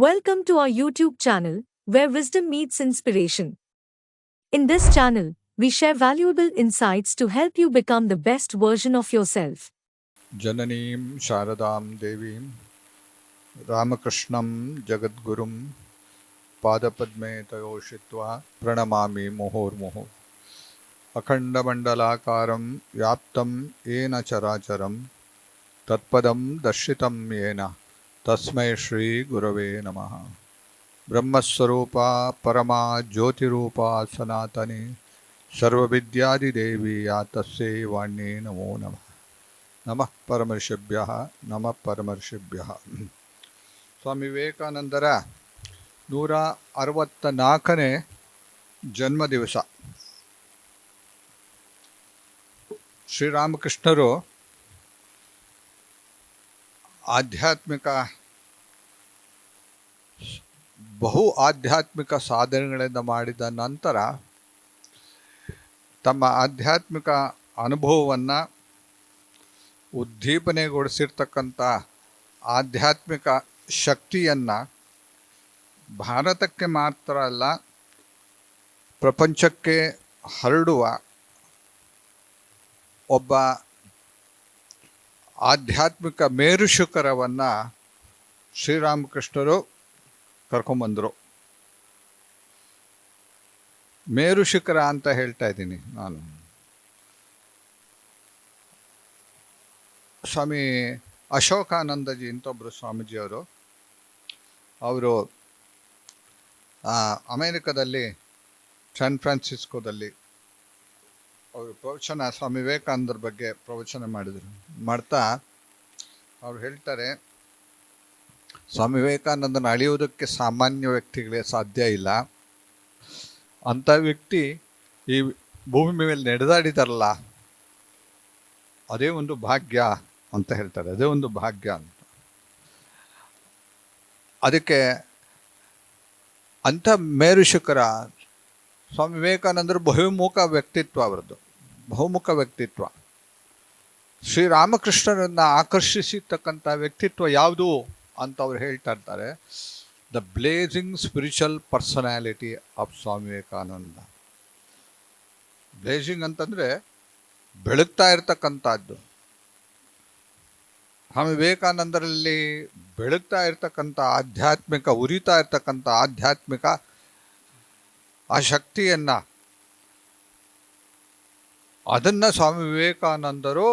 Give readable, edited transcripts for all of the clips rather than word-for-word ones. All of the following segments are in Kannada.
Welcome to our YouTube channel, where wisdom meets inspiration. In this channel, we share valuable insights to help you become the best version of yourself. ಜನನೀಂ ಶಾರದಾಂ ದೇವೀಂ ರಾಮಕೃಷ್ಣಂ ಜಗದ್ಗುರುಂ ಪಾದಪದ್ಮೇ ತಯೋಷಿತ್ವಾ ಪ್ರಣಮಾಮಿ ಮುಹುರ್ಮುಹು. ಅಖಂಡಮಂಡಲಾಕಾರಂ ವ್ಯಾಪ್ತಂ ಯೇನ ಚರಾಚರಂ ತತ್ಪದಂ ದರ್ಶಿತಂ ಯೇನ ತಸ್ಮೈ ಶ್ರೀ ಗುರವೇ ನಮಃ. ಬ್ರಹ್ಮಸ್ವರೂಪ ಪರಮಾ ಜ್ಯೋತಿರೂಪ ಸನಾತನಿ ಸರ್ವವಿದ್ಯಾದಿದೇವಿ ಯಾ ತಸ್ಯೈ ವಾಣ್ಯೇ ನಮೋ ನಮಃ. ನಮಃ ಪರಮರ್ಷಿಭ್ಯಃ ನಮಃ ಪರಮರ್ಷಿಭ್ಯಃ. ಸ್ವಾಮಿ ವಿವೇಕಾನಂದರ 164ನೇ ಜನ್ಮದಿವಸ. ಶ್ರೀರಾಮಕೃಷ್ಣರು ಆಧ್ಯಾತ್ಮಿಕ ಸಾಧನೆಗಳಿಂದ ಮಾಡಿದ ನಂತರ ತಮ್ಮ ಆಧ್ಯಾತ್ಮಿಕ ಅನುಭವವನ್ನು ಉದ್ದೀಪನೆಗೊಳಿಸಿರ್ತಕ್ಕಂಥ ಆಧ್ಯಾತ್ಮಿಕ ಶಕ್ತಿಯನ್ನು ಭಾರತಕ್ಕೆ ಮಾತ್ರ ಅಲ್ಲ, ಪ್ರಪಂಚಕ್ಕೆ ಹರಡುವ ಒಬ್ಬ ಆಧ್ಯಾತ್ಮಿಕ ಮೇರುಶಿಖರವನ್ನು ಶ್ರೀರಾಮಕೃಷ್ಣರು ಕರ್ಕೊಂಬಂದರು. ಮೇರುಶಿಖರ ಅಂತ ಹೇಳ್ತಾ ಇದ್ದೀನಿ ನಾನು. ಸ್ವಾಮಿ ಅಶೋಕಾನಂದಜಿ ಅಂತ ಒಬ್ಬರು ಸ್ವಾಮೀಜಿಯವರು, ಅವರು ಅಮೇರಿಕಾದಲ್ಲಿ ಸ್ಯಾನ್ ಫ್ರಾನ್ಸಿಸ್ಕೋದಲ್ಲಿ ಅವರು ಪ್ರವಚನ, ಸ್ವಾಮಿ ವಿವೇಕಾನಂದರ ಬಗ್ಗೆ ಪ್ರವಚನ ಮಾಡ್ತಾ ಅವ್ರು ಹೇಳ್ತಾರೆ, ಸ್ವಾಮಿ ವಿವೇಕಾನಂದನ ಅಳಿಯುವುದಕ್ಕೆ ಸಾಮಾನ್ಯ ವ್ಯಕ್ತಿಗಳಿಗೆ ಸಾಧ್ಯ ಇಲ್ಲ. ಅಂಥ ವ್ಯಕ್ತಿ ಈ ಭೂಮಿ ಮೇಲೆ ನಡೆದಾಡಿದಾರಲ್ಲ, ಅದೇ ಒಂದು ಭಾಗ್ಯ ಅಂತ ಹೇಳ್ತಾರೆ. ಅದೇ ಒಂದು ಭಾಗ್ಯ ಅಂತ. ಅದಕ್ಕೆ ಅಂಥ ಮೇರುಶಿಖರ ಸ್ವಾಮಿ ವಿವೇಕಾನಂದರು ಬಹುಮುಖ ವ್ಯಕ್ತಿತ್ವ, ಅವರದ್ದು ಬಹುಮುಖ ವ್ಯಕ್ತಿತ್ವ. ಶ್ರೀರಾಮಕೃಷ್ಣರನ್ನು ಆಕರ್ಷಿಸಿರ್ತಕ್ಕಂಥ ವ್ಯಕ್ತಿತ್ವ ಯಾವುದು ಅಂತ ಅವ್ರು ಹೇಳ್ತಾ ಇರ್ತಾರೆ, the ಬ್ಲೇಜಿಂಗ್ spiritual personality of Swami Vivekananda. ಬ್ಲೇಜಿಂಗ್ ಅಂತಂದರೆ ಬೆಳಗ್ತಾ ಇರ್ತಕ್ಕಂಥದ್ದು. ಸ್ವಾಮಿ ವಿವೇಕಾನಂದರಲ್ಲಿ ಬೆಳಗ್ತಾ ಇರ್ತಕ್ಕಂಥ ಆಧ್ಯಾತ್ಮಿಕ, ಉರಿತಾ ಇರ್ತಕ್ಕಂಥ ಆಧ್ಯಾತ್ಮಿಕ ಆ ಶಕ್ತಿಯನ್ನು, ಅದನ್ನು ಸ್ವಾಮಿ ವಿವೇಕಾನಂದರು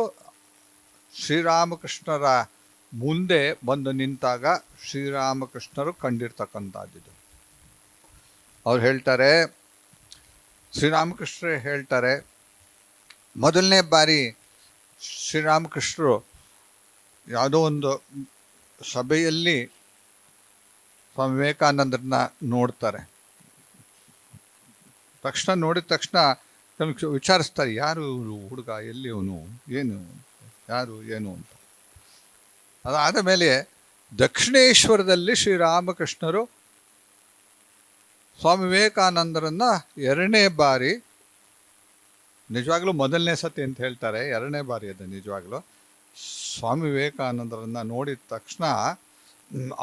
ಶ್ರೀರಾಮಕೃಷ್ಣರ ಮುಂದೆ ಬಂದು ನಿಂತಾಗ ಶ್ರೀರಾಮಕೃಷ್ಣರು ಕಂಡಿರ್ತಕ್ಕಂಥದ್ದು. ಅವ್ರು ಹೇಳ್ತಾರೆ, ಶ್ರೀರಾಮಕೃಷ್ಣರೇ ಹೇಳ್ತಾರೆ, ಮೊದಲನೇ ಬಾರಿ ಶ್ರೀರಾಮಕೃಷ್ಣರು ಯಾವುದೋ ಒಂದು ಸಭೆಯಲ್ಲಿ ಸ್ವಾಮಿ ವಿವೇಕಾನಂದರನ್ನ ನೋಡ್ತಾರೆ. ನೋಡಿದ ತಕ್ಷಣ ವಿಚಾರಿಸ್ತಾರೆ, ಯಾರು ಇವರು ಹುಡುಗ, ಎಲ್ಲಿ ಅವನು, ಏನು, ಯಾರು ಏನು ಅಂತ. ಅದಾದ ಮೇಲೆ ದಕ್ಷಿಣೇಶ್ವರದಲ್ಲಿ ಶ್ರೀರಾಮಕೃಷ್ಣರು ಸ್ವಾಮಿ ವಿವೇಕಾನಂದರನ್ನು ಎರಡನೇ ಬಾರಿ, ನಿಜವಾಗ್ಲೂ ಮೊದಲನೇ ಸತಿ ಅಂತ ಹೇಳ್ತಾರೆ, ಎರಡನೇ ಬಾರಿ ಅದು ನಿಜವಾಗ್ಲೂ, ಸ್ವಾಮಿ ವಿವೇಕಾನಂದರನ್ನು ನೋಡಿದ ತಕ್ಷಣ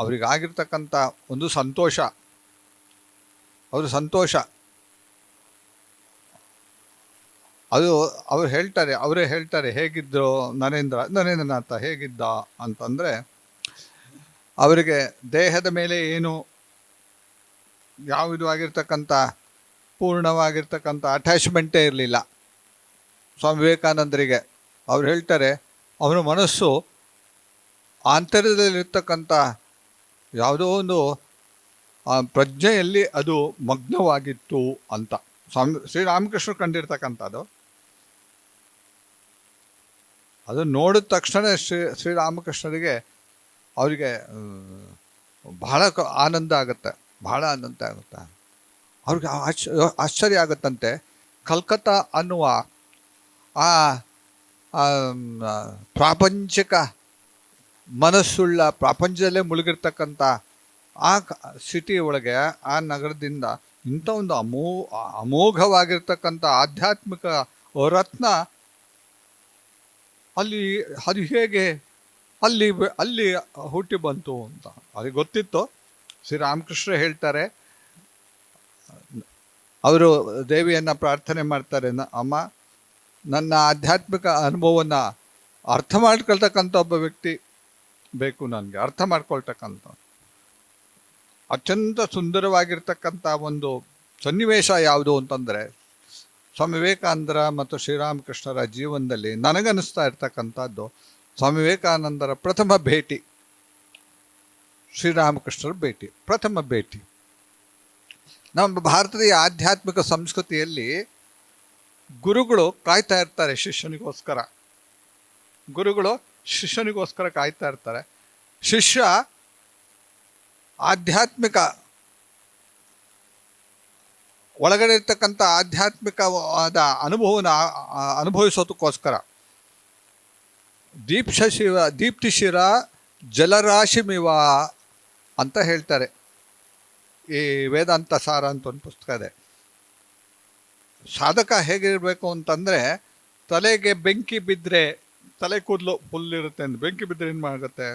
ಅವರಿಗಾಗಿರ್ತಕ್ಕಂಥ ಒಂದು ಸಂತೋಷ, ಅದು ಅವರೇ ಹೇಳ್ತಾರೆ ಹೇಗಿದ್ದರು ನರೇಂದ್ರನಾಥ ಹೇಗಿದ್ದ ಅಂತಂದರೆ, ಅವರಿಗೆ ದೇಹದ ಮೇಲೆ ಏನು ಯಾವುದು ಆಗಿರ್ತಕ್ಕಂಥ ಪೂರ್ಣವಾಗಿರ್ತಕ್ಕಂಥ ಅಟ್ಯಾಚ್ಮೆಂಟೇ ಇರಲಿಲ್ಲ ಸ್ವಾಮಿ ವಿವೇಕಾನಂದರಿಗೆ. ಅವ್ರು ಹೇಳ್ತಾರೆ, ಅವರ ಮನಸ್ಸು ಆಂತರ್ಯದಲ್ಲಿರ್ತಕ್ಕಂಥ ಯಾವುದೋ ಒಂದು ಪ್ರಜ್ಞೆಯಲ್ಲಿ ಅದು ಮಗ್ನವಾಗಿತ್ತು ಅಂತ ಶ್ರೀರಾಮಕೃಷ್ಣರು ಕಂಡಿರ್ತಕ್ಕಂಥದ್ದು. ಅದು ನೋಡಿದ ತಕ್ಷಣ ಶ್ರೀರಾಮಕೃಷ್ಣರಿಗೆ ಅವರಿಗೆ ಬಹಳ ಆನಂದ ಆಗುತ್ತೆ. ಅವ್ರಿಗೆ ಆಶ್ಚರ್ಯ ಆಗುತ್ತಂತೆ. ಕಲ್ಕತ್ತಾ ಅನ್ನುವ ಆ ಪ್ರಾಪಂಚಿಕ ಮನಸ್ಸುಳ್ಳ, ಪ್ರಾಪಂಚದಲ್ಲೇ ಮುಳುಗಿರ್ತಕ್ಕಂಥ ಆ ಸಿಟಿ ಒಳಗೆ, ಆ ನಗರದಿಂದ ಇಂಥ ಒಂದು ಅಮೋಘವಾಗಿರ್ತಕ್ಕಂಥ ಆಧ್ಯಾತ್ಮಿಕ ರತ್ನ ಅಲ್ಲಿ ಅದು ಹೇಗೆ ಅಲ್ಲಿ ಹುಟ್ಟಿ ಬಂತು ಅಂತ ಅವ್ರಿಗೆ ಗೊತ್ತಿತ್ತು. ಶ್ರೀರಾಮಕೃಷ್ಣ ಹೇಳ್ತಾರೆ, ಅವರು ದೇವಿಯನ್ನು ಪ್ರಾರ್ಥನೆ ಮಾಡ್ತಾರೆ, ಅಮ್ಮ ನನ್ನ ಆಧ್ಯಾತ್ಮಿಕ ಅನುಭವವನ್ನು ಅರ್ಥ ಮಾಡ್ಕೊಳ್ತಕ್ಕಂಥ ಒಬ್ಬ ವ್ಯಕ್ತಿ ಬೇಕು ನನಗೆ, ಅರ್ಥ ಮಾಡ್ಕೊಳ್ತಕ್ಕಂಥ. ಅತ್ಯಂತ ಸುಂದರವಾಗಿರ್ತಕ್ಕಂಥ ಒಂದು ಸನ್ನಿವೇಶ ಯಾವುದು ಅಂತಂದರೆ, ಸ್ವಾಮಿ ವಿವೇಕಾನಂದರ ಮತ್ತು ಶ್ರೀರಾಮಕೃಷ್ಣರ ಜೀವನದಲ್ಲಿ ನನಗನ್ನಿಸ್ತಾ ಇರ್ತಕ್ಕಂಥದ್ದು, ಸ್ವಾಮಿ ವಿವೇಕಾನಂದರ ಪ್ರಥಮ ಭೇಟಿ, ಶ್ರೀರಾಮಕೃಷ್ಣರ ಭೇಟಿ, ಪ್ರಥಮ ಭೇಟಿ. ನಮ್ಮ ಭಾರತೀಯ ಆಧ್ಯಾತ್ಮಿಕ ಸಂಸ್ಕೃತಿಯಲ್ಲಿ ಗುರುಗಳು ಕಾಯ್ತಾ ಇರ್ತಾರೆ ಶಿಷ್ಯನಿಗೋಸ್ಕರ. ಗುರುಗಳು ಶಿಷ್ಯನಿಗೋಸ್ಕರ ಕಾಯ್ತಾ ಇರ್ತಾರೆ. ಶಿಷ್ಯ ಆಧ್ಯಾತ್ಮಿಕ ಒಳಗಡೆ ಇರ್ತಕ್ಕಂಥ ಆಧ್ಯಾತ್ಮಿಕವಾದ ಅನುಭವನ ಅನುಭವಿಸೋದಕ್ಕೋಸ್ಕರ ದೀಪ್ತಿಶಿರ ಜಲರಾಶಿಮಿವ ಅಂತ ಹೇಳ್ತಾರೆ. ಈ ವೇದಾಂತ ಸಾರ ಅಂತ ಒಂದು ಪುಸ್ತಕ ಇದೆ. ಸಾಧಕ ಹೇಗಿರಬೇಕು ಅಂತಂದರೆ, ತಲೆಗೆ ಬೆಂಕಿ ಬಿದ್ದರೆ, ತಲೆ ಕೂದಲು ಫುಲ್ ಇರುತ್ತೆ ಅಂತ, ಬೆಂಕಿ ಬಿದ್ದರೆ ಏನು ಮಾಡುತ್ತೆ?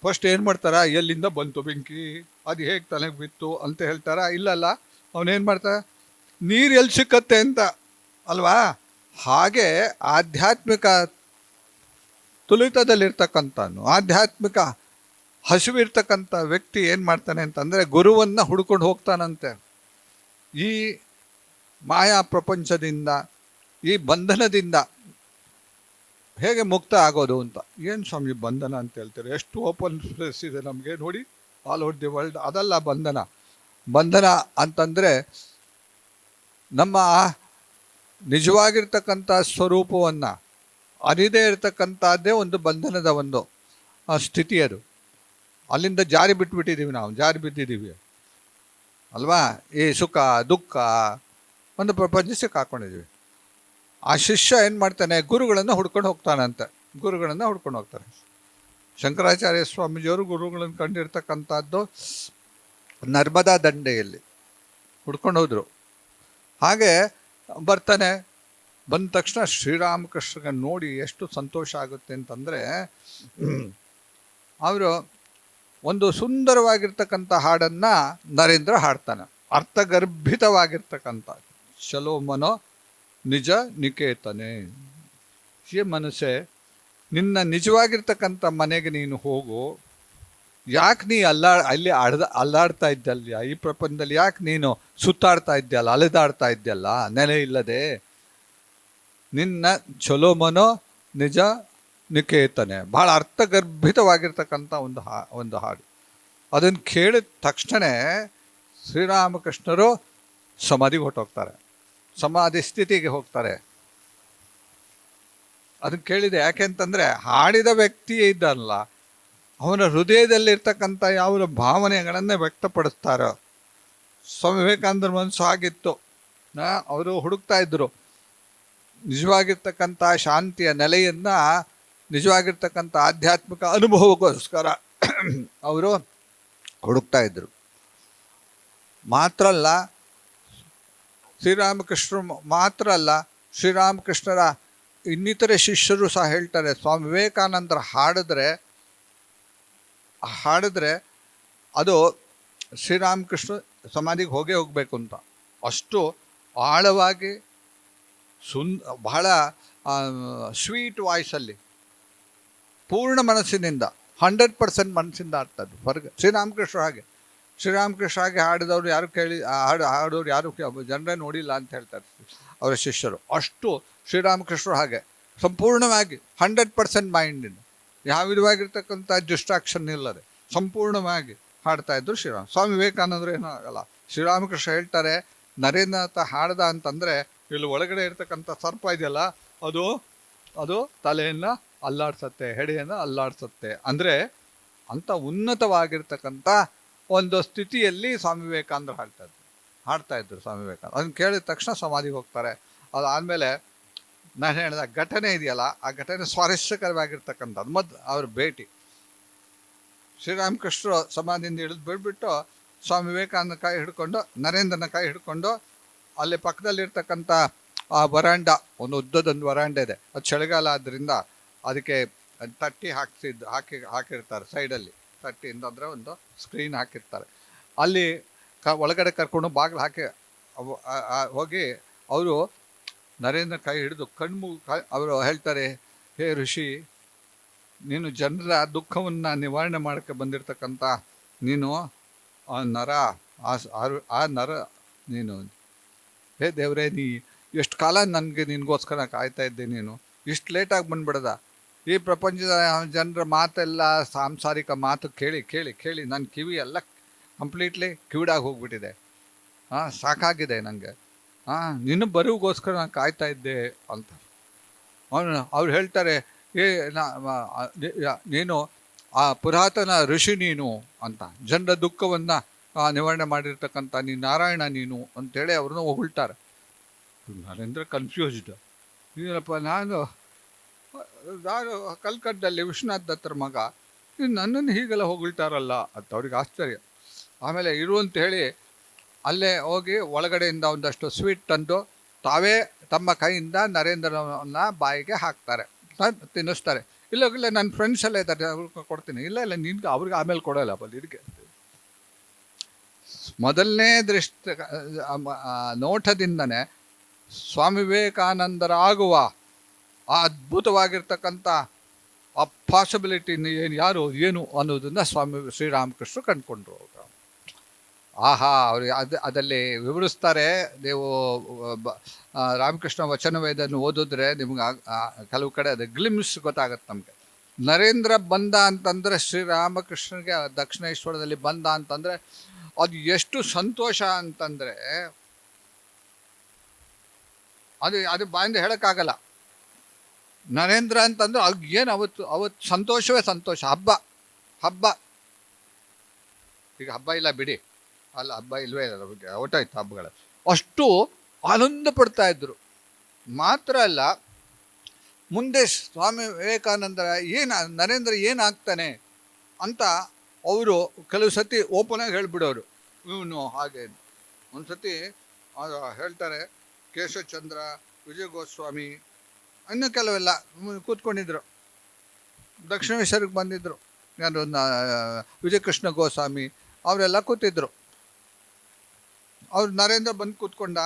ಫಸ್ಟ್ ಏನು ಮಾಡ್ತಾರ, ಎಲ್ಲಿಂದ ಬಂತು ಬೆಂಕಿ, ಅದು ಹೇಗೆ ತಲೆಗೆ ಬಿತ್ತು ಅಂತ ಹೇಳ್ತಾರ? ಇಲ್ಲಲ್ಲ, ಅವನೇನು ಮಾಡ್ತಾನೆ, ನೀರು ಎಲ್ಲಿ ಸಿಕ್ಕತ್ತೆ ಅಂತ ಅಲ್ವಾ? ಹಾಗೆ ಆಧ್ಯಾತ್ಮಿಕ ತುಳಿತದಲ್ಲಿರ್ತಕ್ಕಂಥನು, ಆಧ್ಯಾತ್ಮಿಕ ಹಸಿವಿರ್ತಕ್ಕಂಥ ವ್ಯಕ್ತಿ ಏನು ಮಾಡ್ತಾನೆ ಅಂತಂದರೆ, ಗುರುವನ್ನು ಹುಡ್ಕೊಂಡು ಹೋಗ್ತಾನಂತೆ. ಈ ಮಾಯಾ ಪ್ರಪಂಚದಿಂದ, ಈ ಬಂಧನದಿಂದ ಹೇಗೆ ಮುಕ್ತ ಆಗೋದು ಅಂತ. ಏನು ಸ್ವಾಮಿ ಬಂಧನ ಅಂತ ಹೇಳ್ತಾರೆ? ಎಷ್ಟು ಓಪನ್ ಸ್ಪೇಸ್ ಇದೆ ನಮಗೆ ನೋಡಿ, ಆಲ್ ಓವರ್ ದಿ ವರ್ಲ್ಡ್. ಅದಲ್ಲ ಬಂಧನ. ಬಂಧನ ಅಂತಂದರೆ ನಮ್ಮ ನಿಜವಾಗಿರ್ತಕ್ಕಂಥ ಸ್ವರೂಪವನ್ನು ಅರಿದೇ ಇರತಕ್ಕಂಥದ್ದೇ ಒಂದು ಬಂಧನದ ಒಂದು ಸ್ಥಿತಿ. ಅದು ಅಲ್ಲಿಂದ ಜಾರಿ ಬಿಟ್ಬಿಟ್ಟಿದ್ದೀವಿ, ನಾವು ಜಾರಿ ಬಿದ್ದಿದ್ದೀವಿ ಅಲ್ವಾ? ಈ ಸುಖ ದುಃಖ ಒಂದು ಪ್ರಪಂಚಕ್ಕೆ ಹಾಕ್ಕೊಂಡಿದ್ದೀವಿ. ಆ ಶಿಷ್ಯ ಏನು ಮಾಡ್ತಾನೆ, ಗುರುಗಳನ್ನು ಹುಡ್ಕೊಂಡು ಹೋಗ್ತಾನಂತೆ. ಗುರುಗಳನ್ನು ಹುಡ್ಕೊಂಡು ಹೋಗ್ತಾರೆ. ಶಂಕರಾಚಾರ್ಯ ಸ್ವಾಮೀಜಿಯವರು ಗುರುಗಳನ್ನು ಕಂಡಿರ್ತಕ್ಕಂಥದ್ದು ನರ್ಮದಾ ದಂಡೆಯಲ್ಲಿ ಹುಡ್ಕೊಂಡು ಹೋದರು. ಹಾಗೆ ಬರ್ತಾನೆ. ಬಂದ ತಕ್ಷಣ ಶ್ರೀರಾಮಕೃಷ್ಣಗೆ ನೋಡಿ ಎಷ್ಟು ಸಂತೋಷ ಆಗುತ್ತೆ ಅಂತಂದರೆ, ಅವರು ಒಂದು ಸುಂದರವಾಗಿರ್ತಕ್ಕಂಥ ಹಾಡನ್ನು ನರೇಂದ್ರ ಹಾಡ್ತಾನೆ, ಅರ್ಥಗರ್ಭಿತವಾಗಿರ್ತಕ್ಕಂಥ. ಚಲೋ ಮನೋ ನಿಜ ನಿಕೇತನೆ. ಈ ಮನಸ್ಸೆ, ನಿನ್ನ ನಿಜವಾಗಿರ್ತಕ್ಕಂಥ ಮನೆಗೆ ನೀನು ಹೋಗು. ಯಾಕೆ ನೀ ಅಲ್ಲಿ ಅಲ್ಲಾಡ್ತಾ ಇದ್ದಲ್ಲ ಈ ಪ್ರಪಂಚದಲ್ಲಿ? ಯಾಕೆ ನೀನು ಸುತ್ತಾಡ್ತಾ ಇದ್ದಲ್ಲ, ಅಲೆದಾಡ್ತಾ ಇದ್ದಲ್ಲ ನೆಲೆ ಇಲ್ಲದೆ? ನಿನ್ನ ಚಲೋ ಮನೋ ನಿಜ ನಿಕೇತನೆ. ಬಹಳ ಅರ್ಥಗರ್ಭಿತವಾಗಿರ್ತಕ್ಕಂಥ ಒಂದು ಹಾಡು. ಅದನ್ನು ಕೇಳಿದ ತಕ್ಷಣ ಶ್ರೀರಾಮಕೃಷ್ಣರು ಸಮಾಧಿಗೆ ಹೊರಟೋಗ್ತಾರೆ, ಸಮಾಧಿ ಸ್ಥಿತಿಗೆ ಹೋಗ್ತಾರೆ. ಅದನ್ನು ಕೇಳಿದೆ ಯಾಕೆ ಅಂತಂದರೆ, ಹಾಡಿದ ವ್ಯಕ್ತಿ ಇದ್ದಲ್ಲ, ಅವನ ಹೃದಯದಲ್ಲಿರ್ತಕ್ಕಂಥ ಯಾವ ಭಾವನೆಗಳನ್ನೇ ವ್ಯಕ್ತಪಡಿಸ್ತಾರೋ. ಸ್ವಾಮಿ ವಿವೇಕಾನಂದರ ಮನಸ್ಸು ಆಗಿತ್ತು. ಅವರು ಹುಡುಕ್ತಾ ಇದ್ದರು ನಿಜವಾಗಿರ್ತಕ್ಕಂಥ ಶಾಂತಿಯ ನೆಲೆಯನ್ನು, ನಿಜವಾಗಿರ್ತಕ್ಕಂಥ ಆಧ್ಯಾತ್ಮಿಕ ಅನುಭವಕ್ಕೋಸ್ಕರ ಅವರು ಹುಡುಕ್ತಾ ಇದ್ದರು. ಮಾತ್ರ ಅಲ್ಲ, ಶ್ರೀರಾಮಕೃಷ್ಣರು ಮಾತ್ರ ಅಲ್ಲ, ಶ್ರೀರಾಮಕೃಷ್ಣರ ಇನ್ನಿತರೆ ಶಿಷ್ಯರು ಸಹ ಹೇಳ್ತಾರೆ, ಸ್ವಾಮಿ ವಿವೇಕಾನಂದರ ಹಾಡಿದ್ರೆ ಅದು ಶ್ರೀರಾಮಕೃಷ್ಣ ಸಮಾಧಿಗೆ ಹೋಗಬೇಕು ಅಂತ. ಅಷ್ಟು ಆಳವಾಗಿ ಬಹಳ ಸ್ವೀಟ್ ವಾಯ್ಸಲ್ಲಿ, ಪೂರ್ಣ ಮನಸ್ಸಿನಿಂದ 100% ಮನಸ್ಸಿಂದ ಆಡ್ತದ್ದು ಹೊರಗೆ. ಶ್ರೀರಾಮಕೃಷ್ಣ ಹಾಗೆ ಹಾಡಿದವರು ಯಾರು ಹಾಡೋರು ಯಾರು ಜನರೇ ನೋಡಿಲ್ಲ ಅಂತ ಹೇಳ್ತಾರೆ ಅವರ ಶಿಷ್ಯರು. ಅಷ್ಟು ಶ್ರೀರಾಮಕೃಷ್ಣರು ಹಾಗೆ ಸಂಪೂರ್ಣವಾಗಿ 100% ಮೈಂಡಿಂದ, ಯಾವ ವಿಧವಾಗಿರ್ತಕ್ಕಂಥ ಡಿಸ್ಟ್ರಾಕ್ಷನ್ ಇಲ್ಲದೆ ಸಂಪೂರ್ಣವಾಗಿ ಹಾಡ್ತಾ ಇದ್ರು ಸ್ವಾಮಿ ವಿವೇಕಾನಂದರು. ಏನೂ ಆಗಲ್ಲ. ಶ್ರೀರಾಮಕೃಷ್ಣ ಹೇಳ್ತಾರೆ, ನರೇಂದ್ರನಾಥ ಹಾಡ್ದ ಅಂತಂದರೆ ಇಲ್ಲಿ ಒಳಗಡೆ ಇರ್ತಕ್ಕಂಥ ಸರ್ಪ ಇದೆಯಲ್ಲ, ಅದು ತಲೆಯನ್ನು ಅಲ್ಲಾಡ್ಸತ್ತೆ, ಹೆಡೆಯನ್ನು ಅಲ್ಲಾಡ್ಸತ್ತೆ. ಅಂದರೆ ಅಂಥ ಉನ್ನತವಾಗಿರ್ತಕ್ಕಂಥ ಒಂದು ಸ್ಥಿತಿಯಲ್ಲಿ ಸ್ವಾಮಿ ವಿವೇಕಾನಂದರು ಹಾಡ್ತಾ ಇದ್ರು ಸ್ವಾಮಿ ವಿವೇಕಾನಂದ. ಅದನ್ನು ಕೇಳಿದ ತಕ್ಷಣ ಸಮಾಧಿಗೆ ಹೋಗ್ತಾರೆ. ಅದಾದಮೇಲೆ ನಾನು ಹೇಳಿದ ಘಟನೆ ಇದೆಯಲ್ಲ, ಆ ಘಟನೆ ಸ್ವಾರಸ್ಯಕರವಾಗಿರ್ತಕ್ಕಂಥದ್ದು. ಅವ್ರ ಭೇಟಿ, ಶ್ರೀರಾಮಕೃಷ್ಣರು ಸಮಾಧಿಯಿಂದ ಇಳಿದು ಬಿಡ್ಬಿಟ್ಟು ಸ್ವಾಮಿ ವಿವೇಕಾನಂದ ಕೈ ಹಿಡ್ಕೊಂಡು, ನರೇಂದ್ರನ ಕೈ ಹಿಡ್ಕೊಂಡು, ಅಲ್ಲಿ ಪಕ್ಕದಲ್ಲಿರ್ತಕ್ಕಂಥ ಆ ವರಾಂಡ, ಒಂದು ಉದ್ದದೊಂದು ವರಾಂಡ ಇದೆ. ಅದು ಚಳಿಗಾಲ ಆದ್ದರಿಂದ ಅದಕ್ಕೆ ತಟ್ಟಿ ಹಾಕಿರ್ತಾರೆ ಸೈಡಲ್ಲಿ. ತಟ್ಟಿ ಅಂತಂದರೆ ಒಂದು ಸ್ಕ್ರೀನ್ ಹಾಕಿರ್ತಾರೆ. ಅಲ್ಲಿ ಒಳಗಡೆ ಕರ್ಕೊಂಡು ಬಾಗಿಲು ಹಾಕಿ ಹೋಗಿ ಅವರು ನರೇಂದ್ರ ಕೈ ಹಿಡಿದು ಕಣ್ಮು ಅವರು ಹೇಳ್ತಾರೆ, ಹೇ ಋಷಿ, ನೀನು ಜನರ ದುಃಖವನ್ನು ನಿವಾರಣೆ ಮಾಡೋಕ್ಕೆ ಬಂದಿರತಕ್ಕಂಥ ನೀನು ಆ ನರ, ಆ ನರ ನೀನು. ಹೇ ದೇವರೇ, ನೀ ಎಷ್ಟು ಕಾಲ ನನಗೆ ನಿನಗೋಸ್ಕರ ಕಾಯ್ತಾ ಇದ್ದೆ, ನೀನು ಇಷ್ಟು ಲೇಟಾಗಿ ಬಂದ್ಬಿಡದ. ಈ ಪ್ರಪಂಚದ ಜನರ ಮಾತೆಲ್ಲ ಸಾಂಸಾರಿಕ ಮಾತು ಕೇಳಿ ಕೇಳಿ ಕೇಳಿ ನನ್ನ ಕಿವಿ ಎಲ್ಲ ಕಂಪ್ಲೀಟ್ಲಿ ಕಿವಿಡಾಗಿ ಹೋಗ್ಬಿಟ್ಟಿದೆ. ಸಾಕಾಗಿದೆ ನನಗೆ. ನಿನ್ನ ಬರುವಿಗೋಸ್ಕರ ನಾನು ಕಾಯ್ತಾ ಇದ್ದೆ ಅಂತ ಅವ್ರು ಹೇಳ್ತಾರೆ, ನೀನು ಆ ಪುರಾತನ ಋಷಿ ನೀನು ಅಂತ, ಜನರ ದುಃಖವನ್ನು ನಿವಾರಣೆ ಮಾಡಿರ್ತಕ್ಕಂಥ ನೀನು ನಾರಾಯಣ ನೀನು ಅಂತೇಳಿ ಅವ್ರನ್ನ ಹೊಗಳ್ತಾರೆ. ನರೇಂದ್ರ ಕನ್ಫ್ಯೂಸ್ಡ್. ಏನಪ್ಪ, ನಾನು ಕಲ್ಕಟ್ಟದಲ್ಲಿ ವಿಶ್ವನಾಥ್ ದತ್ತರ ಮಗ, ನನ್ನನ್ನು ಹೀಗೆಲ್ಲ ಹೊಗಳ್ತಾರಲ್ಲ ಅಂತ ಅವ್ರಿಗೆ ಆಶ್ಚರ್ಯ. ಆಮೇಲೆ ಇರುವಂತ ಹೇಳಿ ಅಲ್ಲೇ ಹೋಗಿ ಒಳಗಡೆಯಿಂದ ಒಂದಷ್ಟು ಸ್ವೀಟ್ ತಂದು ತಾವೇ ತಮ್ಮ ಕೈಯಿಂದ ನರೇಂದ್ರನ ಬಾಯಿಗೆ ಹಾಕ್ತಾರೆ, ತಿನ್ನಿಸ್ತಾರೆ. ಇಲ್ಲ ನನ್ನ ಫ್ರೆಂಡ್ಸ್ ಎಲ್ಲ ಇದ್ದಾರೆ, ಅವ್ರಿಗೆ ಕೊಡ್ತೀನಿ. ಇಲ್ಲ ನಿನ್ಗೆ ಅವ್ರಿಗೆ ಆಮೇಲೆ ಕೊಡೋಲ್ಲ. ಇದಕ್ಕೆ ಮೊದಲನೇ ನೋಟದಿಂದನೇ ಸ್ವಾಮಿ ವಿವೇಕಾನಂದರಾಗುವ ಆ ಅದ್ಭುತವಾಗಿರ್ತಕ್ಕಂಥ ಆ ಪಾಸಿಬಿಲಿಟಿ ಏನು ಅನ್ನೋದನ್ನು ಸ್ವಾಮಿ ಶ್ರೀರಾಮಕೃಷ್ಣರು ಕಂಡುಕೊಂಡ್ರು. ಅವ್ರಿಗೆ ಅದಲ್ಲಿ ವಿವರಿಸ್ತಾರೆ. ನೀವು ರಾಮಕೃಷ್ಣ ವಚನವೇದನ್ನು ಓದಿದ್ರೆ ನಿಮ್ಗೆ ಕೆಲವು ಕಡೆ ಅದು ಗ್ಲಿಮ್ಸ್ ಗೊತ್ತಾಗತ್ತೆ ನಮಗೆ. ನರೇಂದ್ರ ಬಂದ ಅಂತಂದರೆ, ಶ್ರೀರಾಮಕೃಷ್ಣನಿಗೆ ದಕ್ಷಿಣೇಶ್ವರದಲ್ಲಿ ಬಂದ ಅಂತಂದರೆ ಅದು ಎಷ್ಟು ಸಂತೋಷ ಅಂತಂದರೆ ಅದು ಬಾಯಿಂದ ಹೇಳೋಕ್ಕಾಗಲ್ಲ. ನರೇಂದ್ರ ಅಂತಂದ್ರೆ ಏನು ಅವತ್ತು ಸಂತೋಷವೇ ಸಂತೋಷ. ಹಬ್ಬ ಈಗ ಹಬ್ಬ ಇಲ್ಲ ಬಿಡಿ, ಅಲ್ಲ ಹಬ್ಬ ಇಲ್ವೇ ಇಲ್ಲ, ಹೊಟ್ಟಾಯ್ತು ಹಬ್ಬಗಳ. ಅಷ್ಟು ಆನಂದ ಪಡ್ತಾ ಇದ್ರು. ಮಾತ್ರ ಅಲ್ಲ, ಮುಂದೆ ಸ್ವಾಮಿ ವಿವೇಕಾನಂದರ ನರೇಂದ್ರ ಏನಾಗ್ತಾನೆ ಅಂತ ಅವರು ಕೆಲವು ಸತಿ ಓಪನ್ ಆಗಿ ಹೇಳ್ಬಿಡೋರು. ಇವನು ಹಾಗೆ ಒಂದು ಸತಿ ಹೇಳ್ತಾರೆ, ಕೇಶವಚಂದ್ರ, ವಿಜಯ ಗೋಸ್ವಾಮಿ ಇನ್ನೂ ಕೆಲವೆಲ್ಲ ಕೂತ್ಕೊಂಡಿದ್ರು. ದಕ್ಷಿಣೇಶ್ವರಕ್ಕೆ ಬಂದಿದ್ದರು. ಯಾರು ವಿಜಯಕೃಷ್ಣ ಗೋಸ್ವಾಮಿ ಅವರೆಲ್ಲ ಕೂತಿದ್ರು. ಅವ್ರು ನರೇಂದ್ರ ಬಂದು ಕೂತ್ಕೊಂಡ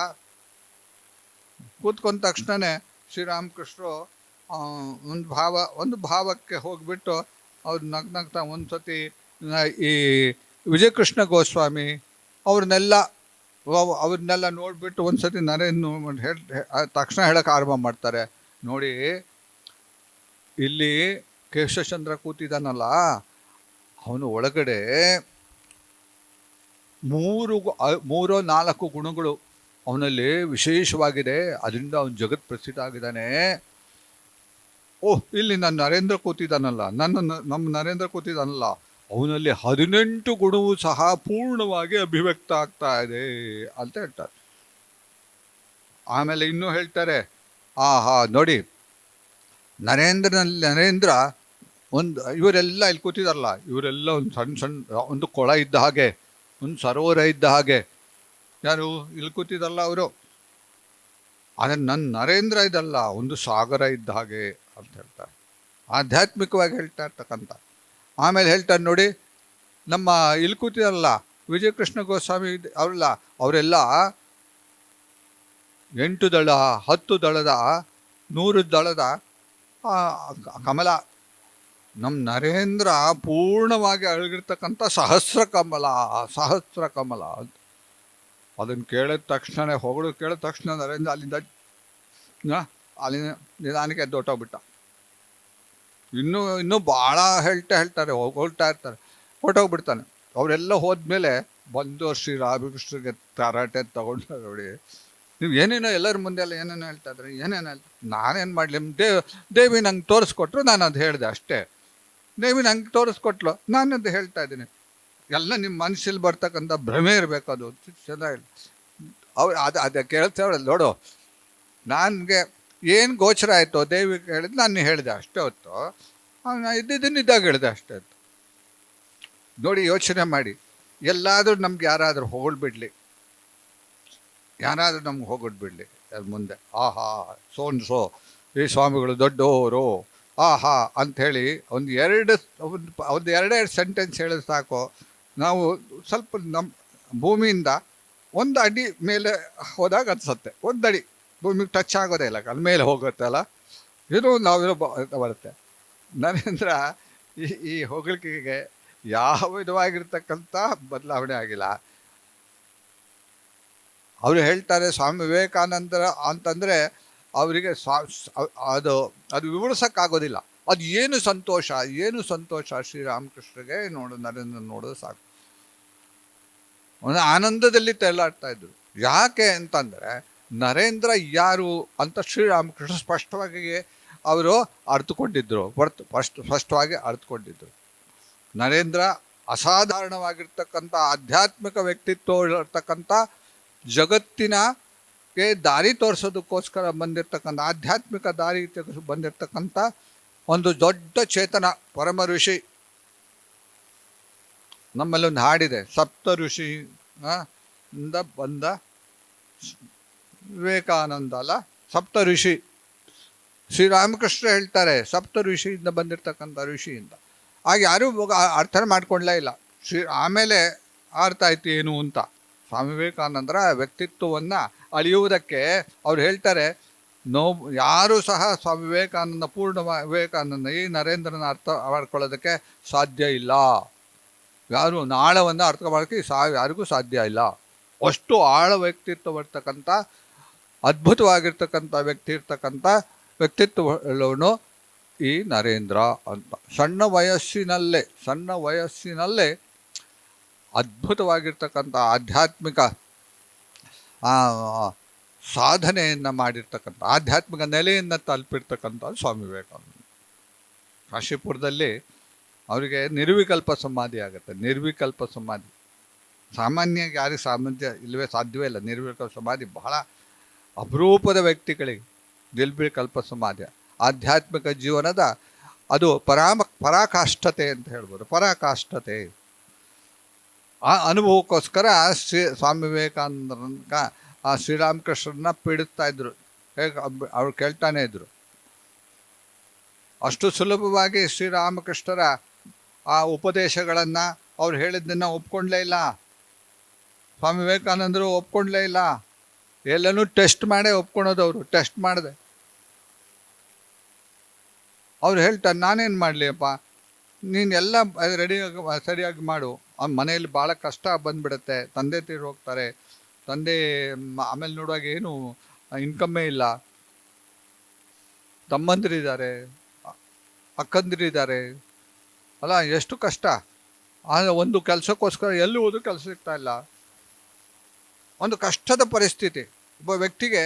ತಕ್ಷಣವೇ ಶ್ರೀರಾಮಕೃಷ್ಣರು ಒಂದು ಭಾವಕ್ಕೆ ಹೋಗಿಬಿಟ್ಟು ಅವ್ರು ನಗ್ನಗ್ತಾ ಒಂದು ಸತಿ ಈ ವಿಜಯಕೃಷ್ಣ ಗೋಸ್ವಾಮಿ ಅವ್ರನ್ನೆಲ್ಲ ನೋಡಿಬಿಟ್ಟು ಒಂದು ಸತಿ ನರೇಂದ್ರ ತಕ್ಷಣ ಹೇಳೋಕೆ ಆರಂಭ ಮಾಡ್ತಾರೆ, ನೋಡಿ ಇಲ್ಲಿ ಕೇಶವಚಂದ್ರ ಕೂತಿದ್ದಾನಲ್ಲ, ಅವನು ಒಳಗಡೆ 3-4 ಗುಣಗಳು ಅವನಲ್ಲಿ ವಿಶೇಷವಾಗಿದೆ, ಅದರಿಂದ ಅವನು ಜಗತ್ ಪ್ರಸಿದ್ಧ ಆಗಿದ್ದಾನೆ. ಇಲ್ಲಿ ನನ್ನ ನರೇಂದ್ರ ಕೂತಿದ್ದಾನಲ್ಲ, ನಮ್ಮ ನರೇಂದ್ರ ಕೂತಿದ್ದಾನಲ್ಲ, ಅವನಲ್ಲಿ 18 ಗುಣವೂ ಸಹ ಪೂರ್ಣವಾಗಿ ಅಭಿವ್ಯಕ್ತ ಆಗ್ತಾ ಇದೆ ಅಂತ ಹೇಳ್ತಾರೆ. ಆಮೇಲೆ ಇನ್ನೂ ಹೇಳ್ತಾರೆ, ನೋಡಿ ನರೇಂದ್ರ ಇವರೆಲ್ಲ ಇಲ್ಲಿ ಕೂತಿದಾರಲ್ಲ, ಇವರೆಲ್ಲ ಒಂದು ಸಣ್ಣ ಒಂದು ಕೊಳ ಇದ್ದ ಹಾಗೆ, ಒಂದು ಸರೋವರ ಇದ್ದ ಹಾಗೆ. ಯಾರು ಇಲ್ಲಿ ಕೂತಿದಾರಲ್ಲ ಅವರು, ಆದರೆ ನನ್ನ ನರೇಂದ್ರ ಇದಲ್ಲ, ಒಂದು ಸಾಗರ ಇದ್ದ ಹಾಗೆ ಅಂತ ಹೇಳ್ತಾರೆ. ಆಧ್ಯಾತ್ಮಿಕವಾಗಿ ಹೇಳ್ತಾ ಇರ್ತಕ್ಕಂಥ. ಆಮೇಲೆ ಹೇಳ್ತಾರೆ, ನೋಡಿ ನಮ್ಮ ಇಲ್ಲಿ ಕೂತಿದಾರಲ್ಲ ವಿಜಯಕೃಷ್ಣ ಗೋಸ್ವಾಮಿ ಅವರೆಲ್ಲ 8 ದಳ 10 ದಳದ 100 ದಳದ ಕಮಲ. ನಮ್ಮ ನರೇಂದ್ರ ಪೂರ್ಣವಾಗಿ ಅಳಗಿರ್ತಕ್ಕಂಥ ಸಹಸ್ರ ಕಮಲ ಅಂತ. ಅದನ್ನು ಕೇಳಿದ ತಕ್ಷಣ ಕೇಳಿದ ತಕ್ಷಣ ನರೇಂದ್ರ ಅಲ್ಲಿಂದ ನಿಧಾನಕ್ಕೆ ಎದ್ದೊಟ್ಟೋಗ್ಬಿಟ್ಟ. ಇನ್ನೂ ಭಾಳ ಹೇಳ್ತಾರೆ, ಹೊರಡ್ತಾ ಇರ್ತಾರೆ, ಹೊರಟೋಗ್ಬಿಡ್ತಾನೆ. ಅವರೆಲ್ಲ ಹೋದ್ಮೇಲೆ ಬಂದು ಶ್ರೀರಾಮಕೃಷ್ಣರಿಗೆ ತರಾಟೆ ತಗೊಂಡು, ನೋಡಿ ನೀವು ಏನೇನೋ ಎಲ್ಲರ ಮುಂದೆ ಎಲ್ಲ ಏನೇನೋ ಹೇಳ್ತಾ ಇದ್ರಿ, ನಾನೇನು ಮಾಡಲಿ, ದೇವಿ ನಂಗೆ ತೋರಿಸ್ಕೊಟ್ರು, ನಾನು ಅದು ಹೇಳಿದೆ ಅಷ್ಟೇ. ದೇವಿ ನಂಗೆ ತೋರಿಸ್ಕೊಟ್ಲು, ನಾನು ಅದು ಹೇಳ್ತಾ ಇದ್ದೀನಿ. ಎಲ್ಲ ನಿಮ್ಮ ಮನಸ್ಸಲ್ಲಿ ಬರ್ತಕ್ಕಂಥ ಭ್ರಮೆ ಇರಬೇಕು, ಅದು ಚೆನ್ನಾಗಿ ಅದು ಕೇಳ್ತೇವಲ್ಲ. ನೋಡು, ನನಗೆ ಏನು ಗೋಚರ ಆಯಿತು ದೇವಿ ಹೇಳಿದ್ದು ನಾನು ಹೇಳಿದೆ ಅಷ್ಟೇ ಹೊತ್ತು, ಇದ್ದಾಗ ಹೇಳಿದೆ ಅಷ್ಟೇ ಹೊತ್ತು. ನೋಡಿ, ಯೋಚನೆ ಮಾಡಿ, ಎಲ್ಲಾದರೂ ನಮ್ಗೆ ಯಾರಾದರೂ ಹೊಗಳ್ಬಿಡ್ಲಿ, ಯಾರಾದರೂ ನಮ್ಗೆ ಹೋಗ್ಬಿಡ್ಲಿ ಅದು ಮುಂದೆ, ಸೋ ಈ ಸ್ವಾಮಿಗಳು ದೊಡ್ಡವರು ಅಂಥೇಳಿ ಒಂದು ಎರಡೆರಡು ಸೆಂಟೆನ್ಸ್ ಹೇಳಿದ್ರೆ ಸಾಕು, ನಾವು ಸ್ವಲ್ಪ ಭೂಮಿಯಿಂದ 1 ಅಡಿ ಮೇಲೆ ಹೋದಾಗ ಅನ್ಸುತ್ತೆ, 1 ಅಡಿ ಭೂಮಿಗೆ ಟಚ್ ಆಗೋದೇ ಇಲ್ಲ, ಅಲ್ಲಿ ಮೇಲೆ ಹೋಗುತ್ತೆ ಅಲ್ಲ, ಇದು ನಾವಿರೋ ಬರುತ್ತೆ. ನರೇಂದ್ರ ಈ ಹೊಗಳಿಕೆಗೆ ಯಾವ ವಿಧವಾಗಿರ್ತಕ್ಕಂಥ ಬದಲಾವಣೆ ಆಗಿಲ್ಲ. ಅವರು ಹೇಳ್ತಾರೆ ಸ್ವಾಮಿ ವಿವೇಕಾನಂದರ ಅಂತಂದರೆ ಅವರಿಗೆ ಅದು ವಿವರಿಸೋಕ್ಕಾಗೋದಿಲ್ಲ. ಅದು ಏನು ಸಂತೋಷ ಶ್ರೀರಾಮಕೃಷ್ಣರಿಗೆ ನರೇಂದ್ರ ನೋಡೋದು ಸಾಕು. ಒಂದು ಆನಂದದಲ್ಲಿ ತೇಲಾಡ್ತಾ ಇದ್ರು. ಯಾಕೆ ಅಂತಂದರೆ ನರೇಂದ್ರ ಯಾರು ಅಂತ ಶ್ರೀರಾಮಕೃಷ್ಣ ಸ್ಪಷ್ಟವಾಗಿ ಅವರು ಅರ್ಥಕೊಂಡಿದ್ರು, ಸ್ಪಷ್ಟವಾಗಿ ಅರ್ಥಕೊಂಡಿದ್ರು. ನರೇಂದ್ರ ಅಸಾಧಾರಣವಾಗಿರ್ತಕ್ಕಂಥ ಆಧ್ಯಾತ್ಮಿಕ ವ್ಯಕ್ತಿತ್ವ ಇರ್ತಕ್ಕಂಥ, ಜಗತ್ತಿನಗೆ ದಾರಿ ತೋರಿಸೋದಕ್ಕೋಸ್ಕರ ಬಂದಿರತಕ್ಕಂಥ, ಆಧ್ಯಾತ್ಮಿಕ ದಾರಿ ಬಂದಿರತಕ್ಕಂಥ ಒಂದು ದೊಡ್ಡ ಚೇತನ, ಪರಮ ಋಷಿ. ನಮ್ಮಲ್ಲಿ ಒಂದು ಹಾಡಿದೆ, ಸಪ್ತ ಋಷಿ ಇಂದ ಬಂದ ವಿವೇಕಾನಂದ ಅಲ್ಲ, ಸಪ್ತ ಋಷಿ. ಶ್ರೀರಾಮಕೃಷ್ಣ ಹೇಳ್ತಾರೆ ಸಪ್ತ ಋಷಿಯಿಂದ ಬಂದಿರತಕ್ಕಂಥ ಋಷಿಯಿಂದ. ಆಗ ಯಾರೂ ಅರ್ಥ ಮಾಡ್ಕೊಳ್ಳೇ ಇಲ್ಲ. ಆಮೇಲೆ ಅರ್ಥ ಆಯ್ತು ಏನು ಅಂತ. ಸ್ವಾಮಿ ವಿವೇಕಾನಂದರ ವ್ಯಕ್ತಿತ್ವವನ್ನು ಅಳಿಯುವುದಕ್ಕೆ ಅವ್ರು ಹೇಳ್ತಾರೆ, ಯಾರೂ ಸಹ ಸ್ವಾಮಿ ವಿವೇಕಾನಂದ ವಿವೇಕಾನಂದ ಈ ನರೇಂದ್ರನ ಅರ್ಥ ಮಾಡ್ಕೊಳ್ಳೋದಕ್ಕೆ ಸಾಧ್ಯ ಇಲ್ಲ. ಯಾರು ಆಳವನ್ನು ಅರ್ಥ ಮಾಡೋಕ್ಕೆ ಯಾರಿಗೂ ಸಾಧ್ಯ ಇಲ್ಲ. ಅಷ್ಟು ಆಳ ವ್ಯಕ್ತಿತ್ವ ಇರ್ತಕ್ಕಂಥ, ಅದ್ಭುತವಾಗಿರ್ತಕ್ಕಂಥ ವ್ಯಕ್ತಿತ್ವವನ್ನು ಈ ನರೇಂದ್ರ ಅಂತ. ಸಣ್ಣ ವಯಸ್ಸಿನಲ್ಲೇ ಅದ್ಭುತವಾಗಿರ್ತಕ್ಕಂಥ ಆಧ್ಯಾತ್ಮಿಕ ಸಾಧನೆಯನ್ನು ಮಾಡಿರ್ತಕ್ಕಂಥ, ಆಧ್ಯಾತ್ಮಿಕ ನೆಲೆಯನ್ನು ತಲುಪಿರ್ತಕ್ಕಂಥ ಸ್ವಾಮಿ ವಿವೇಕಾನಂದ. ಕಾಶಿಪುರದಲ್ಲಿ ಅವರಿಗೆ ನಿರ್ವಿಕಲ್ಪ ಸಮಾಧಿ ಆಗುತ್ತೆ. ನಿರ್ವಿಕಲ್ಪ ಸಮಾಧಿ ಸಾಮಾನ್ಯ ಯಾರಿಗೆ ಸಾಧ್ಯವೇ ಇಲ್ಲ. ನಿರ್ವಿಕಲ್ಪ ಸಮಾಧಿ ಬಹಳ ಅಪರೂಪದ ವ್ಯಕ್ತಿಗಳಿಗೆ ನಿರ್ವಿಕಲ್ಪ ಸಮಾಧಿ, ಆಧ್ಯಾತ್ಮಿಕ ಜೀವನದ ಅದು ಪರಾಕಾಷ್ಠತೆ ಅಂತ ಹೇಳ್ಬೋದು. ಪರಾಕಾಷ್ಠತೆ ಆ ಅನುಭವಕ್ಕೋಸ್ಕರ ಸ್ವಾಮಿ ವಿವೇಕಾನಂದರನ್ನ ಆ ಶ್ರೀರಾಮಕೃಷ್ಣರನ್ನ ಪೀಡಿಸ್ತಾ ಇದ್ರು. ಹೇಗೆ ಅವ್ರು ಕೇಳ್ತಾನೆ ಇದ್ರು. ಅಷ್ಟು ಸುಲಭವಾಗಿ ಶ್ರೀರಾಮಕೃಷ್ಣರ ಆ ಉಪದೇಶಗಳನ್ನು ಅವ್ರು ಹೇಳಿದ್ದನ್ನು ಒಪ್ಕೊಂಡ್ಲೇ ಇಲ್ಲ. ಸ್ವಾಮಿ ವಿವೇಕಾನಂದರು ಒಪ್ಕೊಂಡ್ಲೇ ಇಲ್ಲ. ಎಲ್ಲನೂ ಟೆಸ್ಟ್ ಮಾಡೇ ಒಪ್ಕೊಳೋದು. ಅವರು ಟೆಸ್ಟ್ ಮಾಡಿದೆ. ಅವ್ರು ಹೇಳ್ತಾರೆ, ನಾನೇನು ಮಾಡಲಿ ಅಪ್ಪ, ನೀನೆಲ್ಲ ಸರಿಯಾಗಿ ಮಾಡು. ಅವ್ನ ಮನೆಯಲ್ಲಿ ಭಾಳ ಕಷ್ಟ ಬಂದುಬಿಡುತ್ತೆ, ತಂದೆ ತೀರಿ ಹೋಗ್ತಾರೆ, ತಂದೆ ಆಮೇಲೆ ನೋಡುವಾಗ ಏನು ಇನ್ಕಮ್ಮೇ ಇಲ್ಲ, ತಮ್ಮಂದಿರಿದ್ದಾರೆ, ಅಕ್ಕಂದಿರಿದ್ದಾರೆ ಅಲ್ಲ, ಎಷ್ಟು ಕಷ್ಟ. ಒಂದು ಕೆಲಸಕ್ಕೋಸ್ಕರ ಎಲ್ಲಿ ಹೋದ್ರೂ ಕೆಲಸ ಸಿಗ್ತಾ ಇಲ್ಲ. ಒಂದು ಕಷ್ಟದ ಪರಿಸ್ಥಿತಿ. ಒಬ್ಬ ವ್ಯಕ್ತಿಗೆ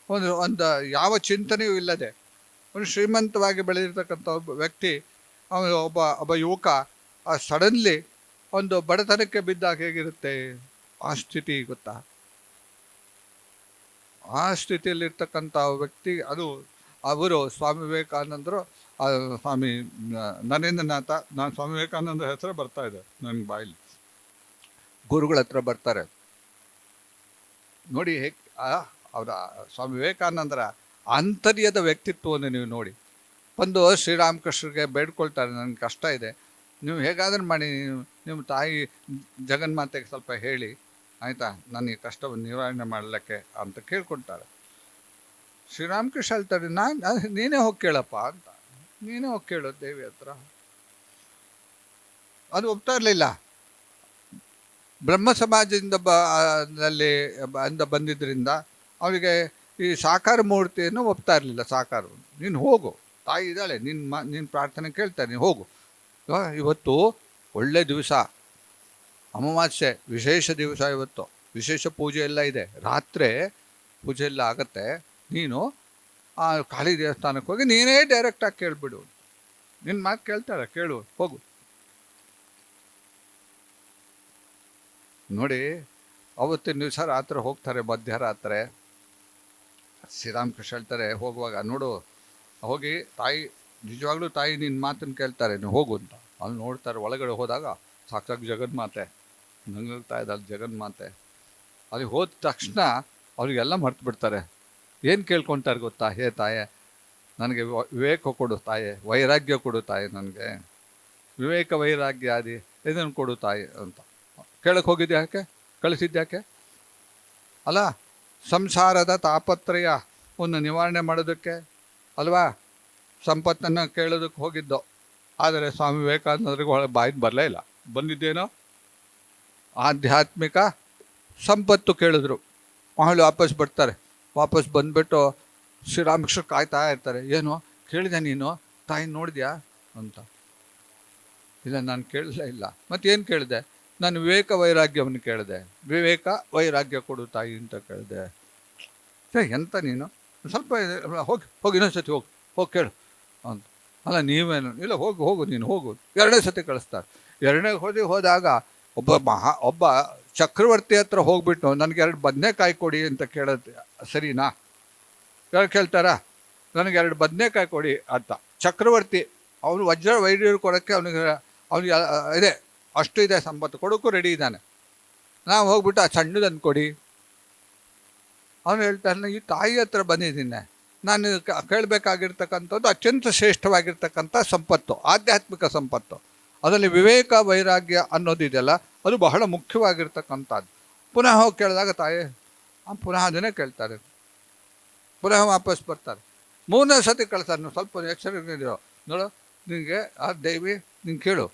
ಒಂದು ಯಾವ ಚಿಂತನೆಯೂ ಇಲ್ಲದೆ ಒಂದು ಶ್ರೀಮಂತವಾಗಿ ಬೆಳೆದಿರ್ತಕ್ಕಂಥ ಒಬ್ಬ ವ್ಯಕ್ತಿ, ಒಬ್ಬ ಯುವಕ ಸಡನ್ಲಿ ಒಂದು ಬಡತನಕ್ಕೆ ಬಿದ್ದಾಗ ಹೇಗಿರುತ್ತೆ ಆ ಸ್ಥಿತಿ ಗೊತ್ತಾ? ಆ ಸ್ಥಿತಿಯಲ್ಲಿರ್ತಕ್ಕಂಥ ವ್ಯಕ್ತಿ ಅವರು ಸ್ವಾಮಿ ವಿವೇಕಾನಂದರು, ಸ್ವಾಮಿ ನರೇಂದ್ರನಾಥ, ನಾನು ಸ್ವಾಮಿ ವಿವೇಕಾನಂದ ಹೆಸರು ಬರ್ತಾ ಇದೆ ನನಗೆ ಬಾಯಲ್ಲಿ, ಗುರುಗಳ ಹತ್ರ ಬರ್ತಾರೆ ನೋಡಿ. ಹೇಗೆ ಅವರ ಸ್ವಾಮಿ ವಿವೇಕಾನಂದರ ಆಂತರ್ಯದ ವ್ಯಕ್ತಿತ್ವವನ್ನು ನೀವು ನೋಡಿ. ಬಂದು ಶ್ರೀರಾಮಕೃಷ್ಣರಿಗೆ ಬೇಡ್ಕೊಳ್ತಾರೆ, ನನಗೆ ಕಷ್ಟ ಇದೆ, ನೀವು ಹೇಗಾದ್ರೂ ಮಾಡಿ ನಿಮ್ಮ ತಾಯಿ ಜಗನ್ಮಾತೆಗೆ ಸ್ವಲ್ಪ ಹೇಳಿ ಆಯಿತಾ, ನನಗೆ ಕಷ್ಟವನ್ನು ನಿವಾರಣೆ ಮಾಡಲಿಕ್ಕೆ ಅಂತ ಕೇಳ್ಕೊಳ್ತಾರೆ. ಶ್ರೀರಾಮಕೃಷ್ಣ ಹೇಳ್ತಾರೆ, ನೀನೇ ಹೋಗಿ ಕೇಳಪ್ಪ ಅಂತ. ನೀನೇ ಹೋಗಿ ಕೇಳೋ ದೇವಿ ಹತ್ರ. ಅದು ಒಪ್ತಾ ಇರಲಿಲ್ಲ. ಬ್ರಹ್ಮ ಸಮಾಜದಿಂದ ಬಂದಿದ್ದರಿಂದ ಅವರಿಗೆ ಈ ಸಾಕಾರ ಮೂರ್ತಿಯನ್ನು ಒಪ್ತಾ ಇರಲಿಲ್ಲ. ಸಾಕಾರ, ನೀನು ಹೋಗು, ತಾಯಿ ಇದ್ದಾಳೆ, ನಿನ್ನ ಪ್ರಾರ್ಥನೆ ಕೇಳ್ತಾರೆ, ನೀನು ಹೋಗು. ಇವತ್ತು ಒಳ್ಳೆ ದಿವಸ, ಅಮಾವಾಸ್ಯೆ ವಿಶೇಷ ದಿವಸ, ಇವತ್ತು ವಿಶೇಷ ಪೂಜೆ ಎಲ್ಲ ಇದೆ, ರಾತ್ರಿ ಪೂಜೆ ಎಲ್ಲ ಆಗತ್ತೆ, ನೀನು ಆ ಕಾಳಿ ದೇವಸ್ಥಾನಕ್ಕೆ ಹೋಗಿ ನೀನೇ ಡೈರೆಕ್ಟಾಗಿ ಕೇಳಿಬಿಡು. ನಿನ್ನ ಮಾತು ಕೇಳ್ತಾಳೆ, ಕೇಳು, ಹೋಗು. ನೋಡಿ, ಅವತ್ತಿನ ದಿವಸ ರಾತ್ರಿ ಹೋಗ್ತಾರೆ, ಮಧ್ಯರಾತ್ರಿ. ಶ್ರೀರಾಮಕೃಷ್ಣ ಹೇಳ್ತಾರೆ ಹೋಗುವಾಗ, ನೋಡು ಹೋಗಿ ತಾಯಿ, ನಿಜವಾಗ್ಲೂ ತಾಯಿ ನಿನ್ನ ಮಾತನ್ನು ಕೇಳ್ತಾರೆ, ನೀವು ಹೋಗು ಅಂತ. ಅಲ್ಲಿ ನೋಡ್ತಾರೆ, ಒಳಗಡೆ ಹೋದಾಗ ಸಾಕ್ಷಾತ್ ಜಗನ್ಮಾತೆ ನಂಗ್ತಾ ಇದ್ದಾಳೆ, ಜಗನ್ಮಾತೆ. ಅಲ್ಲಿ ಹೋದ ತಕ್ಷಣ ಅವರಿಗೆಲ್ಲ ಮರ್ತು ಬಿಡ್ತಾರೆ. ಏನು ಕೇಳ್ಕೊತಾರೆ ಗೊತ್ತಾ? ಹೇ ತಾಯೇ, ನನಗೆ ವಿವೇಕ ಕೊಡು ತಾಯೇ, ವೈರಾಗ್ಯ ಕೊಡು ತಾಯಿ, ನನಗೆ ವಿವೇಕ ವೈರಾಗ್ಯ ಇದನ್ನು ಕೊಡು ತಾಯಿ ಅಂತ ಕೇಳಕ್ಕೆ ಹೋಗಿದ್ದೆ. ಯಾಕೆ? ಕಳಿಸಿದ್ಯಾಕೆ? ಅಲ್ಲ, ಸಂಸಾರದ ತಾಪತ್ರಯವನ್ನು ನಿವಾರಣೆ ಮಾಡೋದಕ್ಕೆ ಅಲ್ವಾ ಸಂಪತ್ತನ್ನು ಕೇಳೋದಕ್ಕೆ ಹೋಗಿದ್ದೋ. ಆದರೆ ಸ್ವಾಮಿ ವಿವೇಕಾನಂದರಿಗೆ ಒಳಗೆ ಬಾಯಿಗೆ ಬರಲೇ ಇಲ್ಲ. ಬಂದಿದ್ದೇನೋ ಆಧ್ಯಾತ್ಮಿಕ ಸಂಪತ್ತು ಕೇಳಿದ್ರು. ಮಹಳು ವಾಪಸ್ ಬರ್ತಾರೆ. ವಾಪಸ್ ಬಂದುಬಿಟ್ಟು ಶ್ರೀರಾಮಕೃಷ್ಣ ಕಾಯ್ತಾ ಇರ್ತಾರೆ. ಏನು ಕೇಳಿದೆ ನೀನು, ತಾಯಿ ನೋಡಿದ್ಯಾ ಅಂತ. ಇಲ್ಲ, ನಾನು ಕೇಳಲೇ ಇಲ್ಲ. ಮತ್ತೇನು ಕೇಳಿದೆ? ನಾನು ವಿವೇಕ ವೈರಾಗ್ಯವನ್ನು ಕೇಳಿದೆ. ವಿವೇಕ ವೈರಾಗ್ಯ ಕೊಡು ತಾಯಿ ಅಂತ ಕೇಳಿದೆ. ಎಂತ ನೀನು, ಸ್ವಲ್ಪ ಹೋಗಿ ಹೋಗಿ ಇನ್ನೊಂದು ಸತಿ ಹೋಗಿ ಕೇಳು ಅಂತ. ಅಲ್ಲ ನೀವೇನು, ಇಲ್ಲ ಹೋಗು ನೀನು ಹೋಗು. ಎರಡನೇ ಸತಿ ಕಳಿಸ್ತಾರೆ. ಎರಡನೇ ಹೋದಾಗ ಒಬ್ಬ ಚಕ್ರವರ್ತಿ ಹತ್ರ ಹೋಗ್ಬಿಟ್ಟು ನನಗೆ 2 ಬದನೆಕಾಯಿ ಕೊಡಿ ಅಂತ ಕೇಳೋದು ಸರಿನಾ? ಯಾರು ಕೇಳ್ತಾರಾ? ನನಗೆ 2 ಬದನೆಕಾಯಿ ಕೊಡಿ ಅಂತ. ಚಕ್ರವರ್ತಿ ಅವನು ವಜ್ರ ವೈರ್ಯರು ಕೊಡೋಕ್ಕೆ ಅವನಿಗೆ ಇದೆ, ಅಷ್ಟು ಇದೆ, ಸಂಪತ್ತು ಕೊಡೋಕ್ಕೂ ರೆಡಿ ಇದ್ದಾನೆ. ನಾವು ಹೋಗ್ಬಿಟ್ಟು ಆ ಸಣ್ಣದನ್ನು ಕೊಡಿ. ಅವನು ಹೇಳ್ತಾನೆ, ಈ ತಾಯಿ ಹತ್ರ ಬಂದಿದ್ದೀನಿ, ನಾನು ಕೇಳಬೇಕಾಗಿರ್ತಕ್ಕಂಥದ್ದು ಅತ್ಯಂತ ಶ್ರೇಷ್ಠವಾಗಿರ್ತಕ್ಕಂಥ ಸಂಪತ್ತು, ಆಧ್ಯಾತ್ಮಿಕ ಸಂಪತ್ತು. ಅದರಲ್ಲಿ ವಿವೇಕ ವೈರಾಗ್ಯ ಅನ್ನೋದಿದೆಯಲ್ಲ, ಅದು ಬಹಳ ಮುಖ್ಯವಾಗಿರ್ತಕ್ಕಂಥದ್ದು. ಪುನಃ ಹೋಗಿ ಕೇಳಿದಾಗ ತಾಯಿ ಪುನಃ ಅದನ್ನೇ ಕೇಳ್ತಾರೆ. ಪುನಃ ವಾಪಸ್ ಬರ್ತಾರೆ. 3ನೇ ಸತಿ ಕಳ್ತಾರೆ. ನೀವು ಸ್ವಲ್ಪ ಎಚ್ಚರಿಕೆಯಿರೋ ನೋಡು, ನಿನಗೆ ಆ ದೇವಿ ನೀನು ಕೇಳು,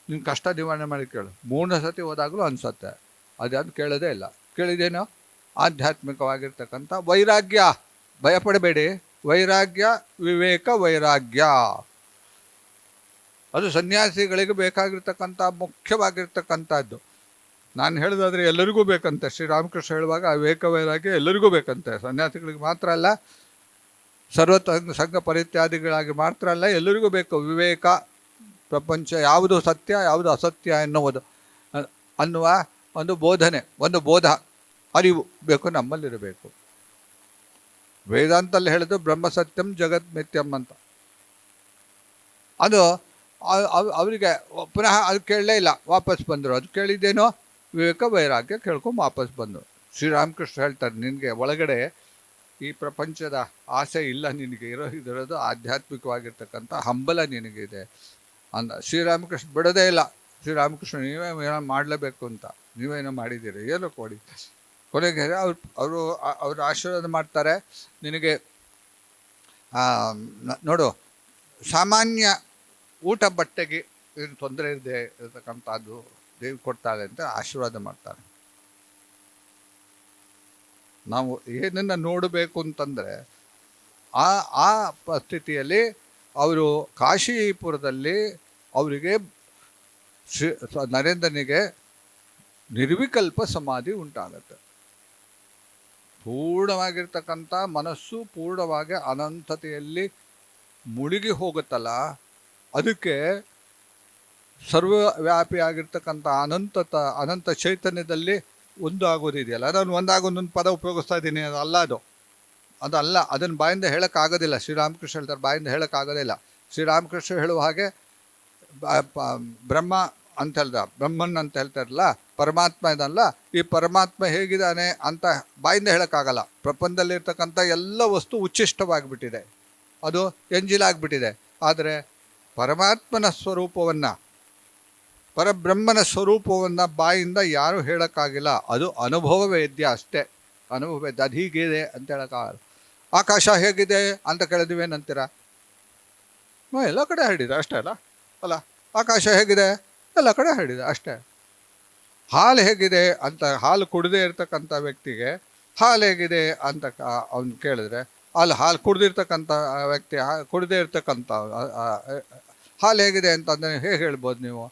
ನಿನ್ನ ಕಷ್ಟ ನಿವಾರಣೆ ಮಾಡಿ ಕೇಳು. 3ನೇ ಸತಿ ಹೋದಾಗಲೂ ಅನಿಸುತ್ತೆ ಅದ್ಯಾವುದು ಕೇಳೋದೇ ಇಲ್ಲ. ಕೇಳಿದೇನೋ ಆಧ್ಯಾತ್ಮಿಕವಾಗಿರ್ತಕ್ಕಂಥ ವೈರಾಗ್ಯ. ಭಯಪಡಬೇಡಿ, ವೈರಾಗ್ಯ, ವಿವೇಕ ವೈರಾಗ್ಯ ಅದು ಸನ್ಯಾಸಿಗಳಿಗೆ ಬೇಕಾಗಿರ್ತಕ್ಕಂಥ ಮುಖ್ಯವಾಗಿರ್ತಕ್ಕಂಥದ್ದು. ನಾನು ಹೇಳೋದಾದರೆ ಎಲ್ಲರಿಗೂ ಬೇಕಂತೆ. ಶ್ರೀರಾಮಕೃಷ್ಣ ಹೇಳುವಾಗ ವಿವೇಕ ವೈರಾಗ್ಯ ಎಲ್ಲರಿಗೂ ಬೇಕಂತೆ. ಸನ್ಯಾಸಿಗಳಿಗೆ ಮಾತ್ರ ಅಲ್ಲ, ಸಂಘ ಪರಿತ್ಯಾದಿಗಳಾಗಿ ಮಾತ್ರ ಅಲ್ಲ, ಎಲ್ಲರಿಗೂ ಬೇಕು. ವಿವೇಕ, ಪ್ರಪಂಚ ಯಾವುದು ಸತ್ಯ ಯಾವುದು ಅಸತ್ಯ ಅನ್ನುವ ಒಂದು ಬೋಧನೆ, ಒಂದು ಬೋಧ, ಅರಿವು ಬೇಕು, ನಮ್ಮಲ್ಲಿರಬೇಕು. ವೇದಾಂತಲ್ಲಿ ಹೇಳಿದ್ದು ಬ್ರಹ್ಮ ಸತ್ಯಂ ಜಗತ್ ಮಿಥ್ಯಂ ಅಂತ. ಅದು ಅವರಿಗೆ ಪುನಃ ಅದು ಕೇಳಲೇ ಇಲ್ಲ, ವಾಪಸ್ ಬಂದರು. ಅದು ಕೇಳಿದ್ದೇನೋ ವಿವೇಕ ವೈರಾಗ್ಯ ಕೇಳ್ಕೊಂಡು ವಾಪಸ್ ಬಂದರು. ಶ್ರೀರಾಮಕೃಷ್ಣ ಹೇಳ್ತಾರೆ, ನಿನಗೆ ಒಳಗಡೆ ಈ ಪ್ರಪಂಚದ ಆಸೆ ಇಲ್ಲ, ನಿನಗೆ ಇರೋದು ಆಧ್ಯಾತ್ಮಿಕವಾಗಿರ್ತಕ್ಕಂಥ ಹಂಬಲ ನಿನಗಿದೆ ಅಂದ. ಶ್ರೀರಾಮಕೃಷ್ಣ ಬಿಡೋದೇ ಇಲ್ಲ. ಶ್ರೀರಾಮಕೃಷ್ಣ ನೀವೇ ಏನೋ ಮಾಡಲೇಬೇಕು ಅಂತ, ನೀವೇನೋ ಮಾಡಿದ್ದೀರಿ, ಏನೋ ಕೊಡಿ. ಕೊನೆಗೆ ಅವರು ಆಶೀರ್ವಾದ ಮಾಡ್ತಾರೆ. ನಿನಗೆ ನೋಡು, ಸಾಮಾನ್ಯ ಊಟ ಬಟ್ಟೆಗೆ ಏನು ತೊಂದರೆ ಇದೆ ಇರತಕ್ಕಂಥದ್ದು ದೇವಿ ಕೊಡ್ತಾಳೆ ಅಂತ ಆಶೀರ್ವಾದ ಮಾಡ್ತಾರೆ. ನಾವು ಏನನ್ನು ನೋಡಬೇಕು ಅಂತಂದರೆ ಆ ಪರಿಸ್ಥಿತಿಯಲ್ಲಿ ಅವರು ಕಾಶೀಪುರದಲ್ಲಿ ಅವರಿಗೆ ನರೇಂದ್ರನಿಗೆ ನಿರ್ವಿಕಲ್ಪ ಸಮಾಧಿ ಉಂಟಾಗತ್ತೆ. ಪೂರ್ಣವಾಗಿರ್ತಕ್ಕಂಥ ಮನಸ್ಸು ಪೂರ್ಣವಾಗಿ ಅನಂತತೆಯಲ್ಲಿ ಮುಳುಗಿ ಹೋಗುತ್ತಲ್ಲ, ಅದಕ್ಕೆ ಸರ್ವವ್ಯಾಪಿಯಾಗಿರ್ತಕ್ಕಂಥ ಅನಂತ ಚೈತನ್ಯದಲ್ಲಿ ಒಂದು ಆಗೋದಿದೆಯಲ್ಲ, ನಾನು ಒಂದಾಗೊಂದೊಂದು ಪದ ಉಪಯೋಗಿಸ್ತಾ ಇದ್ದೀನಿ, ಅದಲ್ಲ, ಅದನ್ನು ಬಾಯಿಂದ ಹೇಳೋಕ್ಕಾಗೋದಿಲ್ಲ. ಶ್ರೀರಾಮಕೃಷ್ಣ ಹೇಳ್ತಾರೆ, ಬಾಯಿಂದ ಹೇಳೋಕ್ಕಾಗೋದಿಲ್ಲ. ಶ್ರೀರಾಮಕೃಷ್ಣ ಹೇಳುವ ಹಾಗೆ ಬ್ರಹ್ಮ ಅಂತ ಬ್ರಹ್ಮನ್ ಅಂತ ಹೇಳ್ತಾರಲ್ಲ, ಪರಮಾತ್ಮ ಇದಲ್ಲ, ಈ ಪರಮಾತ್ಮ ಹೇಗಿದ್ದಾನೆ ಅಂತ ಬಾಯಿಂದ ಹೇಳೋಕ್ಕಾಗಲ್ಲ. ಪ್ರಪಂಚದಲ್ಲಿರ್ತಕ್ಕಂಥ ಎಲ್ಲ ವಸ್ತು ಉಚ್ಚಿಷ್ಟವಾಗಿಬಿಟ್ಟಿದೆ, ಅದು ಎಂಜಿಲಾಗ್ಬಿಟ್ಟಿದೆ. ಆದರೆ ಪರಮಾತ್ಮನ ಸ್ವರೂಪವನ್ನು, ಪರಬ್ರಹ್ಮನ ಸ್ವರೂಪವನ್ನು ಬಾಯಿಂದ ಯಾರೂ ಹೇಳೋಕ್ಕಾಗಿಲ್ಲ. ಅದು ಅನುಭವ ವೇದ್ಯ ಅಷ್ಟೇ, ಅನುಭವ ವೇದ್ಯ. ಅದು ಹೀಗಿದೆ ಅಂತ ಹೇಳೋಕ್ಕಾಗಲ್ಲ. ಆಕಾಶ ಹೇಗಿದೆ ಅಂತ ಕೇಳಿದ್ವೇನಂತೀರ? ಎಲ್ಲ ಕಡೆ ಹರಡಿದೆ ಅಷ್ಟೇ ಅಲ್ಲ. ಆಕಾಶ ಹೇಗಿದೆ? ಎಲ್ಲ ಕಡೆ ಹರಡಿದೆ ಅಷ್ಟೇ. ಹಾಲು ಹೇಗಿದೆ ಅಂತ, ಹಾಲು ಕುಡದೇ ಇರ್ತಕ್ಕಂಥ ವ್ಯಕ್ತಿಗೆ ಹಾಲು ಹೇಗಿದೆ ಅಂತ ಅವ್ನು ಕೇಳಿದ್ರೆ, ಹಾಲು ಕುಡ್ದಿರ್ತಕ್ಕಂಥ ವ್ಯಕ್ತಿ ಕುಡದೇ ಇರ್ತಕ್ಕಂಥ ಹಾಲು ಹೇಗಿದೆ ಅಂತಂದರೆ ಹೇಗೆ ಹೇಳ್ಬೋದು ನೀವು?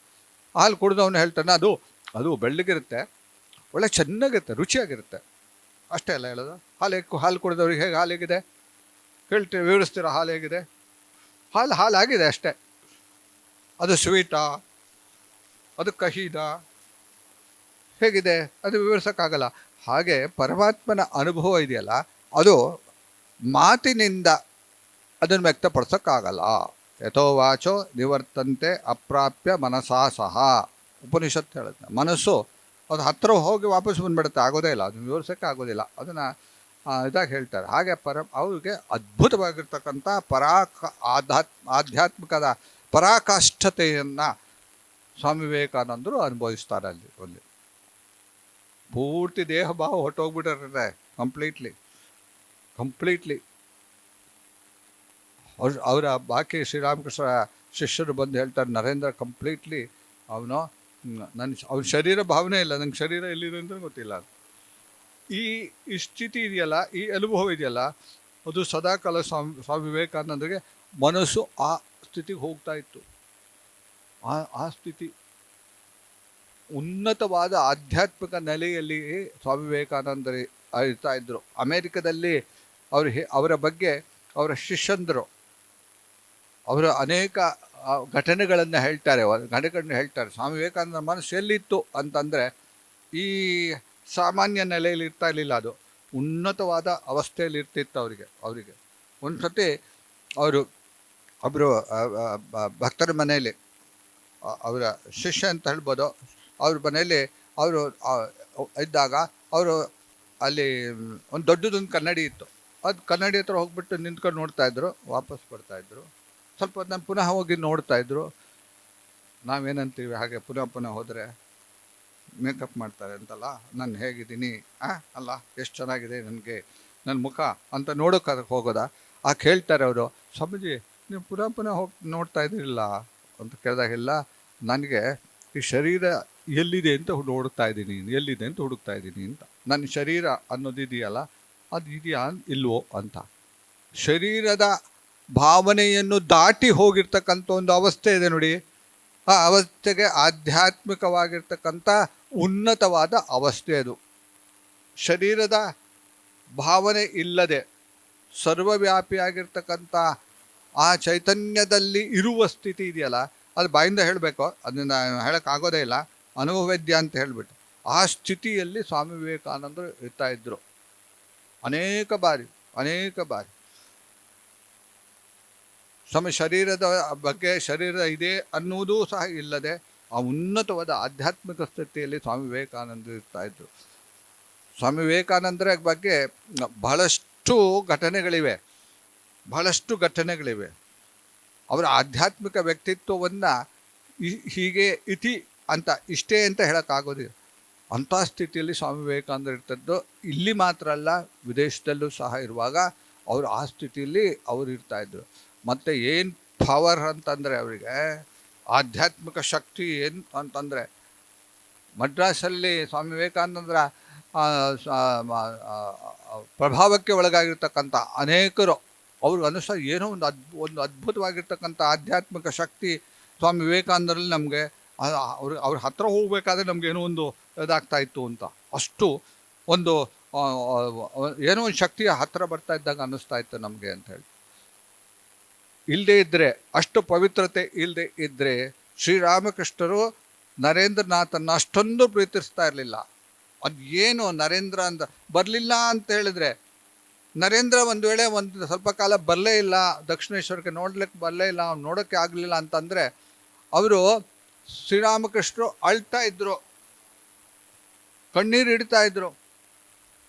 ಹಾಲು ಕುಡಿದವನು ಹೇಳ್ತಾನೆ, ಅದು ಬೆಳ್ಳಗಿರುತ್ತೆ, ಒಳ್ಳೆ ಚೆನ್ನಾಗಿರುತ್ತೆ, ರುಚಿಯಾಗಿರುತ್ತೆ, ಅಷ್ಟೇ ಅಲ್ಲ ಹೇಳೋದು. ಹಾಲು ಕುಡಿದವ್ರಿಗೆ ಹೇಗೆ ಹಾಲು ಹೇಗಿದೆ ಹೇಳ್ತೀವಿ, ವಿವರಿಸ್ತೀರ ಹಾಲು ಹೇಗಿದೆ? ಹಾಲು ಆಗಿದೆ ಅಷ್ಟೇ. ಅದು ಸ್ವೀಟಾ, ಅದು ಕಹಿದಾ, ಹೇಗಿದೆ ಅದು ವಿವರಿಸೋಕ್ಕಾಗಲ್ಲ. ಹಾಗೆ ಪರಮಾತ್ಮನ ಅನುಭವ ಇದೆಯಲ್ಲ, ಅದು ಮಾತಿನಿಂದ ಅದನ್ನು ವ್ಯಕ್ತಪಡಿಸೋಕ್ಕಾಗಲ್ಲ. ಯಥೋ ವಾಚೋ ನಿವರ್ತಂತೆ ಅಪ್ರಾಪ್ಯ ಮನಸಾ ಸಹ ಉಪನಿಷತ್ತು ಹೇಳುತ್ತೆ. ಮನಸ್ಸು ಅದು ಹತ್ತಿರ ಹೋಗಿ ವಾಪಸ್ ಬಂದುಬಿಡುತ್ತೆ, ಆಗೋದೇ ಇಲ್ಲ, ಅದನ್ನು ವಿವರಿಸೋಕ್ಕೆ ಆಗೋದಿಲ್ಲ. ಅದನ್ನು ಇದಾಗಿ ಹೇಳ್ತಾರೆ. ಹಾಗೆ ಅವ್ರಿಗೆ ಅದ್ಭುತವಾಗಿರ್ತಕ್ಕಂಥ ಆಧ್ಯಾತ್ಮಿಕದ ಪರಾಕಾಷ್ಠತೆಯನ್ನು ಸ್ವಾಮಿ ವಿವೇಕಾನಂದರು ಅನುಭವಿಸ್ತಾರೆ ಅಲ್ಲಿ. ಪೂರ್ತಿ ದೇಹ ಭಾವ ಹೊಟ್ಟೋಗ್ಬಿಟ್ಟಿರುತ್ತೆ ಕಂಪ್ಲೀಟ್ಲಿ. ಅವರ ಬಾಕಿ ಶ್ರೀರಾಮಕೃಷ್ಣ ಶಿಷ್ಯರು ಬಂದು ಹೇಳ್ತಾರೆ, ನರೇಂದ್ರ ಕಂಪ್ಲೀಟ್ಲಿ ಅವನು ಅವನ ಶರೀರ ಭಾವನೆ ಇಲ್ಲ, ನಂಗೆ ಶರೀರ ಎಲ್ಲಿದೆ ಅಂತ ಗೊತ್ತಿಲ್ಲ. ಈ ಸ್ಥಿತಿ ಇದೆಯಲ್ಲ, ಈ ಅನುಭವ ಇದೆಯಲ್ಲ, ಅದು ಸದಾಕಾಲ ಸ್ವಾಮಿ ವಿವೇಕಾನಂದರಿಗೆ ಮನಸ್ಸು ಆ ಸ್ಥಿತಿಗೆ ಹೋಗ್ತಾ ಇತ್ತು. ಆ ಸ್ಥಿತಿ ಉನ್ನತವಾದ ಆಧ್ಯಾತ್ಮಿಕ ನೆಲೆಯಲ್ಲಿ ಸ್ವಾಮಿ ವಿವೇಕಾನಂದರು ಇರ್ತಾ ಇದ್ರು. ಅಮೇರಿಕದಲ್ಲಿ ಅವರ ಬಗ್ಗೆ ಅವರ ಶಿಷ್ಯಂದರು ಅವರ ಅನೇಕ ಘಟನೆಗಳನ್ನು ಹೇಳ್ತಾರೆ. ಸ್ವಾಮಿ ವಿವೇಕಾನಂದ ಮನಸ್ಸು ಎಲ್ಲಿತ್ತು ಅಂತಂದರೆ ಈ ಸಾಮಾನ್ಯ ನೆಲೆಯಲ್ಲಿ ಇರ್ತಾ ಇರಲಿಲ್ಲ, ಅದು ಉನ್ನತವಾದ ಅವಸ್ಥೆಯಲ್ಲಿ ಇರ್ತಿತ್ತು ಅವರಿಗೆ. ಒಂದು ಸತಿ ಒಬ್ಬರು ಭಕ್ತರ ಮನೆಯಲ್ಲಿ, ಅವರ ಶಿಷ್ಯ ಅಂತ ಹೇಳ್ಬೋದು, ಅವ್ರ ಮನೆಯಲ್ಲಿ ಅವರು ಇದ್ದಾಗ ಅವರು ಅಲ್ಲಿ ಒಂದು ದೊಡ್ಡದೊಂದು ಕನ್ನಡಿ ಇತ್ತು. ಅದು ಕನ್ನಡಿ ಹತ್ರ ಹೋಗ್ಬಿಟ್ಟು ನಿಂತ್ಕೊಂಡು ನೋಡ್ತಾಯಿದ್ರು, ವಾಪಸ್ ಬರ್ತಾಯಿದ್ರು. ಸ್ವಲ್ಪ ಹೊತ್ತು ಪುನಃ ಹೋಗಿ ನೋಡ್ತಾಯಿದ್ರು. ನಾವೇನಂತೀವಿ ಹಾಗೆ ಪುನಃ ಹೋದರೆ ಮೇಕಪ್ ಮಾಡ್ತಾರೆ ಅಂತಲ್ಲ, ನಾನು ಹೇಗಿದ್ದೀನಿ ಅಲ್ಲ ಎಷ್ಟು ಚೆನ್ನಾಗಿದೆ ನನಗೆ ನನ್ನ ಮುಖ ಅಂತ ನೋಡೋಕೆ ಹೋಗೋದಾ? ಕೇಳ್ತಾರೆ ಅವರು, ಸ್ವಾಮೀಜಿ ನೀವು ಪುನಃ ಹೋಗಿ ನೋಡ್ತಾ ಇದ್ದೀರಿಲ್ಲ ಅಂತ ಕೇಳಿದಾಗೆಲ್ಲ, ನನಗೆ ಈ ಶರೀರ ಎಲ್ಲಿದೆ ಅಂತ ಹುಡುಕ್ತಾ ಇದ್ದೀನಿ ಅಂತ. ನನ್ನ ಶರೀರ ಅನ್ನೋದಿದೆಯಲ್ಲ, ಅದು ಇದೆಯಾ ಇಲ್ವೋ ಅಂತ. ಶರೀರದ ಭಾವನೆಯನ್ನು ದಾಟಿ ಹೋಗಿರ್ತಕ್ಕಂಥ ಒಂದು ಅವಸ್ಥೆ ಇದೆ ನೋಡಿ, ಆ ಅವಸ್ಥೆಗೆ ಆಧ್ಯಾತ್ಮಿಕವಾಗಿರ್ತಕ್ಕಂಥ ಉನ್ನತವಾದ ಅವಸ್ಥೆ ಅದು. ಶರೀರದ ಭಾವನೆ ಇಲ್ಲದೆ ಸರ್ವವ್ಯಾಪಿಯಾಗಿರ್ತಕ್ಕಂಥ ಆ ಚೈತನ್ಯದಲ್ಲಿ ಇರುವ ಸ್ಥಿತಿ ಇದೆಯಲ್ಲ, ಅದು ಬಾಯಿಂದ ಹೇಳಬೇಕು, ಅದನ್ನು ಹೇಳೋಕ್ಕಾಗೋದೇ ಇಲ್ಲ, ಅನುಭವವೇದ್ಯ ಅಂತ ಹೇಳಿಬಿಟ್ಟು ಆ ಸ್ಥಿತಿಯಲ್ಲಿ ಸ್ವಾಮಿ ವಿವೇಕಾನಂದರು ಇರ್ತಾ ಇದ್ದರು ಅನೇಕ ಬಾರಿ. ಶರೀರದ ಬಗ್ಗೆ ಶರೀರ ಇದೆ ಅನ್ನುವುದೂ ಸಹ ಇಲ್ಲದೆ ಆ ಉನ್ನತವಾದ ಆಧ್ಯಾತ್ಮಿಕ ಸ್ಥಿತಿಯಲ್ಲಿ ಸ್ವಾಮಿ ವಿವೇಕಾನಂದರು ಇರ್ತಾ ಇದ್ದರು. ಸ್ವಾಮಿ ವಿವೇಕಾನಂದರ ಬಗ್ಗೆ ಬಹಳಷ್ಟು ಘಟನೆಗಳಿವೆ. ಅವರ ಆಧ್ಯಾತ್ಮಿಕ ವ್ಯಕ್ತಿತ್ವವನ್ನು ಹೀಗೆ ಇಷ್ಟೇ ಅಂತ ಹೇಳೋಕ್ಕಾಗೋದಿಲ್ಲ. ಅಂಥ ಸ್ಥಿತಿಯಲ್ಲಿ ಸ್ವಾಮಿ ವಿವೇಕಾನಂದರು ಇರ್ತದ್ದು. ಇಲ್ಲಿ ಮಾತ್ರ ಅಲ್ಲ, ವಿದೇಶದಲ್ಲೂ ಸಹ ಇರುವಾಗ ಅವರು ಆ ಸ್ಥಿತಿಯಲ್ಲಿ ಅವರು ಇರ್ತಾಯಿದ್ರು. ಮತ್ತು ಏನು ಪವರ್ ಅಂತಂದರೆ, ಅವರಿಗೆ ಆಧ್ಯಾತ್ಮಿಕ ಶಕ್ತಿ ಏನು ಅಂತಂದರೆ, ಮದ್ರಾಸಲ್ಲಿ ಸ್ವಾಮಿ ವಿವೇಕಾನಂದರ ಪ್ರಭಾವಕ್ಕೆ ಒಳಗಾಗಿರ್ತಕ್ಕಂಥ ಅನೇಕರು ಅವ್ರಿಗೆ ಅನುಸಾರ ಏನೋ ಒಂದು ಅದ್ಭುತವಾಗಿರ್ತಕ್ಕಂಥ ಆಧ್ಯಾತ್ಮಿಕ ಶಕ್ತಿ ಸ್ವಾಮಿ ವಿವೇಕಾನಂದರಲ್ಲಿ ನಮಗೆ ಅವ್ರ ಹತ್ರ ಹೋಗಬೇಕಾದ್ರೆ ನಮಗೇನೋ ಒಂದು ಇದಾಗ್ತಾ ಇತ್ತು ಅಂತ. ಅಷ್ಟು ಒಂದು ಏನೋ ಒಂದು ಶಕ್ತಿಯ ಹತ್ತಿರ ಬರ್ತಾ ಇದ್ದಾಗ ಅನ್ನಿಸ್ತಾ ಇತ್ತು ನಮಗೆ ಅಂತ ಹೇಳಿ. ಇಲ್ಲದೇ ಇದ್ದರೆ, ಅಷ್ಟು ಪವಿತ್ರತೆ ಇಲ್ಲದೆ ಇದ್ದರೆ ಶ್ರೀರಾಮಕೃಷ್ಣರು ನರೇಂದ್ರನಾಥನ್ನು ಅಷ್ಟೊಂದು ಪ್ರೀತಿಸ್ತಾ ಇರಲಿಲ್ಲ. ಅದು ಏನು ನರೇಂದ್ರ ಅಂತ ಬರಲಿಲ್ಲ ಅಂತ ಹೇಳಿದ್ರೆ, ನರೇಂದ್ರ ಒಂದು ವೇಳೆ ಒಂದು ಸ್ವಲ್ಪ ಕಾಲ ಬರಲೇ ಇಲ್ಲ, ದಕ್ಷಿಣೇಶ್ವರಕ್ಕೆ ನೋಡ್ಲಿಕ್ಕೆ ಬರಲೇ ಇಲ್ಲ, ಅವ್ನು ನೋಡೋಕ್ಕೆ ಆಗಲಿಲ್ಲ ಅಂತಂದರೆ ಅವರು ಶ್ರೀರಾಮಕೃಷ್ಣರು ಅಳ್ತಾ ಇದ್ರು, ಕಣ್ಣೀರು ಇಡ್ತಾ ಇದ್ರು.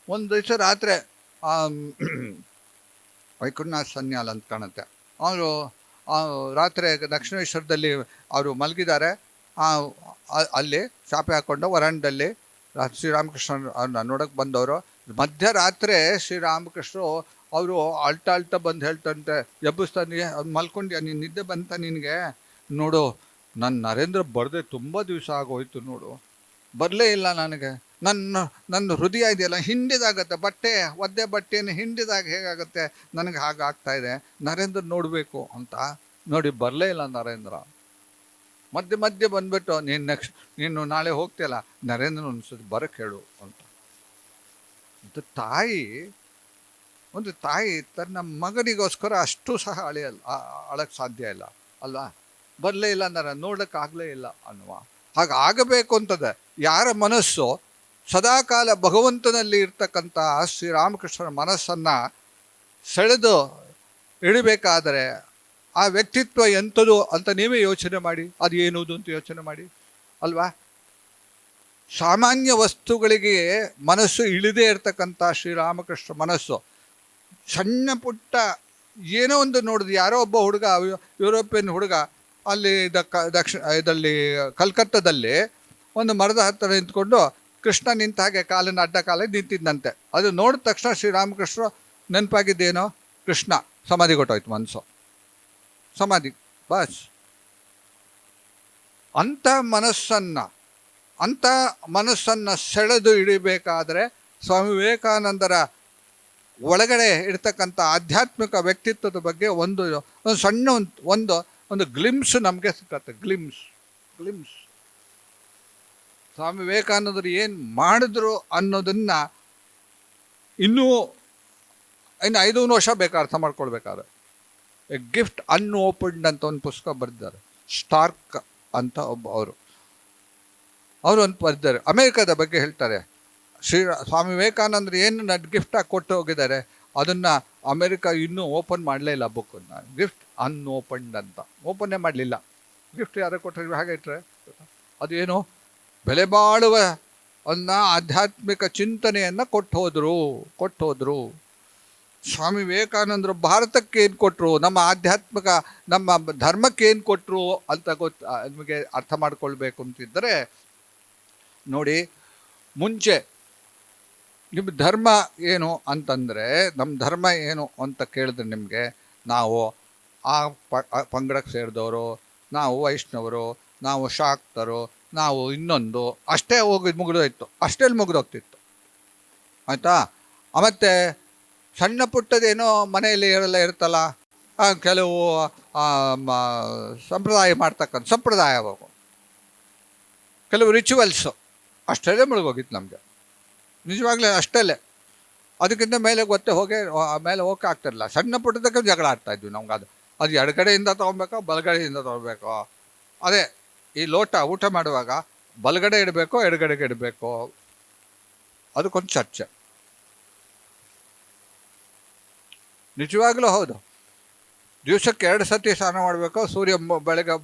ಒಂದು ದಿವಸ ರಾತ್ರಿ ವೈಕುಂಠನಾಥ ಸನ್ಯಾಲ್ ಅಂತ ಕಾಣುತ್ತೆ, ಅವರು ರಾತ್ರಿ ದಕ್ಷಿಣೇಶ್ವರದಲ್ಲಿ ಅವರು ಮಲಗಿದ್ದಾರೆ. ಅಲ್ಲಿ ಚಾಪೆ ಹಾಕ್ಕೊಂಡು ವರಾಂಡಲ್ಲಿ ಶ್ರೀರಾಮಕೃಷ್ಣ ಅವ್ರನ್ನ ನೋಡೋಕೆ ಬಂದವರು. ಮಧ್ಯರಾತ್ರಿ ಶ್ರೀರಾಮಕೃಷ್ಣರು ಅವರು ಅಳ್ತಾ ಬಂದು ಹೇಳ್ತಂತೆ, ಎಬ್ಬಿಸ್ತಾನೆ, ಮಲ್ಕೊಂಡ್ಯಾ, ನೀನು ನಿದ್ದೆ ಬಂತ ನಿನಗೆ? ನೋಡು, ನನ್ನ ನರೇಂದ್ರ ಬರದೆ ತುಂಬ ದಿವಸ ಆಗೋಯ್ತು ನೋಡು, ಬರಲೇ ಇಲ್ಲ ನನಗೆ. ನನ್ನ ಹೃದಯ ಇದೆಯಲ್ಲ ಹಿಂಡಿದಾಗತ್ತೆ, ಒದ್ದೆ ಬಟ್ಟೆಯನ್ನು ಹಿಂಡಿದಾಗ ಹೇಗಾಗುತ್ತೆ ನನಗೆ ಹಾಗಾಗ್ತಾ ಇದೆ, ನರೇಂದ್ರ ನೋಡಬೇಕು ಅಂತ. ನೋಡಿ, ಬರಲೇ ಇಲ್ಲ ನರೇಂದ್ರ. ಮಧ್ಯೆ ಬಂದ್ಬಿಟ್ಟು ನೀನು ನಾಳೆ ಹೋಗ್ತೀಯಲ್ಲ, ನರೇಂದ್ರ ಅನ್ಸೋದು ಬರಕ್ಕೆ ಹೇಳು ಅಂತ. ಒಂದು ತಾಯಿ ತನ್ನ ಮಗನಿಗೋಸ್ಕರ ಅಷ್ಟು ಸಹ ಅಳಕ್ಕೆ ಸಾಧ್ಯ ಇಲ್ಲ ಅಲ್ವಾ? ಬರಲೇ ಇಲ್ಲ ಅಂದರೆ ನೋಡೋಕ್ಕಾಗಲೇ ಇಲ್ಲ ಅನ್ನುವ ಹಾಗಾಗಬೇಕು ಅಂತದೆ. ಯಾರ ಮನಸ್ಸು ಸದಾಕಾಲ ಭಗವಂತನಲ್ಲಿ ಇರ್ತಕ್ಕಂಥ ಶ್ರೀರಾಮಕೃಷ್ಣರ ಮನಸ್ಸನ್ನು ಸೆಳೆದು ಇಡಬೇಕಾದರೆ ಆ ವ್ಯಕ್ತಿತ್ವ ಎಂಥದ್ದು ಅಂತ ನೀವೇ ಯೋಚನೆ ಮಾಡಿ, ಅದು ಏನುವುದು ಅಂತ ಯೋಚನೆ ಮಾಡಿ ಅಲ್ವಾ? ಸಾಮಾನ್ಯ ವಸ್ತುಗಳಿಗೆ ಮನಸ್ಸು ಇಳಿದೇ ಇರ್ತಕ್ಕಂಥ ಶ್ರೀರಾಮಕೃಷ್ಣ ಮನಸ್ಸು ಸಣ್ಣ ಪುಟ್ಟ ಏನೋ ಒಂದು ನೋಡಿದ್ರು. ಯಾರೋ ಒಬ್ಬ ಹುಡುಗ, ಯುರೋಪಿಯನ್ ಹುಡುಗ, ಅಲ್ಲಿ ಇದರಲ್ಲಿ ಕಲ್ಕತ್ತಾದಲ್ಲಿ ಒಂದು ಮರದ ಹತ್ತಿರ ನಿಂತ್ಕೊಂಡು ಕೃಷ್ಣ ನಿಂತ ಹಾಗೆ ಕಾಲನ್ನು ಅಡ್ಡ ಕಾಲ ನಿಂತಿದ್ದಂತೆ. ಅದು ನೋಡಿದ ತಕ್ಷಣ ಶ್ರೀರಾಮಕೃಷ್ಣರು ನೆನಪಾಗಿದ್ದೇನೋ ಕೃಷ್ಣ, ಸಮಾಧಿ ಕೊಟ್ಟೋಯ್ತು ಮನಸ್ಸು, ಸಮಾಧಿ ಬಸ್. ಅಂಥ ಮನಸ್ಸನ್ನು ಸೆಳೆದು ಹಿಡಿಬೇಕಾದ್ರೆ ಸ್ವಾಮಿ ವಿವೇಕಾನಂದರ ಒಳಗಡೆ ಇರ್ತಕ್ಕಂಥ ಆಧ್ಯಾತ್ಮಿಕ ವ್ಯಕ್ತಿತ್ವದ ಬಗ್ಗೆ ಒಂದು ಸಣ್ಣ ಒಂದು ಗ್ಲಿಮ್ಸ್ ನಮಗೆ ಸಿಕ್ಕತ್ತೆ. ಗ್ಲಿಮ್ಸ್ ಸ್ವಾಮಿ ವಿವೇಕಾನಂದರು ಏನು ಮಾಡಿದ್ರು ಅನ್ನೋದನ್ನ ಇನ್ನು 500 ವರ್ಷ ಬೇಕು ಅರ್ಥ ಮಾಡ್ಕೊಳ್ಬೇಕಾದ್ರೆ. ಎ ಗಿಫ್ಟ್ ಅನ್ಓಪನ್ಡ್ ಅಂತ ಒಂದು ಪುಸ್ತಕ ಬರೆದಿದ್ದಾರೆ, ಸ್ಟಾರ್ಕ್ ಅಂತ ಅವರು ಒಂದು ಬರೆದಿದ್ದಾರೆ. ಅಮೇರಿಕದ ಬಗ್ಗೆ ಹೇಳ್ತಾರೆ, ಸ್ವಾಮಿ ವಿವೇಕಾನಂದರು ಏನು ನನ್ನ ಗಿಫ್ಟಾಗಿ ಕೊಟ್ಟು ಹೋಗಿದ್ದಾರೆ ಅದನ್ನು ಅಮೇರಿಕ ಇನ್ನೂ ಓಪನ್ ಮಾಡಲೇ ಇಲ್ಲ ಬುಕ್ಕನ್ನು. ಗಿಫ್ಟ್ ಅನ್ಓಪನ್ಡ್ ಅಂತ ಓಪನ್ನೇ ಮಾಡಲಿಲ್ಲ. ಗಿಫ್ಟ್ ಯಾರೋ ಕೊಟ್ಟರೆ ಹಾಗೆ ಇಟ್ಟರೆ ಅದು ಏನು ಬೆಲೆ ಬಾಳುವ ಅನ್ನ ಆಧ್ಯಾತ್ಮಿಕ ಚಿಂತನೆಯನ್ನು ಕೊಟ್ಟು ಹೋದರು. ಸ್ವಾಮಿ ವಿವೇಕಾನಂದರು ಭಾರತಕ್ಕೆ ಏನು ಕೊಟ್ಟರು, ನಮ್ಮ ಆಧ್ಯಾತ್ಮಿಕ ನಮ್ಮ ಧರ್ಮಕ್ಕೆ ಏನು ಕೊಟ್ಟರು ಅಂತ ನಿಮಗೆ ಅರ್ಥ ಮಾಡ್ಕೊಳ್ಬೇಕು ಅಂತಿದ್ದರೆ ನೋಡಿ, ಮುಂಚೆ ನಿಮ್ಮ ಧರ್ಮ ಏನು ಅಂತಂದರೆ, ನಮ್ಮ ಧರ್ಮ ಏನು ಅಂತ ಕೇಳಿದ್ರೆ ನಿಮಗೆ, ನಾವು ಆ ಪಂಗಡಕ್ಕೆ ಸೇರಿದವರು, ನಾವು ವೈಷ್ಣವರು, ನಾವು ಶಾಕ್ತರು, ನಾವು ಇನ್ನೊಂದು ಅಷ್ಟೇ ಮುಗಿದೋಯ್ತು, ಅಷ್ಟೇಲಿ ಮುಗಿದೋಗ್ತಿತ್ತು ಆಯಿತಾ. ಮತ್ತು ಸಣ್ಣ ಪುಟ್ಟದೇನೋ ಮನೆಯಲ್ಲಿ ಇರ್ತಲ್ಲ, ಕೆಲವು ಸಂಪ್ರದಾಯ ಕೆಲವು ರಿಚುವಲ್ಸು ಅಷ್ಟೇ ಮುಳುಗೋಗಿತ್ತು ನಮಗೆ, ನಿಜವಾಗ್ಲೂ ಅಷ್ಟೇ. ಅದಕ್ಕಿಂತ ಮೇಲೆ ಮೇಲೆ ಹೋಗಕ್ಕೆ ಆಗ್ತಿರಲಿಲ್ಲ. ಸಣ್ಣ ಪುಟ್ಟದಕ್ಕೆ ಜಗಳ ಆಡ್ತಾಯಿದ್ವಿ ನಮ್ಗೆ. ಅದು ಎಡಗಡೆಯಿಂದ ತೊಗೊಬೇಕೋ ಬಲಗಡೆಯಿಂದ ತೊಗೊಬೇಕೋ. ಅದೇ ಈ ಲೋಟ ಊಟ ಮಾಡುವಾಗ ಬಲಗಡೆ ಇಡಬೇಕೋ ಎಡಗಡೆಗೆ ಇಡಬೇಕೋ, ಅದಕ್ಕೊಂದು ಚರ್ಚೆ. ನಿಜವಾಗ್ಲೂ ಹೌದು. ದಿವಸಕ್ಕೆ 2 ಸತಿ ಸ್ನಾನ ಮಾಡಬೇಕೋ, ಸೂರ್ಯ ಬೆಳಗ್ಗೆ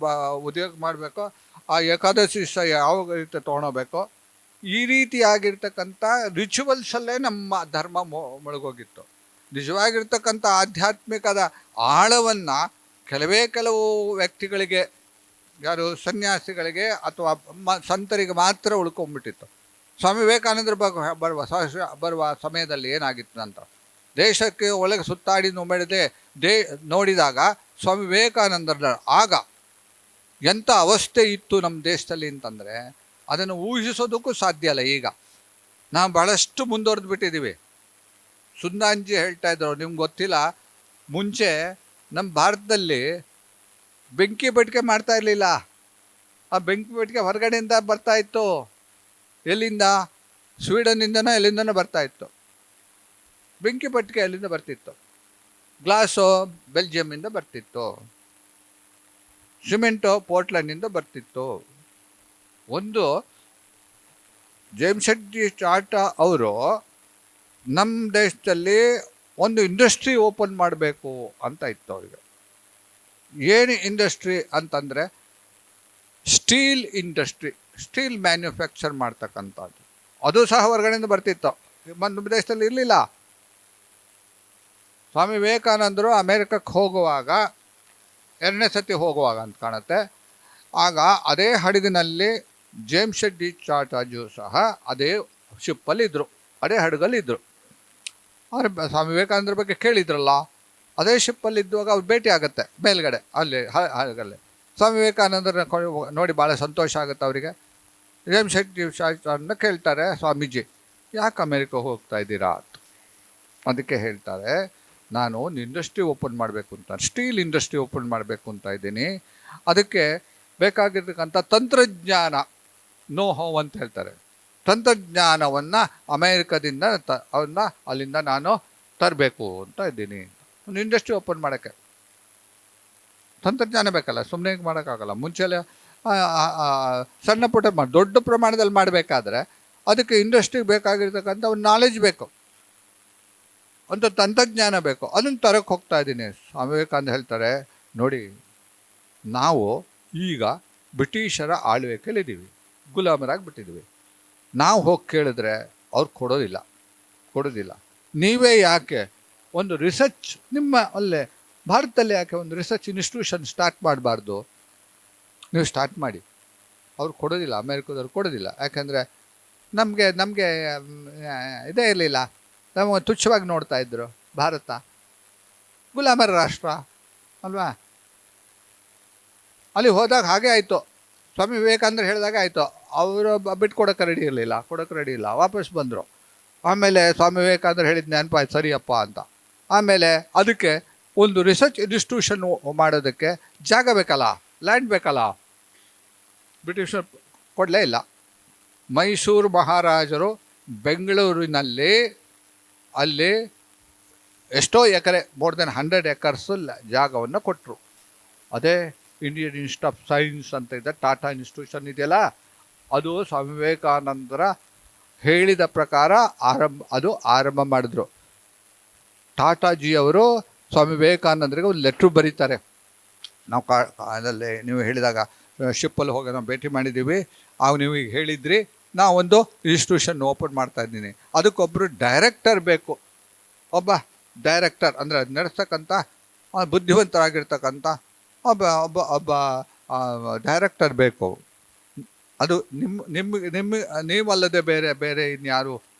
ಉದ್ಯೋಗ ಮಾಡಬೇಕೋ, ಆ ಏಕಾದಶಿ ಯಾವ ರೀತಿ ತೊಗೊಳಬೇಕೋ, ಈ ರೀತಿಯಾಗಿರ್ತಕ್ಕಂಥ ರಿಚುವಲ್ಸಲ್ಲೇ ನಮ್ಮ ಧರ್ಮ ಮುಳುಗೋಗಿತ್ತು. ನಿಜವಾಗಿರ್ತಕ್ಕಂಥ ಆಧ್ಯಾತ್ಮಿಕದ ಆಳವನ್ನು ಕೆಲವು ವ್ಯಕ್ತಿಗಳಿಗೆ, ಯಾರು ಸನ್ಯಾಸಿಗಳಿಗೆ ಅಥವಾ ಸಂತರಿಗೆ ಮಾತ್ರ ಉಳ್ಕೊಂಡ್ಬಿಟ್ಟಿತ್ತು. ಸ್ವಾಮಿ ವಿವೇಕಾನಂದರು ಬರುವ ಸಮಯದಲ್ಲಿ ಏನಾಗಿತ್ತು ಅಂತ ದೇಶಕ್ಕೆ ಒಳಗೆ ಸುತ್ತಾಡಿ ನೋಡಿದಾಗ ಸ್ವಾಮಿ ವಿವೇಕಾನಂದರ ಆಗ ಎಂಥ ಅವಸ್ಥೆ ಇತ್ತು ನಮ್ಮ ದೇಶದಲ್ಲಿ ಅಂತಂದರೆ ಅದನ್ನು ಊಹಿಸೋದಕ್ಕೂ ಸಾಧ್ಯ ಇಲ್ಲ. ಈಗ ನಾವು ಭಾಳಷ್ಟು ಮುಂದುವರೆದು ಬಿಟ್ಟಿದ್ದೀವಿ. ಸುಂದಾಂಜಿ ಹೇಳ್ತಾ ಇದ್ರು, ನಿಮ್ಗೆ ಗೊತ್ತಿಲ್ಲ, ಮುಂಚೆ ನಮ್ಮ ಭಾರತದಲ್ಲಿ ಬೆಂಕಿ ಪೆಟ್ಟಿಗೆ ಮಾಡ್ತಾ ಇರಲಿಲ್ಲ. ಆ ಬೆಂಕಿ ಪೆಟ್ಟಿಗೆ ಹೊರಗಡೆಯಿಂದ ಬರ್ತಾಯಿತ್ತು. ಎಲ್ಲಿಂದ? ಸ್ವೀಡನ್ನಿಂದನೋ ಎಲ್ಲಿಂದನೋ ಬರ್ತಾಯಿತ್ತು. ಬೆಂಕಿ ಪೆಟ್ಟಿಗೆ ಅಲ್ಲಿಂದ ಬರ್ತಿತ್ತು. ಗ್ಲಾಸು ಬೆಲ್ಜಿಯಮ್ಮಿಂದ ಬರ್ತಿತ್ತು. ಸಿಮೆಂಟು ಪೋರ್ಟ್ಲ್ಯಾಂಡಿಂದ ಬರ್ತಿತ್ತು. ಒಂದು ಜೇಮ್ಸ್ ಶೆಟ್ಟಿ ಟಾಟಾ ಅವರು ನಮ್ಮ ದೇಶದಲ್ಲಿ ಒಂದು ಇಂಡಸ್ಟ್ರಿ ಓಪನ್ ಮಾಡಬೇಕು ಅಂತ ಇತ್ತು ಅವರಿಗೆ. ಏನು ಇಂಡಸ್ಟ್ರಿ ಅಂತಂದರೆ ಸ್ಟೀಲ್ ಇಂಡಸ್ಟ್ರಿ, ಸ್ಟೀಲ್ ಮ್ಯಾನ್ಯುಫ್ಯಾಕ್ಚರ್ ಮಾಡ್ತಕ್ಕಂಥದ್ದು. ಅದು ಸಹ ಹೊರಗಡೆಯಿಂದ ಬರ್ತಿತ್ತು, ನಮ್ಮ ದೇಶದಲ್ಲಿ ಇರಲಿಲ್ಲ. ಸ್ವಾಮಿ ವಿವೇಕಾನಂದರು ಅಮೇರಿಕಕ್ಕೆ ಹೋಗುವಾಗ, 2ನೇ ಸತಿ ಹೋಗುವಾಗ ಅಂತ ಕಾಣುತ್ತೆ, ಆಗ ಅದೇ ಹಡಗಿನಲ್ಲಿ ಜೇಮ್ಸ್ ಶೆಟ್ಟಿ ಟಾಟಾಜು ಸಹ ಅದೇ ಶಿಪ್ಪಲ್ಲಿದ್ದರು, ಅದೇ ಹಡಗಲ್ಲಿದ್ದರು. ಅವ್ರು ಸ್ವಾಮಿ ವಿವೇಕಾನಂದರ ಬಗ್ಗೆ ಕೇಳಿದ್ರಲ್ಲ, ಅದೇ ಶಿಪ್ಪಲ್ಲಿದ್ದಾಗ ಅವ್ರು ಭೇಟಿ ಆಗುತ್ತೆ ಮೇಲ್ಗಡೆ ಅಲ್ಲಿ ಹಡಗಲ್ಲಿ. ಸ್ವಾಮಿ ವಿವೇಕಾನಂದರನ್ನ ನೋಡಿ ಭಾಳ ಸಂತೋಷ ಆಗುತ್ತೆ ಅವರಿಗೆ. ಜೇಮ್ಸ್ ಶೆಟ್ಟಿ ಟಾಟಾನ ಕೇಳ್ತಾರೆ, ಸ್ವಾಮೀಜಿ ಯಾಕೆ ಅಮೇರಿಕ ಹೋಗ್ತಾ ಇದ್ದೀರಾ ಅಂತ. ಅದಕ್ಕೆ ಹೇಳ್ತಾರೆ, ನಾನು ಒಂದು ಇಂಡಸ್ಟ್ರಿ ಓಪನ್ ಮಾಡಬೇಕು ಅಂತ, ಸ್ಟೀಲ್ ಇಂಡಸ್ಟ್ರಿ ಓಪನ್ ಮಾಡಬೇಕು ಅಂತ ಇದ್ದೀನಿ. ಅದಕ್ಕೆ ಬೇಕಾಗಿರ್ತಕ್ಕಂಥ ತಂತ್ರಜ್ಞಾನ, ನೋ ಹೌ ಅಂತ ಹೇಳ್ತಾರೆ, ತಂತ್ರಜ್ಞಾನವನ್ನು ಅಮೇರಿಕದಿಂದ ಅಲ್ಲಿಂದ ನಾನು ತರಬೇಕು ಅಂತ ಇದ್ದೀನಿ. ಒಂದು ಇಂಡಸ್ಟ್ರಿ ಓಪನ್ ಮಾಡೋಕ್ಕೆ ತಂತ್ರಜ್ಞಾನ ಬೇಕಲ್ಲ, ಸುಮ್ಮನೆ ಮಾಡೋಕ್ಕಾಗಲ್ಲ. ಮುಂಚೆಲ್ಲ ಸಣ್ಣ ಪುಟ್ಟ ದೊಡ್ಡ ಪ್ರಮಾಣದಲ್ಲಿ ಮಾಡಬೇಕಾದ್ರೆ ಅದಕ್ಕೆ ಇಂಡಸ್ಟ್ರಿಗೆ ಬೇಕಾಗಿರ್ತಕ್ಕಂಥ ಒಂದು ನಾಲೆಜ್ ಬೇಕು, ಅಂತ ತಂತ್ರಜ್ಞಾನ ಬೇಕು. ಅದನ್ನು ತರಕ್ಕೆ ಹೋಗ್ತಾ ಇದ್ದೀನಿ. ಸ್ವಾಮಿ ವಿವೇಕಾನಂದ ಹೇಳ್ತಾರೆ, ನೋಡಿ ನಾವು ಈಗ ಬ್ರಿಟಿಷರ ಆಳ್ವಿಕೆಯಲ್ಲಿದ್ದೀವಿ, ಗುಲಾಮರಾಗಿ ಬಿಟ್ಟಿದ್ದೀವಿ. ನಾವು ಹೋಗಿ ಕೇಳಿದ್ರೆ ಅವ್ರು ಕೊಡೋದಿಲ್ಲ. ನೀವೇ ಯಾಕೆ ಒಂದು ರಿಸರ್ಚ್ ನಿಮ್ಮ ಅಲ್ಲೇ ಭಾರತದಲ್ಲಿ ಯಾಕೆ ಒಂದು ರಿಸರ್ಚ್ ಇನ್ಸ್ಟಿಟ್ಯೂಷನ್ ಸ್ಟಾರ್ಟ್ ಮಾಡಬಾರ್ದು? ನೀವು ಸ್ಟಾರ್ಟ್ ಮಾಡಿ. ಅವ್ರು ಕೊಡೋದಿಲ್ಲ, ಅಮೇರಿಕದವ್ರು ಕೊಡೋದಿಲ್ಲ. ಯಾಕೆಂದರೆ ನಮಗೆ ಇದೇ ಇರಲಿಲ್ಲ, ನಮಗೆ ತುಚ್ಛವಾಗಿ ನೋಡ್ತಾ ಇದ್ದರು. ಭಾರತ ಗುಲಾಮರ ರಾಷ್ಟ್ರ ಅಲ್ವಾ. ಅಲ್ಲಿ ಹೋದಾಗ ಹಾಗೆ ಆಯಿತು. ಸ್ವಾಮಿ ವಿವೇಕಾನಂದರು ಹೇಳಿದಾಗ ಆಯಿತು. ಅವರು ಬಿಟ್ಕೊಡೋಕೆ ರೆಡಿ ಇರಲಿಲ್ಲ, ಕೊಡೋಕೆ ರೆಡಿ ಇಲ್ಲ, ವಾಪಸ್ ಬಂದರು. ಆಮೇಲೆ ಸ್ವಾಮಿ ವಿವೇಕಾನಂದರು ಹೇಳಿದ ನೆನಪಾಯ್ತು, ಸರಿಯಪ್ಪ ಅಂತ. ಆಮೇಲೆ ಅದಕ್ಕೆ ಒಂದು ರಿಸರ್ಚ್ ಇನ್ಸ್ಟಿಟ್ಯೂಷನ್ ಮಾಡೋದಕ್ಕೆ ಜಾಗ ಬೇಕಲ್ಲ, ಲ್ಯಾಂಡ್ ಬೇಕಲ್ಲ. ಬ್ರಿಟಿಷರು ಕೊಡಲೇ ಇಲ್ಲ. ಮೈಸೂರು ಮಹಾರಾಜರು ಬೆಂಗಳೂರಿನಲ್ಲಿ ಅಲ್ಲಿ ಎಷ್ಟೋ ಎಕರೆ, ಮೋರ್ ದೆನ್ 100 ಎಕರ್ಸ್ ಜಾಗವನ್ನು ಕೊಟ್ಟರು. ಅದೇ ಇಂಡಿಯನ್ ಇನ್ಸ್ಟಿಟ್ಯೂಟ್ ಆಫ್ ಸೈನ್ಸ್ ಅಂತ ಇದೆ, ಟಾಟಾ ಇನ್ಸ್ಟಿಟ್ಯೂಷನ್ ಇದೆಯಲ್ಲ, ಅದು ಸ್ವಾಮಿ ವಿವೇಕಾನಂದರ ಹೇಳಿದ ಪ್ರಕಾರ ಆರಂಭ ಮಾಡಿದ್ರು. ಟಾಟಾಜಿ ಅವರು ಸ್ವಾಮಿ ವಿವೇಕಾನಂದರಿಗೆ ಒಂದು ಲೆಟ್ರು ಬರೀತಾರೆ. ನಾವು ಅದರಲ್ಲಿ ನೀವು ಹೇಳಿದಾಗ ಶಿಪ್ಪಲ್ಲಿ ಹೋಗಿ ನಾವು ಭೇಟಿ ಮಾಡಿದ್ದೀವಿ, ನೀವು ಈಗ ಹೇಳಿದ್ರಿ, ನಾವೊಂದು ಇನ್ಸ್ಟಿಟ್ಯೂಷನ್ ಓಪನ್ ಮಾಡ್ತಾ ಇದ್ದೀನಿ, ಅದಕ್ಕೊಬ್ಬರು ಡೈರೆಕ್ಟರ್ ಬೇಕು. ಒಬ್ಬ ಡೈರೆಕ್ಟರ್ ಅಂದರೆ ನಡೆಸ್ತಕ್ಕಂಥ ಬುದ್ಧಿವಂತರಾಗಿರ್ತಕ್ಕಂಥ ಒಬ್ಬ ಒಬ್ಬ ಒಬ್ಬ ಡೈರೆಕ್ಟರ್ ಬೇಕು. ಅದು ನೀವಲ್ಲದೆ ಬೇರೆ ಇನ್ಯಾರು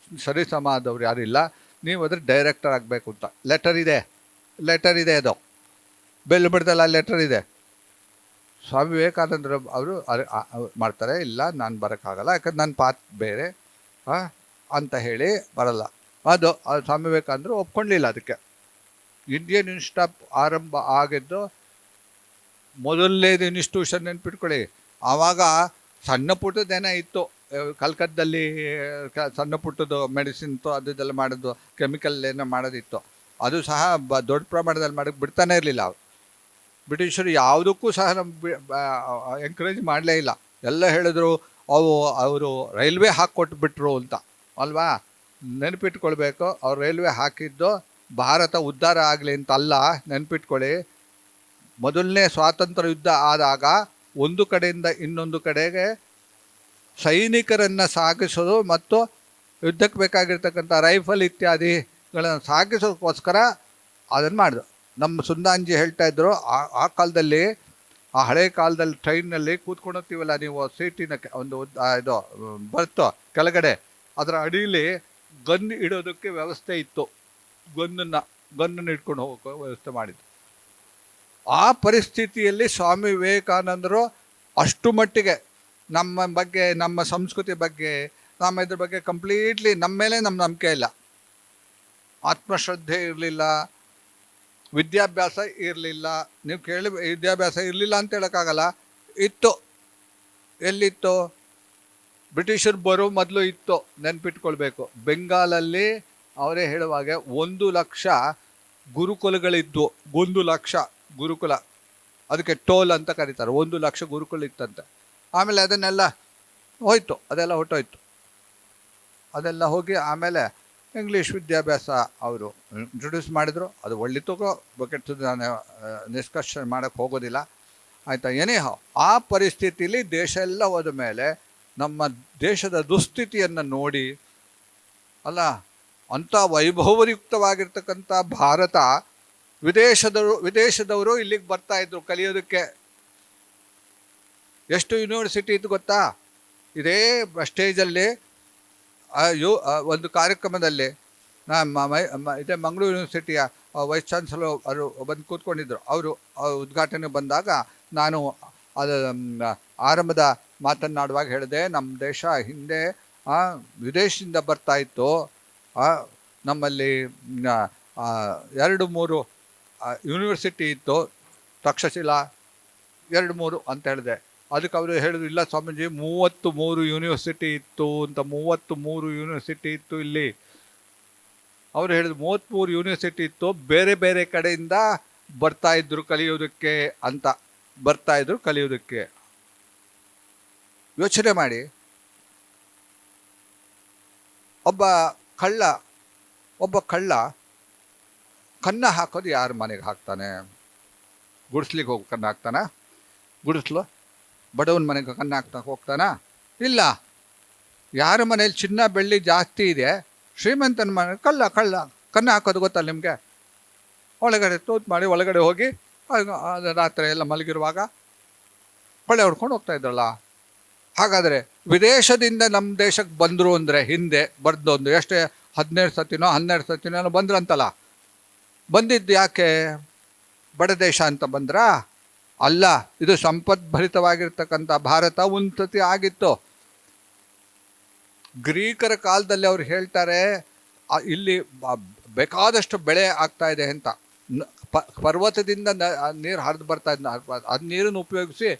ಸರಿಸಮಾದವ್ರು ಯಾರಿಲ್ಲ, ನೀವು ಅದ್ರ ಡೈರೆಕ್ಟರ್ ಆಗಬೇಕು ಅಂತ ಲೆಟರ್ ಇದೆ ಅದು ಬೆಲ್ಲು ಬಿಡ್ದಲ್ಲ, ಲೆಟರ್ ಇದೆ. ಸ್ವಾಮಿ ವಿವೇಕಾನಂದರು ಅವರು ಮಾಡ್ತಾರೆ, ಇಲ್ಲ ನಾನು ಬರೋಕ್ಕಾಗಲ್ಲ, ಯಾಕಂದ್ರೆ ನನ್ನ ಪಾತ್ ಬೇರೆ ಅಂತ ಹೇಳಿ ಬರಲ್ಲ. ಅದು ಸ್ವಾಮಿ ವಿವೇಕಾನಂದರು ಒಪ್ಕೊಳ್ಳಿಲ್ಲ. ಅದಕ್ಕೆ ಇಂಡಿಯನ್ ಇನ್ಸ್ಟಿಟ್ಯೂಟ್ ಆರಂಭ ಆಗಿದ್ದು ಮೊದಲನೇದು ಇನ್ಸ್ಟಿಟ್ಯೂಷನ್ ನೆನ್ಪಿಟ್ಕೊಳ್ಳಿ. ಆವಾಗ ಸಣ್ಣ ಪುಟ್ಟದೇನೇ ಇತ್ತು, ಕಲ್ಕತ್ತದಲ್ಲಿ ಸಣ್ಣ ಪುಟ್ಟದ್ದು ಮೆಡಿಸಿನ್ತು ಅದೆಲ್ಲ ಮಾಡೋದು, ಕೆಮಿಕಲ್ ಏನೋ ಮಾಡೋದಿತ್ತು. ಅದು ಸಹ ದೊಡ್ಡ ಪ್ರಮಾಣದಲ್ಲಿ ಮಾಡೋಕ್ಕೆ ಬಿಡ್ತಾನೆ ಇರಲಿಲ್ಲ. ಬ್ರಿಟಿಷರು ಯಾವುದಕ್ಕೂ ಸಹ ಎಂಕರೇಜ್ ಮಾಡಲೇ ಇಲ್ಲ. ಎಲ್ಲ ಹೇಳಿದ್ರು ಅವರು ರೈಲ್ವೆ ಹಾಕ್ಕೊಟ್ಬಿಟ್ರು ಅಂತ ಅಲ್ವಾ. ನೆನಪಿಟ್ಕೊಳ್ಬೇಕು, ಅವ್ರು ರೈಲ್ವೆ ಹಾಕಿದ್ದು ಭಾರತ ಉದ್ಧಾರ ಆಗಲಿ ಅಂತ ಅಲ್ಲ, ನೆನಪಿಟ್ಕೊಳ್ಳಿ. ಮೊದಲನೇ ಸ್ವಾತಂತ್ರ್ಯ ಯುದ್ಧ ಆದಾಗ ಒಂದು ಕಡೆಯಿಂದ ಇನ್ನೊಂದು ಕಡೆಗೆ ಸೈನಿಕರನ್ನು ಸಾಗಿಸೋದು ಮತ್ತು ಯುದ್ಧಕ್ಕೆ ಬೇಕಾಗಿರ್ತಕ್ಕಂಥ ರೈಫಲ್ ಇತ್ಯಾದಿಗಳನ್ನು ಸಾಗಿಸೋದಕ್ಕೋಸ್ಕರ ಅದನ್ನು ಮಾಡಿದ್ರು. ನಮ್ಮ ಸುಂದಾಂಜಿ ಹೇಳ್ತಾ ಇದ್ರು, ಆ ಕಾಲದಲ್ಲಿ, ಆ ಹಳೆ ಕಾಲದಲ್ಲಿ ಟ್ರೈನ್ನಲ್ಲಿ ಕೂತ್ಕೊಂಡು ಹೋಗ್ತೀವಲ್ಲ ನೀವು, ಸೀಟಿನ ಒಂದು ಇದು ಬರ್ತು ಕೆಳಗಡೆ, ಅದರ ಅಡಿಯಲ್ಲಿ ಗನ್ ಇಡೋದಕ್ಕೆ ವ್ಯವಸ್ಥೆ ಇತ್ತು. ಗನ್ನನ್ನು ಇಟ್ಕೊಂಡು ಹೋಗೋ ವ್ಯವಸ್ಥೆ ಮಾಡಿದ್ದು. ಆ ಪರಿಸ್ಥಿತಿಯಲ್ಲಿ ಸ್ವಾಮಿ ವಿವೇಕಾನಂದರು ಅಷ್ಟು ಮಟ್ಟಿಗೆ ನಮ್ಮ ಬಗ್ಗೆ, ನಮ್ಮ ಸಂಸ್ಕೃತಿ ಬಗ್ಗೆ, ನಮ್ಮ ಇದ್ರ ಬಗ್ಗೆ ಕಂಪ್ಲೀಟ್ಲಿ ನಮ್ಮ ಮೇಲೆ ನಮ್ಮ ನಂಬಿಕೆ ಇಲ್ಲ, ಆತ್ಮಶ್ರದ್ಧೆ ಇರಲಿಲ್ಲ, ವಿದ್ಯಾಭ್ಯಾಸ ಇರಲಿಲ್ಲ. ನೀವು ವಿದ್ಯಾಭ್ಯಾಸ ಇರಲಿಲ್ಲ ಅಂತ ಹೇಳೋಕ್ಕಾಗಲ್ಲ, ಇತ್ತು. ಎಲ್ಲಿತ್ತು? ಬ್ರಿಟಿಷರು ಬರೋ ಮೊದಲು ಇತ್ತು, ನೆನ್ಪಿಟ್ಕೊಳ್ಬೇಕು. ಬೆಂಗಾಲಲ್ಲಿ ಅವರೇ ಹೇಳುವಾಗೆ 1,00,000 ಗುರುಕುಲಗಳಿದ್ವು. 1,00,000 ಗುರುಕುಲ, ಅದಕ್ಕೆ ಟೋಲ್ ಅಂತ ಕರೀತಾರೆ. 1,00,000 ಗುರುಕುಲ ಇತ್ತಂತೆ. ಆಮೇಲೆ ಅದನ್ನೆಲ್ಲ ಹೋಯ್ತು, ಅದೆಲ್ಲ ಹೊಟ್ಟೋಯ್ತು. ಅದೆಲ್ಲ ಹೋಗಿ ಆಮೇಲೆ ಇಂಗ್ಲೀಷ್ ವಿದ್ಯಾಭ್ಯಾಸ ಅವರು ಇಂಟ್ರೊಡ್ಯೂಸ್ ಮಾಡಿದರು. ಅದು ಒಳ್ಳೆತೋ ಕೆಟ್ಟದ್ದು ನಾನು ನಿಷ್ಕರ್ಷಣೆ ಮಾಡೋಕ್ಕೆ ಹೋಗೋದಿಲ್ಲ, ಆಯಿತಾ. ಏನೇ ಆ ಪರಿಸ್ಥಿತಿಯಲ್ಲಿ ದೇಶ ಎಲ್ಲ ಹೋದ ಮೇಲೆ ನಮ್ಮ ದೇಶದ ದುಸ್ಥಿತಿಯನ್ನು ನೋಡಿ ಅಲ್ಲ, ಅಂಥ ವೈಭವಯುಕ್ತವಾಗಿರ್ತಕ್ಕಂಥ ಭಾರತ, ವಿದೇಶದವರು ಇಲ್ಲಿಗೆ ಬರ್ತಾಯಿದ್ರು ಕಲಿಯೋದಕ್ಕೆ. ಎಷ್ಟು ಯೂನಿವರ್ಸಿಟಿ ಇತ್ತು ಗೊತ್ತಾ? ಇದೇ ಸ್ಟೇಜಲ್ಲಿ ಒಂದು ಕಾರ್ಯಕ್ರಮದಲ್ಲಿ ಇದೇ ಮಂಗಳೂರು ಯೂನಿವರ್ಸಿಟಿಯ ವೈಸ್ ಚಾನ್ಸಲರ್ ಅವರು ಬಂದು ಕೂತ್ಕೊಂಡಿದ್ದರು. ಅವರು ಉದ್ಘಾಟನೆ ಬಂದಾಗ ನಾನು ಅದು ಆರಂಭದ ಮಾತನ್ನಾಡುವಾಗ ಹೇಳಿದೆ, ನಮ್ಮ ದೇಶ ಹಿಂದೆ ವಿದೇಶದಿಂದ ಬರ್ತಾಯಿತ್ತು, ನಮ್ಮಲ್ಲಿ 2-3 ಯೂನಿವರ್ಸಿಟಿ ಇತ್ತು, ತಕ್ಷಶಿಲಾ 2-3 ಅಂತ ಹೇಳಿದೆ. ಅದಕ್ಕೆ ಅವರು ಹೇಳಿದ್ರು, ಇಲ್ಲ ಸ್ವಾಮೀಜಿ 33 ಯೂನಿವರ್ಸಿಟಿ ಇತ್ತು ಅಂತ. 33 ಯೂನಿವರ್ಸಿಟಿ ಇತ್ತು ಇಲ್ಲಿ. ಅವರು ಹೇಳಿದ್ರು 33 ಯೂನಿವರ್ಸಿಟಿ ಇತ್ತು, ಬೇರೆ ಬೇರೆ ಕಡೆಯಿಂದ ಬರ್ತಾಯಿದ್ರು ಕಲಿಯೋದಕ್ಕೆ ಅಂತ. ಬರ್ತಾಯಿದ್ರು ಕಲಿಯೋದಕ್ಕೆ. ಯೋಚನೆ ಮಾಡಿ, ಒಬ್ಬ ಕಳ್ಳ ಕನ್ನ ಹಾಕೋದು ಯಾರ ಮನೆಗೆ ಹಾಕ್ತಾನೆ? ಗುಡಿಸ್ಲಿಕ್ಕೆ ಹೋಗಿ ಕನ್ನ ಹಾಕ್ತಾನ? ಗುಡಿಸ್ಲು ಬಡವನ ಮನೆಗೆ ಕನ್ನ ಹಾಕ್ತಾನೆ ಹೋಗ್ತಾನಾ? ಇಲ್ಲ. ಯಾರ ಮನೇಲಿ ಚಿನ್ನ ಬೆಳ್ಳಿ ಜಾಸ್ತಿ ಇದೆ, ಶ್ರೀಮಂತನ ಮನೆ ಕನ್ನ ಹಾಕೋದು ಗೊತ್ತಲ್ಲ ನಿಮಗೆ? ಒಳಗಡೆ ತೂತು ಮಾಡಿ ಒಳಗಡೆ ಹೋಗಿ ರಾತ್ರಿ ಎಲ್ಲ ಮಲಗಿರುವಾಗ ಕೊಳ್ಳೆ ಹೊಡ್ಕೊಂಡು ಹೋಗ್ತಾ ಇದ್ರಲ್ಲ. ಹಾಗಾದರೆ ವಿದೇಶದಿಂದ ನಮ್ಮ ದೇಶಕ್ಕೆ ಬಂದರು ಅಂದರೆ ಹಿಂದೆ ಬರ್ದೊಂದು ಎಷ್ಟೇ 12 ಸತಿನೋ ಬಂದ್ರಂತಲ್ಲ. ಬಂದಿದ್ದು ಯಾಕೆ? ಬಡ ದೇಶ ಅಂತ ಬಂದ್ರಾ? ಅಲ್ಲ, ಇದು ಸಂಪದ್ಭರಿತವಾಗಿರ್ತಕ್ಕಂಥ ಭಾರತ ಉನ್ನತಿ ಆಗಿತ್ತು. ಗ್ರೀಕರ ಕಾಲದಲ್ಲಿ ಅವ್ರು ಹೇಳ್ತಾರೆ ಇಲ್ಲಿ ಬೇಕಾದಷ್ಟು ಬೆಳೆ ಆಗ್ತಾ ಇದೆ ಅಂತ. ಪರ್ವತದಿಂದ ನೀರು ಹರಿದು ಬರ್ತಾ ಇದ್ದ, ಅದು ನೀರನ್ನು ಉಪಯೋಗಿಸಿ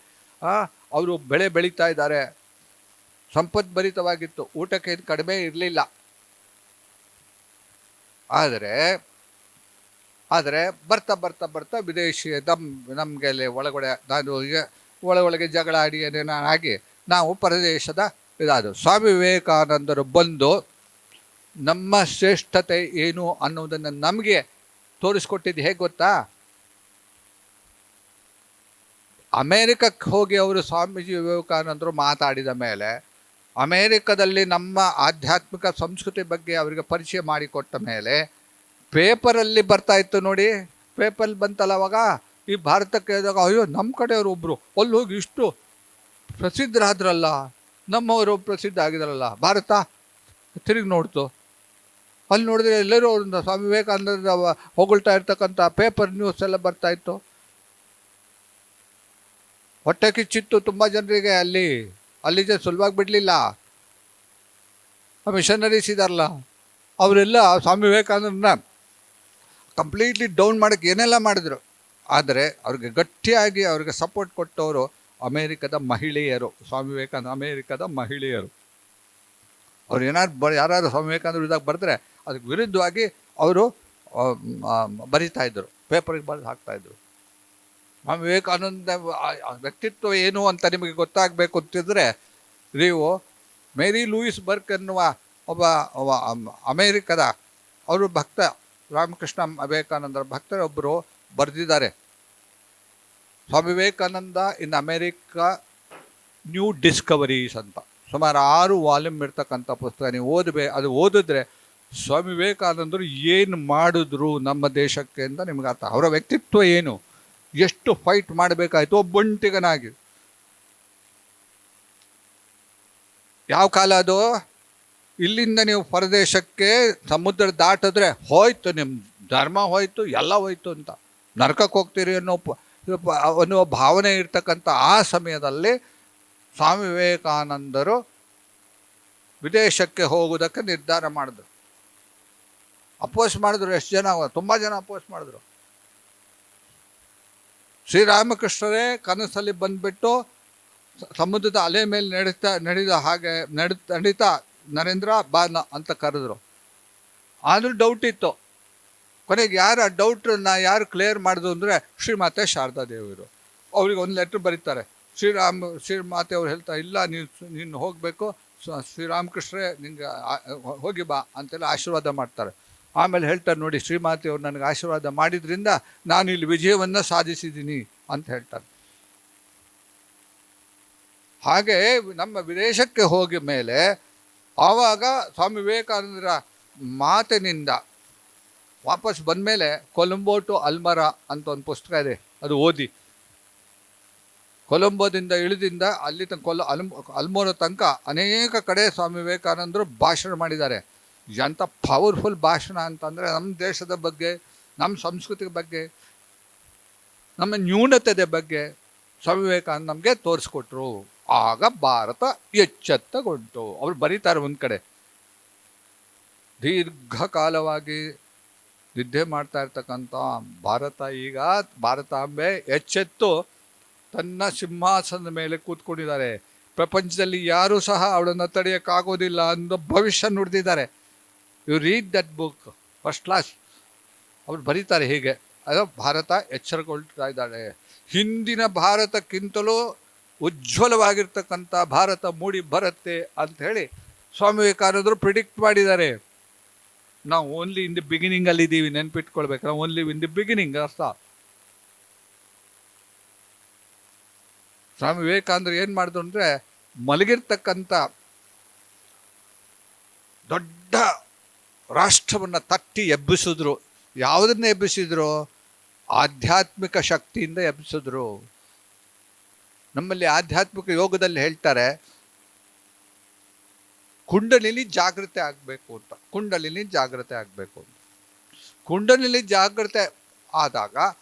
ಅವರು ಬೆಳೆ ಬೆಳೀತಾ ಇದ್ದಾರೆ. ಸಂಪದ್ಭರಿತವಾಗಿತ್ತು, ಊಟಕ್ಕೆ ಇದು ಕಡಿಮೆ ಇರಲಿಲ್ಲ. ಆದರೆ ಬರ್ತಾ ಬರ್ತಾ ಬರ್ತಾ ವಿದೇಶಿ ನಮಗೆ ಒಳಗಡೆ ಒಳಗೆ ಜಗಳ ಆಡಿ ಏನೇನೋ ಆಗಿ ನಾವು ಪರದೇಶದ ಇದಾದ. ಸ್ವಾಮಿ ವಿವೇಕಾನಂದರು ಬಂದು ನಮ್ಮ ಶ್ರೇಷ್ಠತೆ ಏನು ಅನ್ನೋದನ್ನು ನಮಗೆ ತೋರಿಸ್ಕೊಟ್ಟಿದ್ದು ಹೇಗೆ ಗೊತ್ತಾ? ಅಮೇರಿಕಕ್ಕೆ ಹೋಗಿ ಅವರು ಸ್ವಾಮೀಜಿ ವಿವೇಕಾನಂದರು ಮಾತಾಡಿದ ಮೇಲೆ ಅಮೇರಿಕದಲ್ಲಿ ನಮ್ಮ ಆಧ್ಯಾತ್ಮಿಕ ಸಂಸ್ಕೃತಿ ಬಗ್ಗೆ ಅವರಿಗೆ ಪರಿಚಯ ಮಾಡಿಕೊಟ್ಟ ಮೇಲೆ ಪೇಪರಲ್ಲಿ ಬರ್ತಾ ಇತ್ತು ನೋಡಿ. ಪೇಪರ್ ಬಂತಲ್ಲ ಅವಾಗ, ಈ ಭಾರತಕ್ಕೆ ಹೇಳಿದಾಗ ಅಯ್ಯೋ ನಮ್ಮ ಕಡೆಯವರು ಒಬ್ಬರು ಅಲ್ಲಿ ಹೋಗಿ ಇಷ್ಟು ಪ್ರಸಿದ್ಧರಾದ್ರಲ್ಲ, ನಮ್ಮವರು ಪ್ರಸಿದ್ಧ ಆಗಿದ್ರಲ್ಲ. ಭಾರತ ತಿರುಗಿ ನೋಡ್ತು, ಅಲ್ಲಿ ನೋಡಿದ್ರೆ ಎಲ್ಲರೂ ಅವ್ರನ್ನ ಸ್ವಾಮಿ ವಿವೇಕಾನಂದ ಹೊಗಳ್ತಾ ಇರ್ತಕ್ಕಂಥ ಪೇಪರ್ ನ್ಯೂಸ್ ಎಲ್ಲ ಬರ್ತಾ ಇತ್ತು. ಹೊಟ್ಟೆ ಕಿಚ್ಚಿತ್ತು ತುಂಬ ಜನರಿಗೆ. ಅಲ್ಲಿ ಸುಲಭವಾಗಿ ಬಿಡಲಿಲ್ಲ. ಮಿಷನರೀಸ್ ಇದಾರಲ್ಲ ಅವರೆಲ್ಲ ಸ್ವಾಮಿ ವಿವೇಕಾನಂದನ ಕಂಪ್ಲೀಟ್ಲಿ ಡೌನ್ ಮಾಡೋಕ್ಕೆ ಏನೆಲ್ಲ ಮಾಡಿದ್ರು. ಆದರೆ ಅವ್ರಿಗೆ ಗಟ್ಟಿಯಾಗಿ ಅವ್ರಿಗೆ ಸಪೋರ್ಟ್ ಕೊಟ್ಟವರು ಅಮೇರಿಕದ ಮಹಿಳೆಯರು. ಸ್ವಾಮಿ ವಿವೇಕಾನಂದ ಅಮೇರಿಕದ ಮಹಿಳೆಯರು. ಅವ್ರು ಯಾರು ಸ್ವಾಮಿ ವಿವೇಕಾನಂದ ವಿರುದ್ಧ ಬರೆದ್ರೆ ಅದಕ್ಕೆ ವಿರುದ್ಧವಾಗಿ ಅವರು ಬರಿತಾಯಿದ್ರು, ಪೇಪರಿಗೆ ಬರೆದು ಹಾಕ್ತಾಯಿದ್ರು. ಸ್ವಾಮಿ ವಿವೇಕಾನಂದ ವ್ಯಕ್ತಿತ್ವ ಏನು ಅಂತ ನಿಮಗೆ ಗೊತ್ತಾಗಬೇಕು ಅಂತಿದ್ರೆ ನೀವು ಮೇರಿ ಲೂಯಿಸ್ ಬರ್ಕ್ ಎನ್ನುವ ಒಬ್ಬ ಅಮೇರಿಕದ ಅವರು ಭಕ್ತ, ರಾಮಕೃಷ್ಣ ವಿವೇಕಾನಂದರ ಭಕ್ತರೊಬ್ಬರು ಬರೆದಿದ್ದಾರೆ, Swami Vivekananda in America new discoveries ಅಂತ. ಸುಮಾರು 6 ವಾಲ್ಯೂಮ್ ಇರ್ತಕ್ಕಂಥ ಪುಸ್ತಕ. ನೀವು ಅದು ಓದಿದ್ರೆ ಸ್ವಾಮಿ ವಿವೇಕಾನಂದರು ಏನು ಮಾಡಿದ್ರು ನಮ್ಮ ದೇಶಕ್ಕೆ ಅಂತ ನಿಮ್ಗೆ ಅರ್ಥ. ಅವರ ವ್ಯಕ್ತಿತ್ವ ಏನು, ಎಷ್ಟು ಫೈಟ್ ಮಾಡಬೇಕಾಯ್ತು ಒಬ್ಬೊಂಟಿಗನಾಗಿ. ಯಾವ ಕಾಲ ಅದು? ಇಲ್ಲಿಂದ ನೀವು ಪರದೇಶಕ್ಕೆ ಸಮುದ್ರ ದಾಟಿದ್ರೆ ಹೋಯ್ತು, ನಿಮ್ಮ ಧರ್ಮ ಹೋಯ್ತು, ಎಲ್ಲ ಹೋಯ್ತು ಅಂತ, ನರಕಕ್ಕೆ ಹೋಗ್ತೀರಿ ಅನ್ನೋ ಭಾವನೆ ಇರ್ತಕ್ಕಂಥ ಆ ಸಮಯದಲ್ಲಿ ಸ್ವಾಮಿ ವಿವೇಕಾನಂದರು ವಿದೇಶಕ್ಕೆ ಹೋಗೋದಕ್ಕೆ ನಿರ್ಧಾರ ಮಾಡಿದ್ರು. ಅಪೋಸ್ ಮಾಡಿದ್ರು. ಎಷ್ಟು ಜನ? ತುಂಬ ಜನ ಅಪೋಸ್ ಮಾಡಿದ್ರು. ಶ್ರೀರಾಮಕೃಷ್ಣರೇ ಕನಸಲ್ಲಿ ಬಂದ್ಬಿಟ್ಟು ಸಮುದ್ರದ ಅಲೆ ಮೇಲೆ ನಡೀತಾ ನರೇಂದ್ರ ಬಾನ ಅಂತ ಕರೆದ್ರು. ಆದರೂ ಡೌಟ್ ಇತ್ತು. ಕೊನೆಗೆ ಯಾರು ಆ ಡೌಟನ್ನ ಕ್ಲಿಯರ್ ಮಾಡಿದ್ರು ಅಂದರೆ ಶ್ರೀಮಾತೆ ಶಾರದಾ ದೇವಿಯರು. ಅವ್ರಿಗೆ ಒಂದು ಲೆಟ್ರ್ ಬರೀತಾರೆ. ಶ್ರೀಮಾತೆ ಅವ್ರು ಹೇಳ್ತಾರೆ, ಇಲ್ಲ ನೀನು ಹೋಗಬೇಕು, ಶ್ರೀರಾಮಕೃಷ್ಣರೇ ನಿಂಗೆ ಹೋಗಿ ಬಾ ಅಂತೆಲ್ಲ ಆಶೀರ್ವಾದ ಮಾಡ್ತಾರೆ. ಆಮೇಲೆ ಹೇಳ್ತಾರೆ, ನೋಡಿ ಶ್ರೀಮಾತೆಯವರು ನನಗೆ ಆಶೀರ್ವಾದ ಮಾಡಿದ್ರಿಂದ ನಾನು ಇಲ್ಲಿ ವಿಜಯವನ್ನು ಸಾಧಿಸಿದ್ದೀನಿ ಅಂತ ಹೇಳ್ತಾರೆ. ಹಾಗೆ ನಮ್ಮ ವಿದೇಶಕ್ಕೆ ಹೋಗಿದ ಮೇಲೆ ಆವಾಗ ಸ್ವಾಮಿ ವಿವೇಕಾನಂದರ ಮಾತಿನಿಂದ ವಾಪಸ್ ಬಂದಮೇಲೆ ಕೊಲಂಬೋ ಟು ಅಲ್ಮರಾ ಅಂತ ಒಂದು ಪುಸ್ತಕ ಇದೆ, ಅದು ಓದಿ. ಕೊಲಂಬೋದಿಂದ ಇಳಿದಿಂದ ಅಲ್ಲಿ ಅಲ್ಮೋರ ತನಕ ಅನೇಕ ಕಡೆ ಸ್ವಾಮಿ ವಿವೇಕಾನಂದರು ಭಾಷಣ ಮಾಡಿದ್ದಾರೆ. ಎಂಥ ಪವರ್ಫುಲ್ ಭಾಷಣ ಅಂತಂದರೆ ನಮ್ಮ ದೇಶದ ಬಗ್ಗೆ, ನಮ್ಮ ಸಂಸ್ಕೃತಿ ಬಗ್ಗೆ, ನಮ್ಮ ನ್ಯೂನತೆಯ ಬಗ್ಗೆ ಸ್ವಾಮಿ ವಿವೇಕಾನಂದ ನಮಗೆ ತೋರಿಸ್ಕೊಟ್ರು. ಆಗ ಭಾರತ ಎಚ್ಚೆತ್ತಗೊಂಡು ಅವ್ರು ಬರೀತಾರೆ ಒಂದು ಕಡೆ, ದೀರ್ಘಕಾಲವಾಗಿ ನಿದ್ದೆ ಮಾಡ್ತಾ ಇರ್ತಕ್ಕಂಥ ಈಗ ಭಾರತಾಂಬೆ ಎಚ್ಚೆತ್ತು ತನ್ನ ಸಿಂಹಾಸನದ ಮೇಲೆ ಕೂತ್ಕೊಂಡಿದ್ದಾರೆ. ಪ್ರಪಂಚದಲ್ಲಿ ಯಾರೂ ಸಹ ಅವಳನ್ನು ತಡೆಯೋಕ್ಕಾಗೋದಿಲ್ಲ ಅನ್ನೋ ಭವಿಷ್ಯ ನುಡಿದಿದ್ದಾರೆ. You read that book, first class. ಅವ್ರು ಬರೀತಾರೆ ಹೀಗೆ, ಅದು ಭಾರತ ಎಚ್ಚರಗೊಳ್ತಾ ಇದ್ದಾಳೆ. ಹಿಂದಿನ ಭಾರತಕ್ಕಿಂತಲೂ ಉಜ್ವಲವಾಗಿರ್ತಕ್ಕಂಥ ಭಾರತ ಮೂಡಿ ಬರುತ್ತೆ ಅಂತ ಹೇಳಿ ಸ್ವಾಮಿ ವಿವೇಕಾನಂದರು ಪ್ರಿಡಿಕ್ಟ್ ಮಾಡಿದ್ದಾರೆ. ನಾವು ಓನ್ಲಿ ಇನ್ ದಿ ಬಿಗಿನಿಂಗಲ್ಲಿ ಇದ್ದೀವಿ, ನೆನ್ಪಿಟ್ಕೊಳ್ಬೇಕು. ನಾವು ಓನ್ಲಿ ಇನ್ ದಿ ಬಿಗಿನಿಂಗ್ ಅರ್ಥ. ಸ್ವಾಮಿ ವಿವೇಕಾನಂದರು ಏನು ಮಾಡಿದ್ರು ಅಂದರೆ, ಮಲಗಿರ್ತಕ್ಕಂಥ ದೊಡ್ಡ ರಾಷ್ಟ್ರವನ್ನು ತಟ್ಟಿ ಎಬ್ಬಿಸಿದ್ರು. ಯಾವುದನ್ನ ಎಬ್ಬಿಸಿದ್ರು? ಆಧ್ಯಾತ್ಮಿಕ ಶಕ್ತಿಯಿಂದ ಎಬ್ಬಿಸಿದ್ರು. ನಮ್ಮಲ್ಲಿ ಆಧ್ಯಾತ್ಮಿಕ ಯೋಗದಲ್ಲಿ ಹೇಳ್ತಾರೆ, ಕುಂಡಲಿನಿ ಜಾಗೃತೆ ಆಗಬೇಕು ಅಂತ. ಕುಂಡಲಿನಿ ಜಾಗೃತೆ ಆಗಬೇಕು ಅಂತ. ಕುಂಡಲಿನಿ ಜಾಗೃತೆ ಆದಾಗ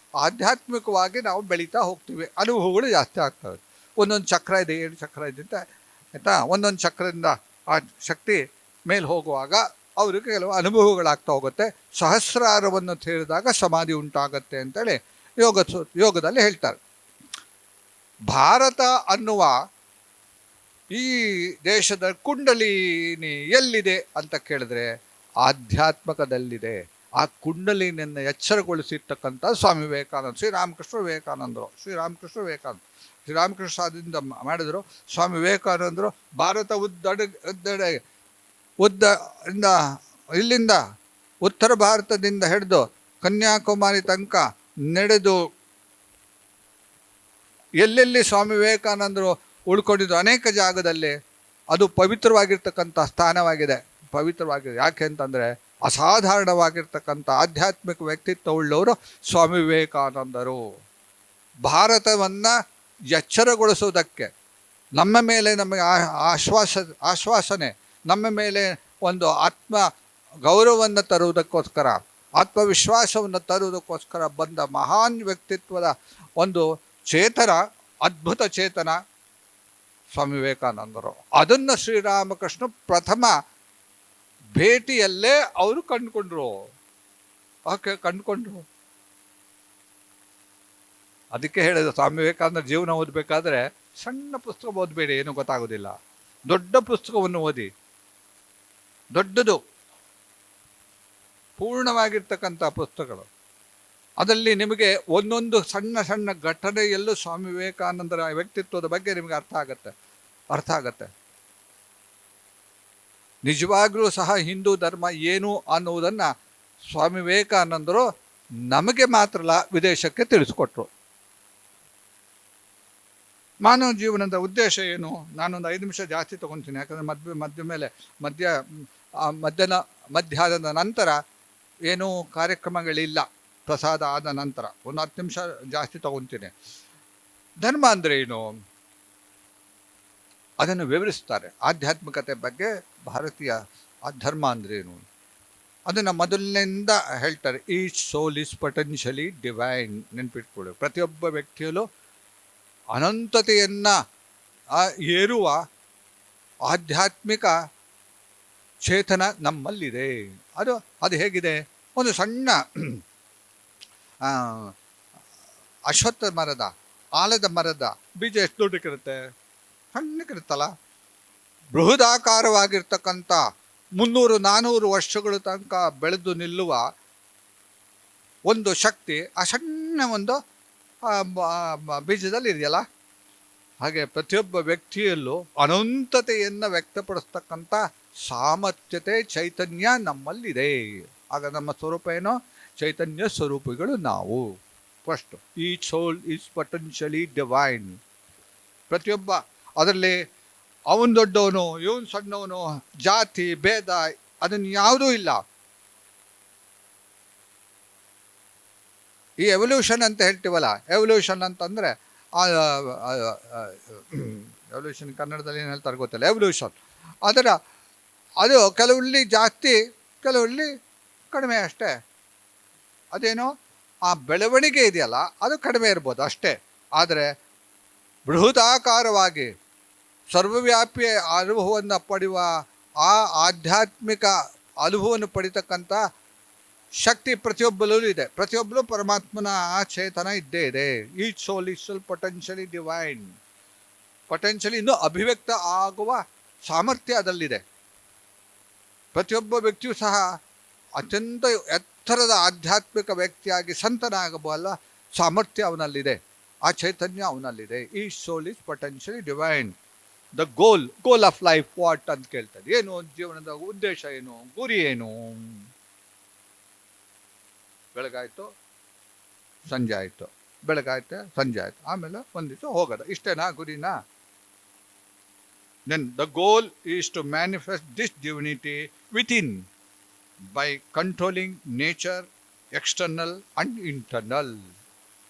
ಆಧ್ಯಾತ್ಮಿಕವಾಗಿ ನಾವು ಬೆಳೀತಾ ಹೋಗ್ತೀವಿ, ಅನುಭವಗಳು ಜಾಸ್ತಿ ಆಗ್ತವೆ. ಒಂದೊಂದು ಚಕ್ರ ಇದೆ, 7 ಚಕ್ರ ಇದೆ ಅಂತ ಆಯಿತಾ. ಒಂದೊಂದು ಚಕ್ರದಿಂದ ಆ ಶಕ್ತಿ ಮೇಲೆ ಹೋಗುವಾಗ ಅವರಿಗೆ ಕೆಲವು ಅನುಭವಗಳಾಗ್ತಾ ಹೋಗುತ್ತೆ. ಸಹಸ್ರಾರವನ್ನು ಸೇರಿದಾಗ ಸಮಾಧಿ ಉಂಟಾಗತ್ತೆ ಅಂತೇಳಿ ಯೋಗದಲ್ಲಿ ಹೇಳ್ತಾರೆ. ಭಾರತ ಅನ್ನುವ ಈ ದೇಶದ ಕುಂಡಲಿನಿ ಎಲ್ಲಿದೆ ಅಂತ ಕೇಳಿದ್ರೆ ಆಧ್ಯಾತ್ಮಕದಲ್ಲಿದೆ. ಆ ಕುಂಡಲಿನಿಯನ್ನು ಎಚ್ಚರಗೊಳಿಸಿರ್ತಕ್ಕಂಥ ಸ್ವಾಮಿ ವಿವೇಕಾನಂದ, ಶ್ರೀರಾಮಕೃಷ್ಣ ಆದಿಂದ ಮಾಡಿದ್ರು. ಸ್ವಾಮಿ ವಿವೇಕಾನಂದರು ಭಾರತ ಉದ್ದ ಇಲ್ಲಿಂದ ಉತ್ತರ ಭಾರತದಿಂದ ಹಿಡಿದು ಕನ್ಯಾಕುಮಾರಿ ತನಕ ನಡೆದು ಎಲ್ಲೆಲ್ಲಿ ಸ್ವಾಮಿ ವಿವೇಕಾನಂದರು ಉಳ್ಕೊಂಡಿದ್ದು ಅನೇಕ ಜಾಗದಲ್ಲಿ ಅದು ಪವಿತ್ರವಾಗಿರ್ತಕ್ಕಂಥ ಸ್ಥಾನವಾಗಿದೆ. ಯಾಕೆ ಅಂತಂದರೆ ಅಸಾಧಾರಣವಾಗಿರ್ತಕ್ಕಂಥ ಆಧ್ಯಾತ್ಮಿಕ ವ್ಯಕ್ತಿತ್ವ ಉಳ್ಳವರು ಸ್ವಾಮಿ ವಿವೇಕಾನಂದರು. ಭಾರತವನ್ನು ಎಚ್ಚರಗೊಳಿಸುವುದಕ್ಕೆ, ನಮ್ಮ ಮೇಲೆ ನಮಗೆ ಆಶ್ವಾಸನೆ, ನಮ್ಮ ಮೇಲೆ ಒಂದು ಆತ್ಮ ಗೌರವವನ್ನು ತರುವುದಕ್ಕೋಸ್ಕರ, ಆತ್ಮವಿಶ್ವಾಸವನ್ನು ತರುವುದಕ್ಕೋಸ್ಕರ ಬಂದ ಮಹಾನ್ ವ್ಯಕ್ತಿತ್ವದ ಒಂದು ಚೇತನ, ಅದ್ಭುತ ಚೇತನ ಸ್ವಾಮಿ ವಿವೇಕಾನಂದರು. ಅದನ್ನು ಶ್ರೀರಾಮಕೃಷ್ಣ ಪ್ರಥಮ ಭೇಟಿಯಲ್ಲೇ ಅವರು ಕಂಡುಕೊಂಡ್ರು. ಅದಕ್ಕೆ ಹೇಳಿದ್ರು, ಸ್ವಾಮಿ ವಿವೇಕಾನಂದ ಜೀವನ ಓದಬೇಕಾದ್ರೆ ಸಣ್ಣ ಪುಸ್ತಕ ಓದಬೇಡಿ, ಏನೂ ಗೊತ್ತಾಗೋದಿಲ್ಲ. ದೊಡ್ಡ ಪುಸ್ತಕವನ್ನು ಓದಿ, ದೊಡ್ಡದು ಪೂರ್ಣವಾಗಿರ್ತಕ್ಕಂಥ ಪುಸ್ತಕಗಳು. ಅದರಲ್ಲಿ ನಿಮಗೆ ಒಂದೊಂದು ಸಣ್ಣ ಸಣ್ಣ ಘಟನೆಯಲ್ಲೂ ಸ್ವಾಮಿ ವಿವೇಕಾನಂದರ ವ್ಯಕ್ತಿತ್ವದ ಬಗ್ಗೆ ನಿಮಗೆ ಅರ್ಥ ಆಗತ್ತೆ. ನಿಜವಾಗ್ಲೂ ಸಹ ಹಿಂದೂ ಧರ್ಮ ಏನು ಅನ್ನುವುದನ್ನು ಸ್ವಾಮಿ ವಿವೇಕಾನಂದರು ನಮಗೆ ಮಾತ್ರ ಅಲ್ಲ, ವಿದೇಶಕ್ಕೆ ತಿಳಿಸ್ಕೊಟ್ರು. ಮಾನವ ಜೀವನದ ಉದ್ದೇಶ ಏನು? ನಾನೊಂದು 5 ನಿಮಿಷ ಜಾಸ್ತಿ ತೊಗೊತೀನಿ, ಯಾಕಂದರೆ ಮಧ್ಯಾಹ್ನದ ನಂತರ ಏನೂ ಕಾರ್ಯಕ್ರಮಗಳಿಲ್ಲ. ಪ್ರಸಾದ ಆದ ನಂತರ ಒಂದು 10 ನಿಮಿಷ ಜಾಸ್ತಿ ತಗೊತೀನಿ. ಧರ್ಮ ಅಂದರೆ ಏನು ಅದನ್ನು ವಿವರಿಸ್ತಾರೆ. ಆಧ್ಯಾತ್ಮಿಕತೆ ಬಗ್ಗೆ ಭಾರತೀಯ ಧರ್ಮ ಅಂದರೆ ಏನು ಅದನ್ನು ಮೊದಲಿನಿಂದ ಹೇಳ್ತಾರೆ. Each soul is potentially divine. ನೆನ್ಪಿಟ್ಕೊಳ್ಳಿ, ಪ್ರತಿಯೊಬ್ಬ ವ್ಯಕ್ತಿಯಲ್ಲೂ ಅನಂತತೆಯನ್ನು ಏರುವ ಆಧ್ಯಾತ್ಮಿಕ ಚೇತನ ನಮ್ಮಲ್ಲಿದೆ. ಅದು ಹೇಗಿದೆ? ಒಂದು ಸಣ್ಣ ಅಶ್ವತ್ಥ ಮರದ, ಆಲದ ಮರದ ಬೀಜ ಎಷ್ಟು ದೊಡ್ಡಕ್ಕಿರುತ್ತೆ? ಸಣ್ಣಕ್ಕಿರುತ್ತಲ್ಲ. ಬೃಹದಾಕಾರವಾಗಿರ್ತಕ್ಕಂಥ 300-400 ವರ್ಷಗಳ ತನಕ ಬೆಳೆದು ನಿಲ್ಲುವ ಒಂದು ಶಕ್ತಿ ಆ ಸಣ್ಣ ಒಂದು ಬೀಜದಲ್ಲಿ ಇದೆಯಲ್ಲ. ಹಾಗೆ ಪ್ರತಿಯೊಬ್ಬ ವ್ಯಕ್ತಿಯಲ್ಲೂ ಅನಂತತೆಯನ್ನು ವ್ಯಕ್ತಪಡಿಸ್ತಕ್ಕಂಥ ಸಾಮರ್ಥ್ಯತೆ, ಚೈತನ್ಯ ನಮ್ಮಲ್ಲಿದೆ. ಆಗ ನಮ್ಮ ಸ್ವರೂಪ ಏನೋ ಚೈತನ್ಯ ಸ್ವರೂಪಿಗಳು ನಾವು. First, each soul is potentially divine. ಪ್ರತಿಯೊಬ್ಬ ಅದರಲ್ಲಿ ಅವನು ದೊಡ್ಡವನು, ಇವನು ಸಣ್ಣವನು, ಜಾತಿ ಭೇದ ಅದನ್ನು ಯಾವುದೂ ಇಲ್ಲ. ಈ ಎವಲ್ಯೂಷನ್ ಅಂತ ಹೇಳ್ತೀವಲ್ಲ, ಎವಲ್ಯೂಷನ್ ಅಂತಂದರೆ ಎವಲ್ಯೂಷನ್ ಕನ್ನಡದಲ್ಲಿ ಏನು ಹೇಳ್ತಾರೆ ಗೊತ್ತಿಲ್ಲ. ಎವಲ್ಯೂಷನ್ ಅದು ಕೆಲವಲ್ಲಿ ಜಾಸ್ತಿ, ಕೆಲವಲ್ಲಿ ಕಡಿಮೆ ಅಷ್ಟೇ. ಅದೇನೋ ಆ ಬೆಳವಣಿಗೆ ಇದೆಯಲ್ಲ ಅದು ಕಡಿಮೆ ಇರ್ಬೋದು ಅಷ್ಟೇ. ಆದರೆ ಬೃಹದಾಕಾರವಾಗಿ ಸರ್ವವ್ಯಾಪಿ ಅನುಭವವನ್ನು ಪಡೆಯುವ ಆ ಆಧ್ಯಾತ್ಮಿಕ ಅನುಭವವನ್ನು ಪಡಿತಕ್ಕಂಥ ಶಕ್ತಿ ಪ್ರತಿಯೊಬ್ಬರಲ್ಲೂ ಇದೆ. ಪ್ರತಿಯೊಬ್ಬರು ಪರಮಾತ್ಮನ ಆ ಚೇತನ ಇದ್ದೇ ಇದೆ. Each soul is potentially divine. Potentially ಇನ್ನೂ ಅಭಿವ್ಯಕ್ತ ಆಗುವ ಸಾಮರ್ಥ್ಯ ಅದರಲ್ಲಿದೆ. ಪ್ರತಿಯೊಬ್ಬ ವ್ಯಕ್ತಿಯೂ ಸಹ ಅತ್ಯಂತ ಎತ್ತರದ ಆಧ್ಯಾತ್ಮಿಕ ವ್ಯಕ್ತಿಯಾಗಿ ಸಂತನಾಗಬಲ್ಲ ಸಾಮರ್ಥ್ಯ ಅವನಲ್ಲಿದೆ. ಆ ಚೈತನ್ಯ ಅವನಲ್ಲಿದೆ. Each soul is potentially divine. The goal of life what ಅಂತ ಕೇಳ್ತಾರೆ. ಏನು ಜೀವನದ ಉದ್ದೇಶ, ಏನು ಗುರಿ, ಏನು? ಬೆಳಗಾಯ್ತು, ಸಂಜೆ ಆಯಿತು, ಬೆಳಗಾಯ್ತು, ಸಂಜೆ ಆಯಿತು, ಆಮೇಲೆ ಒಂದು ದಿವಸ ಹೋಗೋದು. ಇಷ್ಟೇನಾ ಗುರಿನಾ? Then the goal is to manifest this divinity within by controlling nature, external and internal.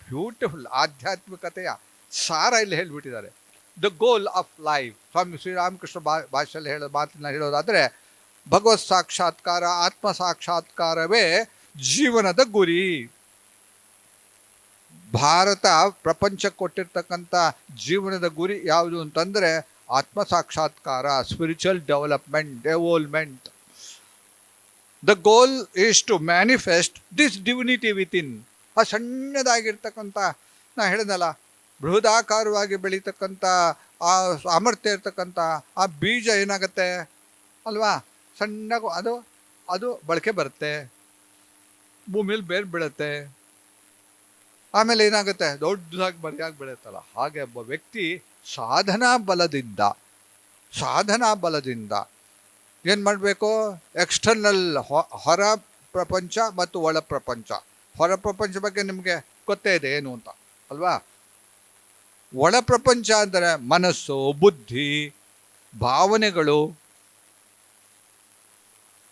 Beautiful ಆಧ್ಯಾತ್ಮಿಕತೆಯ ಸಾರ ಇಲ್ಲಿ ಹೇಳಿಬಿಟ್ಟಿದ್ದಾರೆ. The goal of life. Swami Shri Ramakrishna ಭಾಷೆಯಲ್ಲಿ ಹೇಳೋದಾದರೆ ಭಗವತ್ ಸಾಕ್ಷಾತ್ಕಾರ, ಆತ್ಮ ಸಾಕ್ಷಾತ್ಕಾರವೇ ಜೀವನದ ಗುರಿ. ಭಾರತ ಪ್ರಪಂಚಕ್ಕೆ ಕೊಟ್ಟಿರ್ತಕ್ಕಂಥ ಜೀವನದ ಗುರಿ ಯಾವುದು ಅಂತಂದರೆ ಆತ್ಮ ಸಾಕ್ಷಾತ್ಕಾರ, spiritual development, evolvement. The goal is to manifest this divinity within. ಆ ಸಣ್ಣದಾಗಿರ್ತಕ್ಕಂಥ, ನಾ ಹೇಳಿದಲ್ಲ, ಬೃಹದಾಕಾರವಾಗಿ ಬೆಳೀತಕ್ಕಂಥ ಆ ಸಾಮರ್ಥ್ಯ ಇರ್ತಕ್ಕಂಥ ಆ ಬೀಜ ಏನಾಗುತ್ತೆ ಅಲ್ವಾ, ಸಣ್ಣಗೂ ಅದು ಬಳಕೆ ಬರುತ್ತೆ, ಭೂಮಿಯಲ್ಲಿ ಬೇರೆ ಬೀಳುತ್ತೆ, ಆಮೇಲೆ ಏನಾಗುತ್ತೆ ದೊಡ್ಡದಾಗಿ ಮರಿಯಾಗಿ ಬೆಳೆಯುತ್ತಲ್ಲ. ಹಾಗೆ ಒಬ್ಬ ವ್ಯಕ್ತಿ ಸಾಧನಾ ಬಲದಿಂದ ಏನು ಮಾಡಬೇಕು? ಎಕ್ಸ್ಟರ್ನಲ್, ಹೊರ ಪ್ರಪಂಚ ಮತ್ತು ಒಳ ಪ್ರಪಂಚ. ಹೊರ ಪ್ರಪಂಚ ಬಗ್ಗೆ ನಿಮಗೆ ಗೊತ್ತೇ ಇದೆ ಏನು ಅಂತ ಅಲ್ವಾ. ಒಳ ಪ್ರಪಂಚ ಅಂದರೆ ಮನಸ್ಸು, ಬುದ್ಧಿ, ಭಾವನೆಗಳು,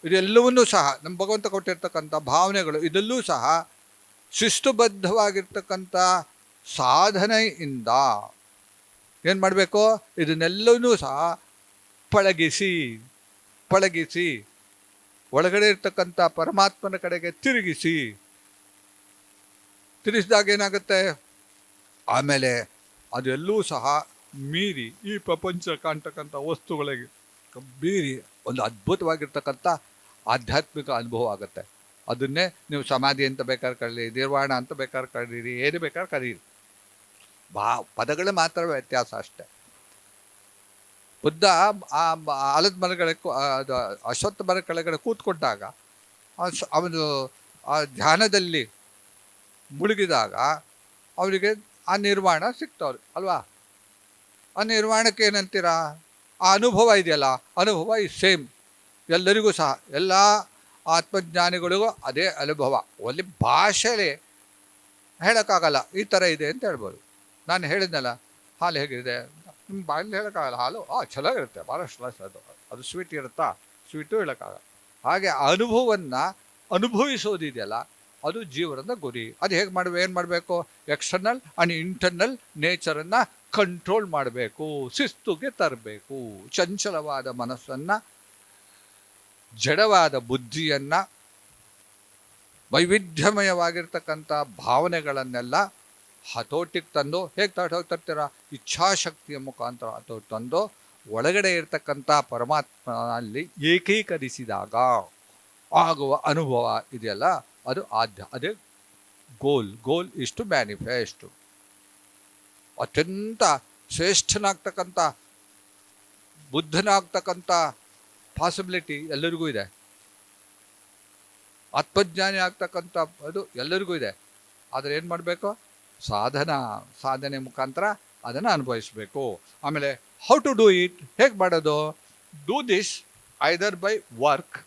ಇದೆಲ್ಲವನ್ನೂ ಸಹ ನಮ್ಮ ಭಗವಂತ ಕೊಟ್ಟಿರ್ತಕ್ಕಂಥ ಭಾವನೆಗಳು, ಇದೆಲ್ಲೂ ಸಹ ಶಿಸ್ತುಬದ್ಧವಾಗಿರ್ತಕ್ಕಂಥ ಸಾಧನೆಯಿಂದ ಏನು ಮಾಡಬೇಕು? ಇದನ್ನೆಲ್ಲವನ್ನೂ ಸಹ ಪಳಗಿಸಿ ಒಳಗಡೆ ಇರ್ತಕ್ಕಂಥ ಪರಮಾತ್ಮನ ಕಡೆಗೆ ತಿರುಗಿಸಿದಾಗ ಏನಾಗುತ್ತೆ? ಆಮೇಲೆ ಅದೆಲ್ಲೂ ಸಹ ಮೀರಿ ಈ ಪ್ರಪಂಚ ಕಾಣ್ತಕ್ಕಂಥ ವಸ್ತುಗಳಿಗೆ ಮೀರಿ ಒಂದು ಅದ್ಭುತವಾಗಿರ್ತಕ್ಕಂಥ ಆಧ್ಯಾತ್ಮಿಕ ಅನುಭವ ಆಗುತ್ತೆ. ಅದನ್ನೇ ನೀವು ಸಮಾಧಿ ಅಂತ ಬೇಕಾದ್ರೆ ಕರೀರಿ, ನಿರ್ವಾಣ ಅಂತ ಬೇಕಾದ್ರೆ ಕರೀರಿ, ಏನು ಬೇಕಾದ್ರೆ ಕರೀರಿ. ಪದಗಳು ಮಾತ್ರ ವ್ಯತ್ಯಾಸ ಅಷ್ಟೆ. ಬುದ್ಧ ಆ ಆಲದ ಮರಗಳ ಅಶ್ವತ್ಥ ಮರ ಕೆಳಗಡೆ ಕೂತ್ಕೊಂಡಾಗ ಅವನು ಆ ಧ್ಯಾನದಲ್ಲಿ ಮುಳುಗಿದಾಗ ಅವರಿಗೆ ಆ ನಿರ್ವಾಣ ಸಿಗ್ತವ್ರು ಅಲ್ವಾ. ಆ ನಿರ್ವಾಣಕ್ಕೆ ಏನಂತೀರಾ? ಆ ಅನುಭವ ಇದೆಯಲ್ಲ, ಅನುಭವ ಈ ಸೇಮ್ ಎಲ್ಲರಿಗೂ ಸಹ, ಎಲ್ಲ ಆತ್ಮಜ್ಞಾನಿಗಳಿಗೂ ಅದೇ ಅನುಭವ. ಒಳ್ಳೆ ಭಾಷೆಯಲ್ಲಿ ಹೇಳೋಕ್ಕಾಗಲ್ಲ ಈ ಥರ ಇದೆ ಅಂತ ಹೇಳ್ಬೋದು. ನಾನು ಹೇಳಿದ್ನಲ್ಲ, ಹಾಲು ಹೇಗಿದೆ ನಿಮ್ಮ ಬಾಯಲ್ಲಿ ಹೇಳೋಕ್ಕಾಗಲ್ಲ. ಹಾಲು ಚೆನ್ನಾಗಿರುತ್ತೆ, ಭಾಳಷ್ಟು ಅದು ಸ್ವೀಟ್ ಇರುತ್ತಾ? ಸ್ವೀಟು ಹೇಳೋಕ್ಕಾಗಲ್ಲ. ಹಾಗೆ ಅನುಭವವನ್ನು ಅನುಭವಿಸೋದಿದೆಯಲ್ಲ, ಅದು ಜೀವನದ ಗುರಿ. ಅದು ಹೇಗೆ ಏನು ಮಾಡಬೇಕು? ಎಕ್ಸ್ಟರ್ನಲ್ ಆ್ಯಂಡ್ ಇಂಟರ್ನಲ್ ನೇಚರನ್ನು ಕಂಟ್ರೋಲ್ ಮಾಡಬೇಕು, ಶಿಸ್ತುಗೆ ತರಬೇಕು. ಚಂಚಲವಾದ ಮನಸ್ಸನ್ನು, ಜಡವಾದ ಬುದ್ಧಿಯನ್ನು, ವೈವಿಧ್ಯಮಯವಾಗಿರ್ತಕ್ಕಂಥ ಭಾವನೆಗಳನ್ನೆಲ್ಲ ಹತೋಟಿಗೆ ತಂದು, ಹೇಗೆ ತರ್ತೀರಾ? ಇಚ್ಛಾಶಕ್ತಿಯ ಮುಖಾಂತರ ಹತೋಟಿ ತಂದು ಒಳಗಡೆ ಇರ್ತಕ್ಕಂಥ ಪರಮಾತ್ಮನಲ್ಲಿ ಏಕೀಕರಿಸಿದಾಗ ಆಗುವ ಅನುಭವ ಇದೆಯಲ್ಲ, ಅದು ಅದೇ ಗೋಲ್ ಇಸ್ ಟು ಮ್ಯಾನಿಫೆಸ್ಟ್. ಅತ್ಯಂತ ಶ್ರೇಷ್ಠನಾಗ್ತಕ್ಕಂಥ, ಬುದ್ಧನಾಗ್ತಕ್ಕಂಥ ಪಾಸಿಬಿಲಿಟಿ ಎಲ್ಲರಿಗೂ ಇದೆ. ಆತ್ಮಜ್ಞಾನಿ ಆಗ್ತಕ್ಕಂಥ ಅದು ಎಲ್ಲರಿಗೂ ಇದೆ. ಆದರೆ ಏನು ಮಾಡಬೇಕು? ಸಾಧನೆ ಮುಖಾಂತರ ಅದನ್ನು ಅನುಭವಿಸಬೇಕು. ಆಮೇಲೆ ಹೌ ಟು ಡೂ ಇಟ್, ಹೇಗೆ ಮಾಡೋದು? Do this either by work,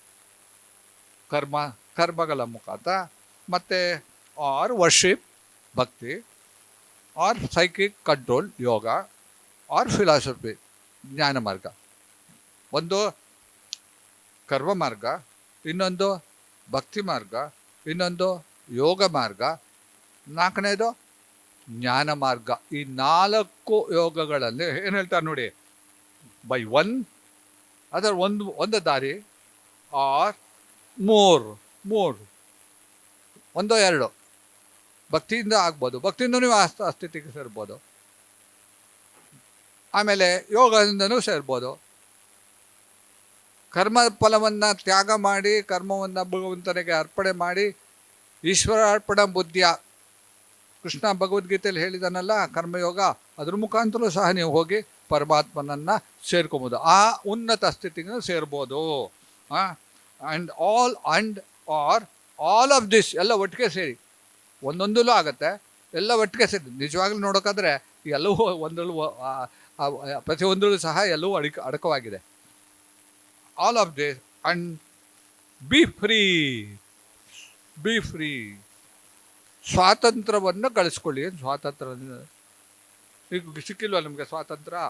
ಕರ್ಮಗಳ ಮುಖಾಂತರ, ಮತ್ತು ಆರ್ ವರ್ಷಿಪ್, ಭಕ್ತಿ, ಆರ್ ಸೈಕಿಕ್ ಕಂಟ್ರೋಲ್, ಯೋಗ, ಆರ್ ಫಿಲಾಸಫಿ, ಜ್ಞಾನ ಮಾರ್ಗ. ಒಂದು ಕರ್ಮ ಮಾರ್ಗ, ಇನ್ನೊಂದು ಭಕ್ತಿ ಮಾರ್ಗ, ಇನ್ನೊಂದು ಯೋಗ ಮಾರ್ಗ, ನಾಲ್ಕನೇದು ಜ್ಞಾನ ಮಾರ್ಗ. ಈ 4 ಯೋಗಗಳಲ್ಲಿ ಏನು ಹೇಳ್ತಾರೆ ನೋಡಿ, ಬೈ ಒನ್, ಅದರ ಒಂದು ದಾರಿ, ಆರ್ ಮೂರು, ಒಂದೋ ಎರಡು ಭಕ್ತಿಯಿಂದ ಆಗ್ಬೋದು, ಭಕ್ತಿಯಿಂದ ನೀವು ಸ್ಥಿತಿಗೆ ಸೇರ್ಬೋದು, ಆಮೇಲೆ ಯೋಗದಿಂದನೂ ಸೇರ್ಬೋದು. ಕರ್ಮ ಫಲವನ್ನು ತ್ಯಾಗ ಮಾಡಿ, ಕರ್ಮವನ್ನು ಭಗವಂತನಿಗೆ ಅರ್ಪಣೆ ಮಾಡಿ, ಈಶ್ವರ ಅರ್ಪಣ ಬುದ್ಧಿಯ ಕೃಷ್ಣ ಭಗವದ್ಗೀತೆಯಲ್ಲಿ ಹೇಳಿದನಲ್ಲ ಕರ್ಮಯೋಗ, ಅದ್ರ ಮುಖಾಂತರ ಸಹ ನೀವು ಹೋಗಿ ಪರಮಾತ್ಮನನ್ನು ಸೇರ್ಕೊಬೋದು, ಆ ಉನ್ನತ ಸ್ಥಿತಿಗೆ ಸೇರ್ಬೋದು. ಆ್ಯಂಡ್ ಆಲ್ ಆಫ್ ದಿಸ್ ಎಲ್ಲ ಒಟ್ಟಿಗೆ ಸೇರಿ ಒಂದೊಂದಲ್ಲೂ ಆಗುತ್ತೆ, ಎಲ್ಲ ಒಟ್ಟಿಗೆ ಸೇರಿ ನಿಜವಾಗ್ಲೂ ನೋಡೋಕ್ಕಾದ್ರೆ ಎಲ್ಲವೂ ಒಂದರಲ್ಲೂ ಪ್ರತಿಯೊಂದರಲ್ಲೂ ಸಹ ಎಲ್ಲವೂ ಅಡಕವಾಗಿದೆ. All of this and be free. ಸ್ವಾತಂತ್ರ್ಯವನ್ನು ಗಳಿಸ್ಕೊಳ್ಳಿ. ಸ್ವಾತಂತ್ರ್ಯ ಈಗ ಸಿಕ್ಕಿಲ್ವ ನಿಮಗೆ ಸ್ವಾತಂತ್ರ್ಯ?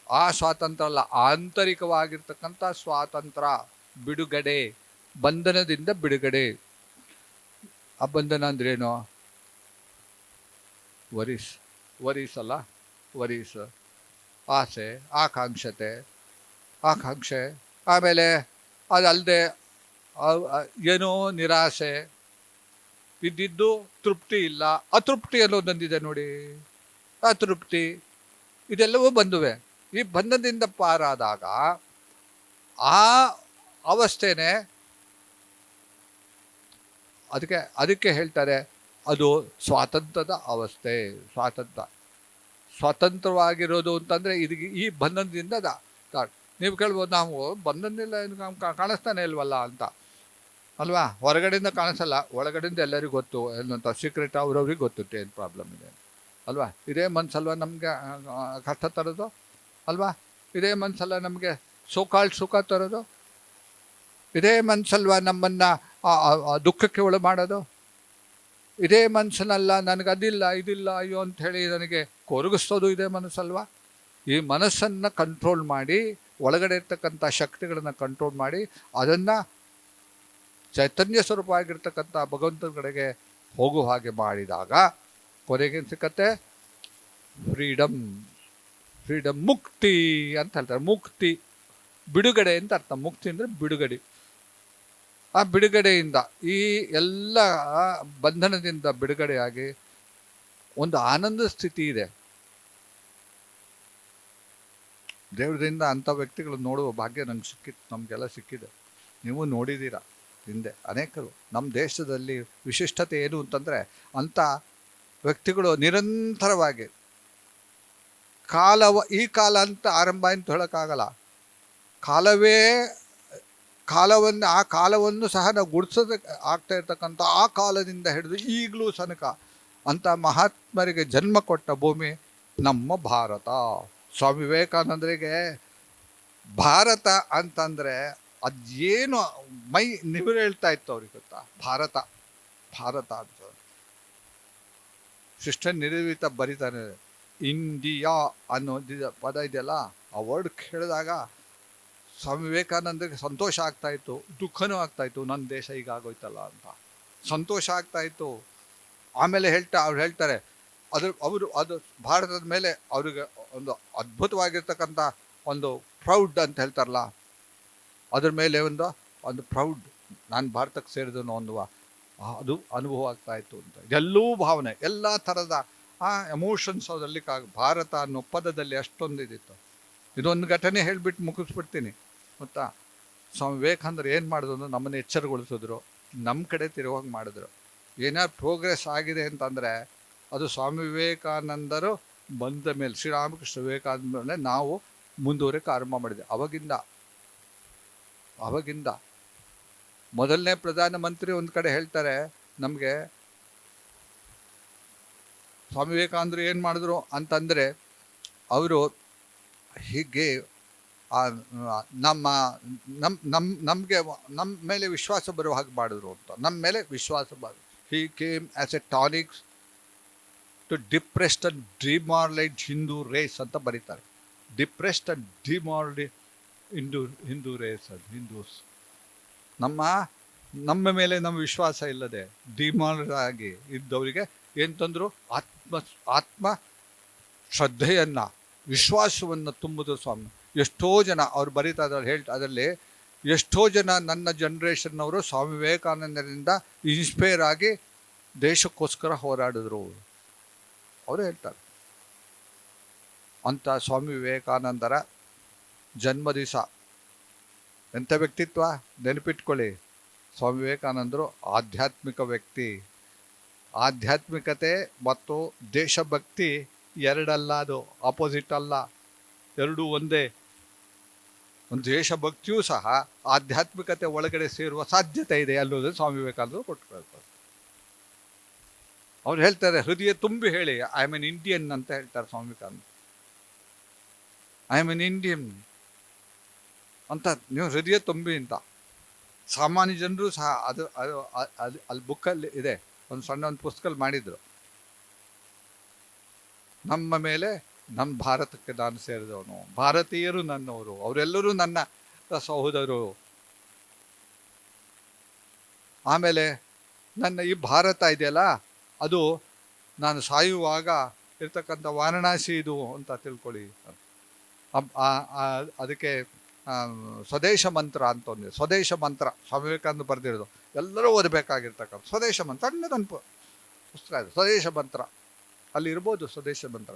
ಆ ಸ್ವಾತಂತ್ರ್ಯ ಅಲ್ಲ, ಆಂತರಿಕವಾಗಿರ್ತಕ್ಕಂಥ ಸ್ವಾತಂತ್ರ್ಯ, ಬಿಡುಗಡೆ, ಬಂಧನದಿಂದ ಬಿಡುಗಡೆ. ಆ ಬಂಧನ ಅಂದ್ರೇನು? ವರೀಸ್ ಅಲ್ಲ, ವರೀಸ್ ಆಸೆ, ಆಕಾಂಕ್ಷೆ, ಆಮೇಲೆ ಅದಲ್ಲದೆ ಏನೋ ನಿರಾಸೆ ಇದ್ದಿದ್ದು, ತೃಪ್ತಿ ಇಲ್ಲ, ಅತೃಪ್ತಿ ಅನ್ನೋದೊಂದಿದೆ ನೋಡಿ, ಅತೃಪ್ತಿ, ಇದೆಲ್ಲವೂ ಬಂದುವೆ. ಈ ಬಂಧನದಿಂದ ಪಾರಾದಾಗ ಆ ಅವಸ್ಥೆನೇ ಅದಕ್ಕೆ ಹೇಳ್ತಾರೆ ಅದು ಸ್ವಾತಂತ್ರ್ಯದ ಅವಸ್ಥೆ. ಸ್ವತಂತ್ರವಾಗಿರೋದು ಅಂತಂದರೆ ಇದಕ್ಕೆ ಈ ಬಂಧನದಿಂದ ನೀವು ಕೇಳ್ಬೋದು, ನಾವು ಬಂಧನದಿಂದ ಕಾಣಿಸ್ತಾನೆ ಇಲ್ವಲ್ಲ ಅಂತ ಅಲ್ವಾ? ಹೊರಗಡೆಯಿಂದ ಕಾಣಿಸಲ್ಲ, ಒಳಗಡೆಯಿಂದ ಎಲ್ಲರಿಗೂ ಗೊತ್ತು ಏನಂತ ಸೀಕ್ರೆಟ್ ಅವ್ರವ್ರಿಗೆ ಗೊತ್ತುತ್ತೆ ಏನು ಪ್ರಾಬ್ಲಮ್ ಇದೆ ಅಲ್ವಾ? ಇದೇ ಮನಸ್ಸಲ್ವ ನಮಗೆ ಕಷ್ಟ ತರೋದು ಅಲ್ವಾ? ಇದೇ ಮನಸ್ಸಲ್ಲ ನಮಗೆ ಸೋಕಾಲ್ಡ್ ಸುಖ ತರೋದು? ಇದೇ ಮನಸ್ಸಲ್ವ ನಮ್ಮನ್ನು ದುಃಖಕ್ಕೆ ಒಳ ಮಾಡೋದು? ಇದೇ ಮನಸ್ಸನ್ನಲ್ಲ ನನಗೆ ಅದಿಲ್ಲ ಇದಿಲ್ಲ ಅಯ್ಯೋ ಅಂಥೇಳಿ ನನಗೆ ಕೊರಗಿಸೋದು ಇದೇ ಮನಸ್ಸಲ್ವ? ಈ ಮನಸ್ಸನ್ನು ಕಂಟ್ರೋಲ್ ಮಾಡಿ, ಒಳಗಡೆ ಇರ್ತಕ್ಕಂಥ ಶಕ್ತಿಗಳನ್ನು ಕಂಟ್ರೋಲ್ ಮಾಡಿ, ಅದನ್ನು ಚೈತನ್ಯ ಸ್ವರೂಪವಾಗಿರ್ತಕ್ಕಂಥ ಭಗವಂತನ ಕಡೆಗೆ ಹೋಗುವ ಹಾಗೆ ಮಾಡಿದಾಗ ಕೊನೆಗೇನು ಸಿಕ್ಕತ್ತೆ? ಫ್ರೀಡಮ್, ಮುಕ್ತಿ ಅಂತ ಹೇಳ್ತಾರೆ. ಮುಕ್ತಿ, ಬಿಡುಗಡೆ ಅಂತ ಅರ್ಥ. ಮುಕ್ತಿ ಅಂದರೆ ಬಿಡುಗಡೆ. ಆ ಬಿಡುಗಡೆಯಿಂದ, ಈ ಎಲ್ಲ ಬಂಧನದಿಂದ ಬಿಡುಗಡೆಯಾಗಿ ಒಂದು ಆನಂದ ಸ್ಥಿತಿ ಇದೆ. ದೇವರಿಂದ ಅಂಥ ವ್ಯಕ್ತಿಗಳು ನೋಡುವ ಭಾಗ್ಯ ನಂಗೆ ಸಿಕ್ಕಿತ್ತು, ನಮಗೆಲ್ಲ ಸಿಕ್ಕಿದೆ. ನೀವು ನೋಡಿದ್ದೀರಾ ಹಿಂದೆ ಅನೇಕರು. ನಮ್ಮ ದೇಶದಲ್ಲಿ ವಿಶಿಷ್ಟತೆ ಏನು ಅಂತಂದರೆ, ಅಂಥ ವ್ಯಕ್ತಿಗಳು ನಿರಂತರವಾಗಿ ಈ ಕಾಲ ಅಂತ ಆರಂಭ ಅಂತ ಹೇಳೋಕ್ಕಾಗಲ್ಲ. ಆ ಕಾಲವನ್ನು ಸಹ ನಾವು ಗುಡಿಸೋದಕ್ಕೆ ಆಗ್ತಾ ಇರ್ತಕ್ಕಂಥ ಆ ಕಾಲದಿಂದ ಹಿಡಿದು ಈಗಲೂ ತನಕ ಅಂಥ ಮಹಾತ್ಮರಿಗೆ ಜನ್ಮ ಕೊಟ್ಟ ಭೂಮಿ ನಮ್ಮ ಭಾರತ. ಸ್ವಾಮಿ ವಿವೇಕಾನಂದರಿಗೆ ಭಾರತ ಅಂತಂದರೆ ಅದೇನು ಮೈ ನಿಮಿರು ಹೇಳ್ತಾ ಇತ್ತು ಅವ್ರಿಗೆ ಗೊತ್ತಾ? ಭಾರತ ಅಂತ ಸಿಸ್ಟರ್ ನಿರ್ವಿತ ಬರೀತಾನೆ. ಇಂಡಿಯಾ ಅನ್ನೋ ಪದ ಇದೆಯಲ್ಲ, ಆ ವರ್ಡ್ ಕೇಳಿದಾಗ ಸ್ವಾಮಿ ವಿವೇಕಾನಂದರಿಗೆ ಸಂತೋಷ ಆಗ್ತಾಯಿತ್ತು, ದುಃಖನೂ ಆಗ್ತಾಯಿತ್ತು. ನನ್ನ ದೇಶ ಈಗ ಆಗೋಯ್ತಲ್ಲ ಅಂತ ಸಂತೋಷ ಆಗ್ತಾಯಿತ್ತು. ಆಮೇಲೆ ಅವ್ರು ಹೇಳ್ತಾರೆ ಅದು ಭಾರತದ ಮೇಲೆ ಅವ್ರಿಗೆ ಒಂದು ಅದ್ಭುತವಾಗಿರ್ತಕ್ಕಂಥ ಒಂದು ಪ್ರೌಡ್ ಅಂತ ಹೇಳ್ತಾರಲ್ಲ, ಅದ್ರ ಮೇಲೆ ಒಂದು ಪ್ರೌಡ್, ನಾನು ಭಾರತಕ್ಕೆ ಸೇರಿದನು ಅನ್ನುವ ಅದು ಅನುಭವ ಆಗ್ತಾಯಿತ್ತು ಅಂತ. ಎಲ್ಲವೂ ಭಾವನೆ, ಎಲ್ಲ ಥರದ ಆ ಎಮೋಷನ್ಸ್ ಅದರಲ್ಲಿ ಭಾರತ ಅನ್ನೋ ಪದದಲ್ಲಿ ಅಷ್ಟೊಂದಿದಿತ್ತು. ಇದೊಂದು ಘಟನೆ ಹೇಳಿಬಿಟ್ಟು ಮುಗಿಸ್ಬಿಡ್ತೀನಿ. ಗೊತ್ತಾ? ಸ್ವಾಮಿ ವಿವೇಕಾನಂದರು ಏನು ಮಾಡಿದ್ರು ಅಂದ್ರೆ ನಮ್ಮನ್ನು ಎಚ್ಚರಗೊಳಿಸಿದ್ರು, ನಮ್ಮ ಕಡೆ ತಿರುವಾಗಿ ಮಾಡಿದ್ರು. ಏನಾದ್ರು ಪ್ರೋಗ್ರೆಸ್ ಆಗಿದೆ ಅಂತಂದರೆ ಅದು ಸ್ವಾಮಿ ವಿವೇಕಾನಂದರು ಬಂದ ಮೇಲೆ, ಶ್ರೀರಾಮಕೃಷ್ಣ ವಿವೇಕಾನಂದ ಮೇಲೆ ನಾವು ಮುಂದುವರೆಕ್ಕೆ ಆರಂಭ ಮಾಡಿದೆ. ಅವಾಗಿಂದ ಮೊದಲನೇ ಪ್ರಧಾನಮಂತ್ರಿ ಒಂದು ಕಡೆ ಹೇಳ್ತಾರೆ ನಮಗೆ, ಸ್ವಾಮಿ ವಿವೇಕಾನಂದರು ಏನು ಮಾಡಿದ್ರು ಅಂತಂದರೆ, ಅವರು ಹೀಗೆ ನಮಗೆ ನಮ್ಮ ಮೇಲೆ ವಿಶ್ವಾಸ ಬರುವ ಹಾಗೆ ಮಾಡಿದ್ರು ಅಂತ. ನಮ್ಮ ಮೇಲೆ ವಿಶ್ವಾಸ he came as a tonics to depressed and demoralised Hindu race ಅಂತ ಬರೀತಾರೆ. Depressed and demoralised Hindu race ಅದು ಹಿಂದೂಸ್. ನಮ್ಮ ಮೇಲೆ ನಮ್ಮ ವಿಶ್ವಾಸ ಇಲ್ಲದೆ ಡಿಮಾರಲ್ ಆಗಿ ಇದ್ದವರಿಗೆ ಏನು ತಂದರು? ಆತ್ಮ ಶ್ರದ್ಧೆಯನ್ನು, ವಿಶ್ವಾಸವನ್ನು ತುಂಬುದು ಸ್ವಾಮಿ. ಎಷ್ಟೋ ಜನ ಅವ್ರು ಬರೀತಾ ಇದ್ದಾರೆ, ಅದರಲ್ಲಿ ಎಷ್ಟೋ ಜನ ನನ್ನ ಜನ್ರೇಷನ್ನವರು ಸ್ವಾಮಿ ವಿವೇಕಾನಂದರಿಂದ ಇನ್ಸ್ಪೈರ್ ಆಗಿ ದೇಶಕ್ಕೋಸ್ಕರ ಹೋರಾಡಿದ್ರು ಅವರು ಹೇಳ್ತಾರೆ. ಅಂಥ ಸ್ವಾಮಿ ವಿವೇಕಾನಂದರ ಜನ್ಮ ದಿವಸ ಎಂಥ ವ್ಯಕ್ತಿತ್ವ ನೆನಪಿಟ್ಕೊಳ್ಳಿ. ಸ್ವಾಮಿ ವಿವೇಕಾನಂದರು ಆಧ್ಯಾತ್ಮಿಕ ವ್ಯಕ್ತಿ. ಆಧ್ಯಾತ್ಮಿಕತೆ ಮತ್ತು ದೇಶಭಕ್ತಿ ಎರಡಲ್ಲ, ಅದು ಆಪೋಸಿಟ್ ಅಲ್ಲ, ಎರಡೂ ಒಂದೇ. ಒಂದು ದೇಶಭಕ್ತಿಯೂ ಸಹ ಆಧ್ಯಾತ್ಮಿಕತೆ ಒಳಗಡೆ ಸೇರುವ ಸಾಧ್ಯತೆ ಇದೆ ಅನ್ನೋದು ಸ್ವಾಮಿ ವಿವೇಕಾನಂದರು ಕೊಟ್ಟಿರ್ತಾರೆ. ಅವ್ರು ಹೇಳ್ತಾರೆ, ಹೃದಯ ತುಂಬಿ ಹೇಳಿ, ಐ ಆಮ್ ಎನ್ ಇಂಡಿಯನ್ ಅಂತ ಹೇಳ್ತಾರೆ Swami Vivekananda. I am an Indian ಅಂತ ನೀವು ಹೃದಯ ತುಂಬಿ ಅಂತ. ಸಾಮಾನ್ಯ ಜನರು ಸಹ ಅದು ಅಲ್ಲಿ ಬುಕ್ಕಲ್ಲಿ ಇದೆ, ಒಂದು ಪುಸ್ತಕದಲ್ಲಿ ಮಾಡಿದ್ರು. ನಮ್ಮ ಮೇಲೆ, ನಮ್ಮ ಭಾರತಕ್ಕೆ ನಾನು ಸೇರಿದವನು, ಭಾರತೀಯರು ನನ್ನವರು, ಅವರೆಲ್ಲರೂ ನನ್ನ ಸಹೋದರರು. ಆಮೇಲೆ ನನ್ನ ಈ ಭಾರತ ಇದೆಯಲ್ಲ, ಅದು ನಾನು ಸಾಯುವಾಗ ಇರ್ತಕ್ಕಂಥ ವಾರಣಾಸಿ ಇದು ಅಂತ ತಿಳ್ಕೊಳ್ಳಿ. ಅದಕ್ಕೆ ಸ್ವದೇಶ ಮಂತ್ರ ಅಂತ ಒಂದು ಸ್ವದೇಶ ಮಂತ್ರ ಸ್ವಾಮಿ ವಿವೇಕಾನಂದ ಬರೆದಿರೋದು, ಎಲ್ಲರೂ ಓದಬೇಕಾಗಿರ್ತಕ್ಕಂಥ ಸ್ವದೇಶ ಮಂತ್ರ. ಸಣ್ಣದೊಂದು ಪುಸ್ತಕ ಇದೆ ಸ್ವದೇಶ ಮಂತ್ರ, ಅಲ್ಲಿ ಇರ್ಬೋದು ಸ್ವದೇಶ ಮಂತ್ರ.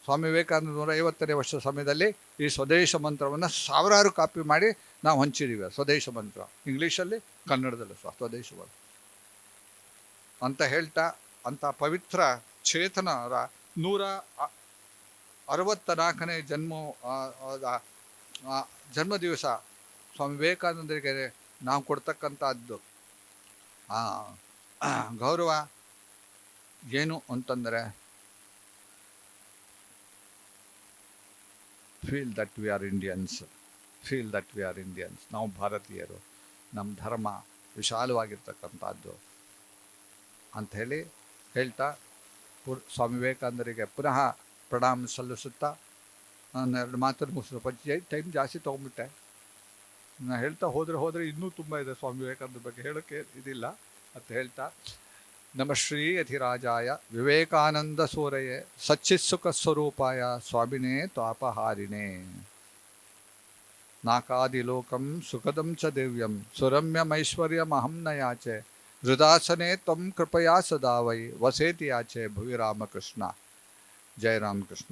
ಸ್ವಾಮಿ ವಿವೇಕಾನಂದ 150ನೇ ವರ್ಷದ ಸಮಯದಲ್ಲಿ ಈ ಸ್ವದೇಶ ಮಂತ್ರವನ್ನು ಸಾವಿರಾರು ಕಾಪಿ ಮಾಡಿ ನಾವು ಹಂಚಿದ್ದೀವಿ. ಸ್ವದೇಶ ಮಂತ್ರ ಇಂಗ್ಲೀಷಲ್ಲಿ, ಕನ್ನಡದಲ್ಲೂ ಸ್ವದೇಶ ಮಂತ್ರ ಅಂತ ಹೇಳ್ತಾ, ಅಂಥ ಪವಿತ್ರ ಚೇತನರ 164ನೇ ಜನ್ಮ ದಿವಸ ಸ್ವಾಮಿ ವಿವೇಕಾನಂದರಿಗೆ ನಾವು ಕೊಡ್ತಕ್ಕಂಥದ್ದು ಗೌರವ ಏನು ಅಂತಂದರೆ, feel that we are Indians, feel that we are Indians. ನಾವು ಭಾರತೀಯರು, ನಮ್ಮ ಧರ್ಮ ವಿಶಾಲವಾಗಿರ್ತಕ್ಕಂಥದ್ದು ಅಂತ ಹೇಳ್ತಾ ಸ್ವಾಮಿ ವಿವೇಕಾನಂದರಿಗೆ ಪುನಃ ಪ್ರಣಾಮ ಸಲ್ಲಿಸುತ್ತಾ ನಾನು 2 ಮಾತನ್ನು ಮುಗಿಸಿದ. ಟೈಮ್ ಜಾಸ್ತಿ ತೊಗೊಂಡ್ಬಿಟ್ಟೆ. ನಾನು ಹೇಳ್ತಾ ಹೋದರೆ ಇನ್ನೂ ತುಂಬ ಇದೆ ಸ್ವಾಮಿ ವಿವೇಕಾನಂದ ಬಗ್ಗೆ ಹೇಳೋಕ್ಕೆ ಇದಿಲ್ಲ ಅಂತ ಹೇಳ್ತಾ, ನಮ ಶ್ರೀ ಅಧಿರಾಜಾಯ ವಿವೇಕಾನಂದ ಸೂರಯೇ ಸಚ್ಚಿತ್ಸುಖ ಸ್ವರೂಪಾಯ ಸ್ವಾಮಿನೇ ತ್ವಾಪಹಾರಿಣೇ ನಾಕಾದಿಲೋಕಂ ಸುಖದಂ ಚ ದಿವ್ಯಂ ಸುರಮ್ಯಮೈಶ್ವರ್ಯಮಹಂ ನ ಯಾಚೆ ಹೃದಾಸನೆ ತ್ವಂ ಕೃಪಯಾ ಸದಾ ವೈ ವಸೇತಿ ಯಾಚೆ ಭುವಿ ರಾಮಕೃಷ್ಣ. ಜಯ ರಾಮಕೃಷ್ಣ.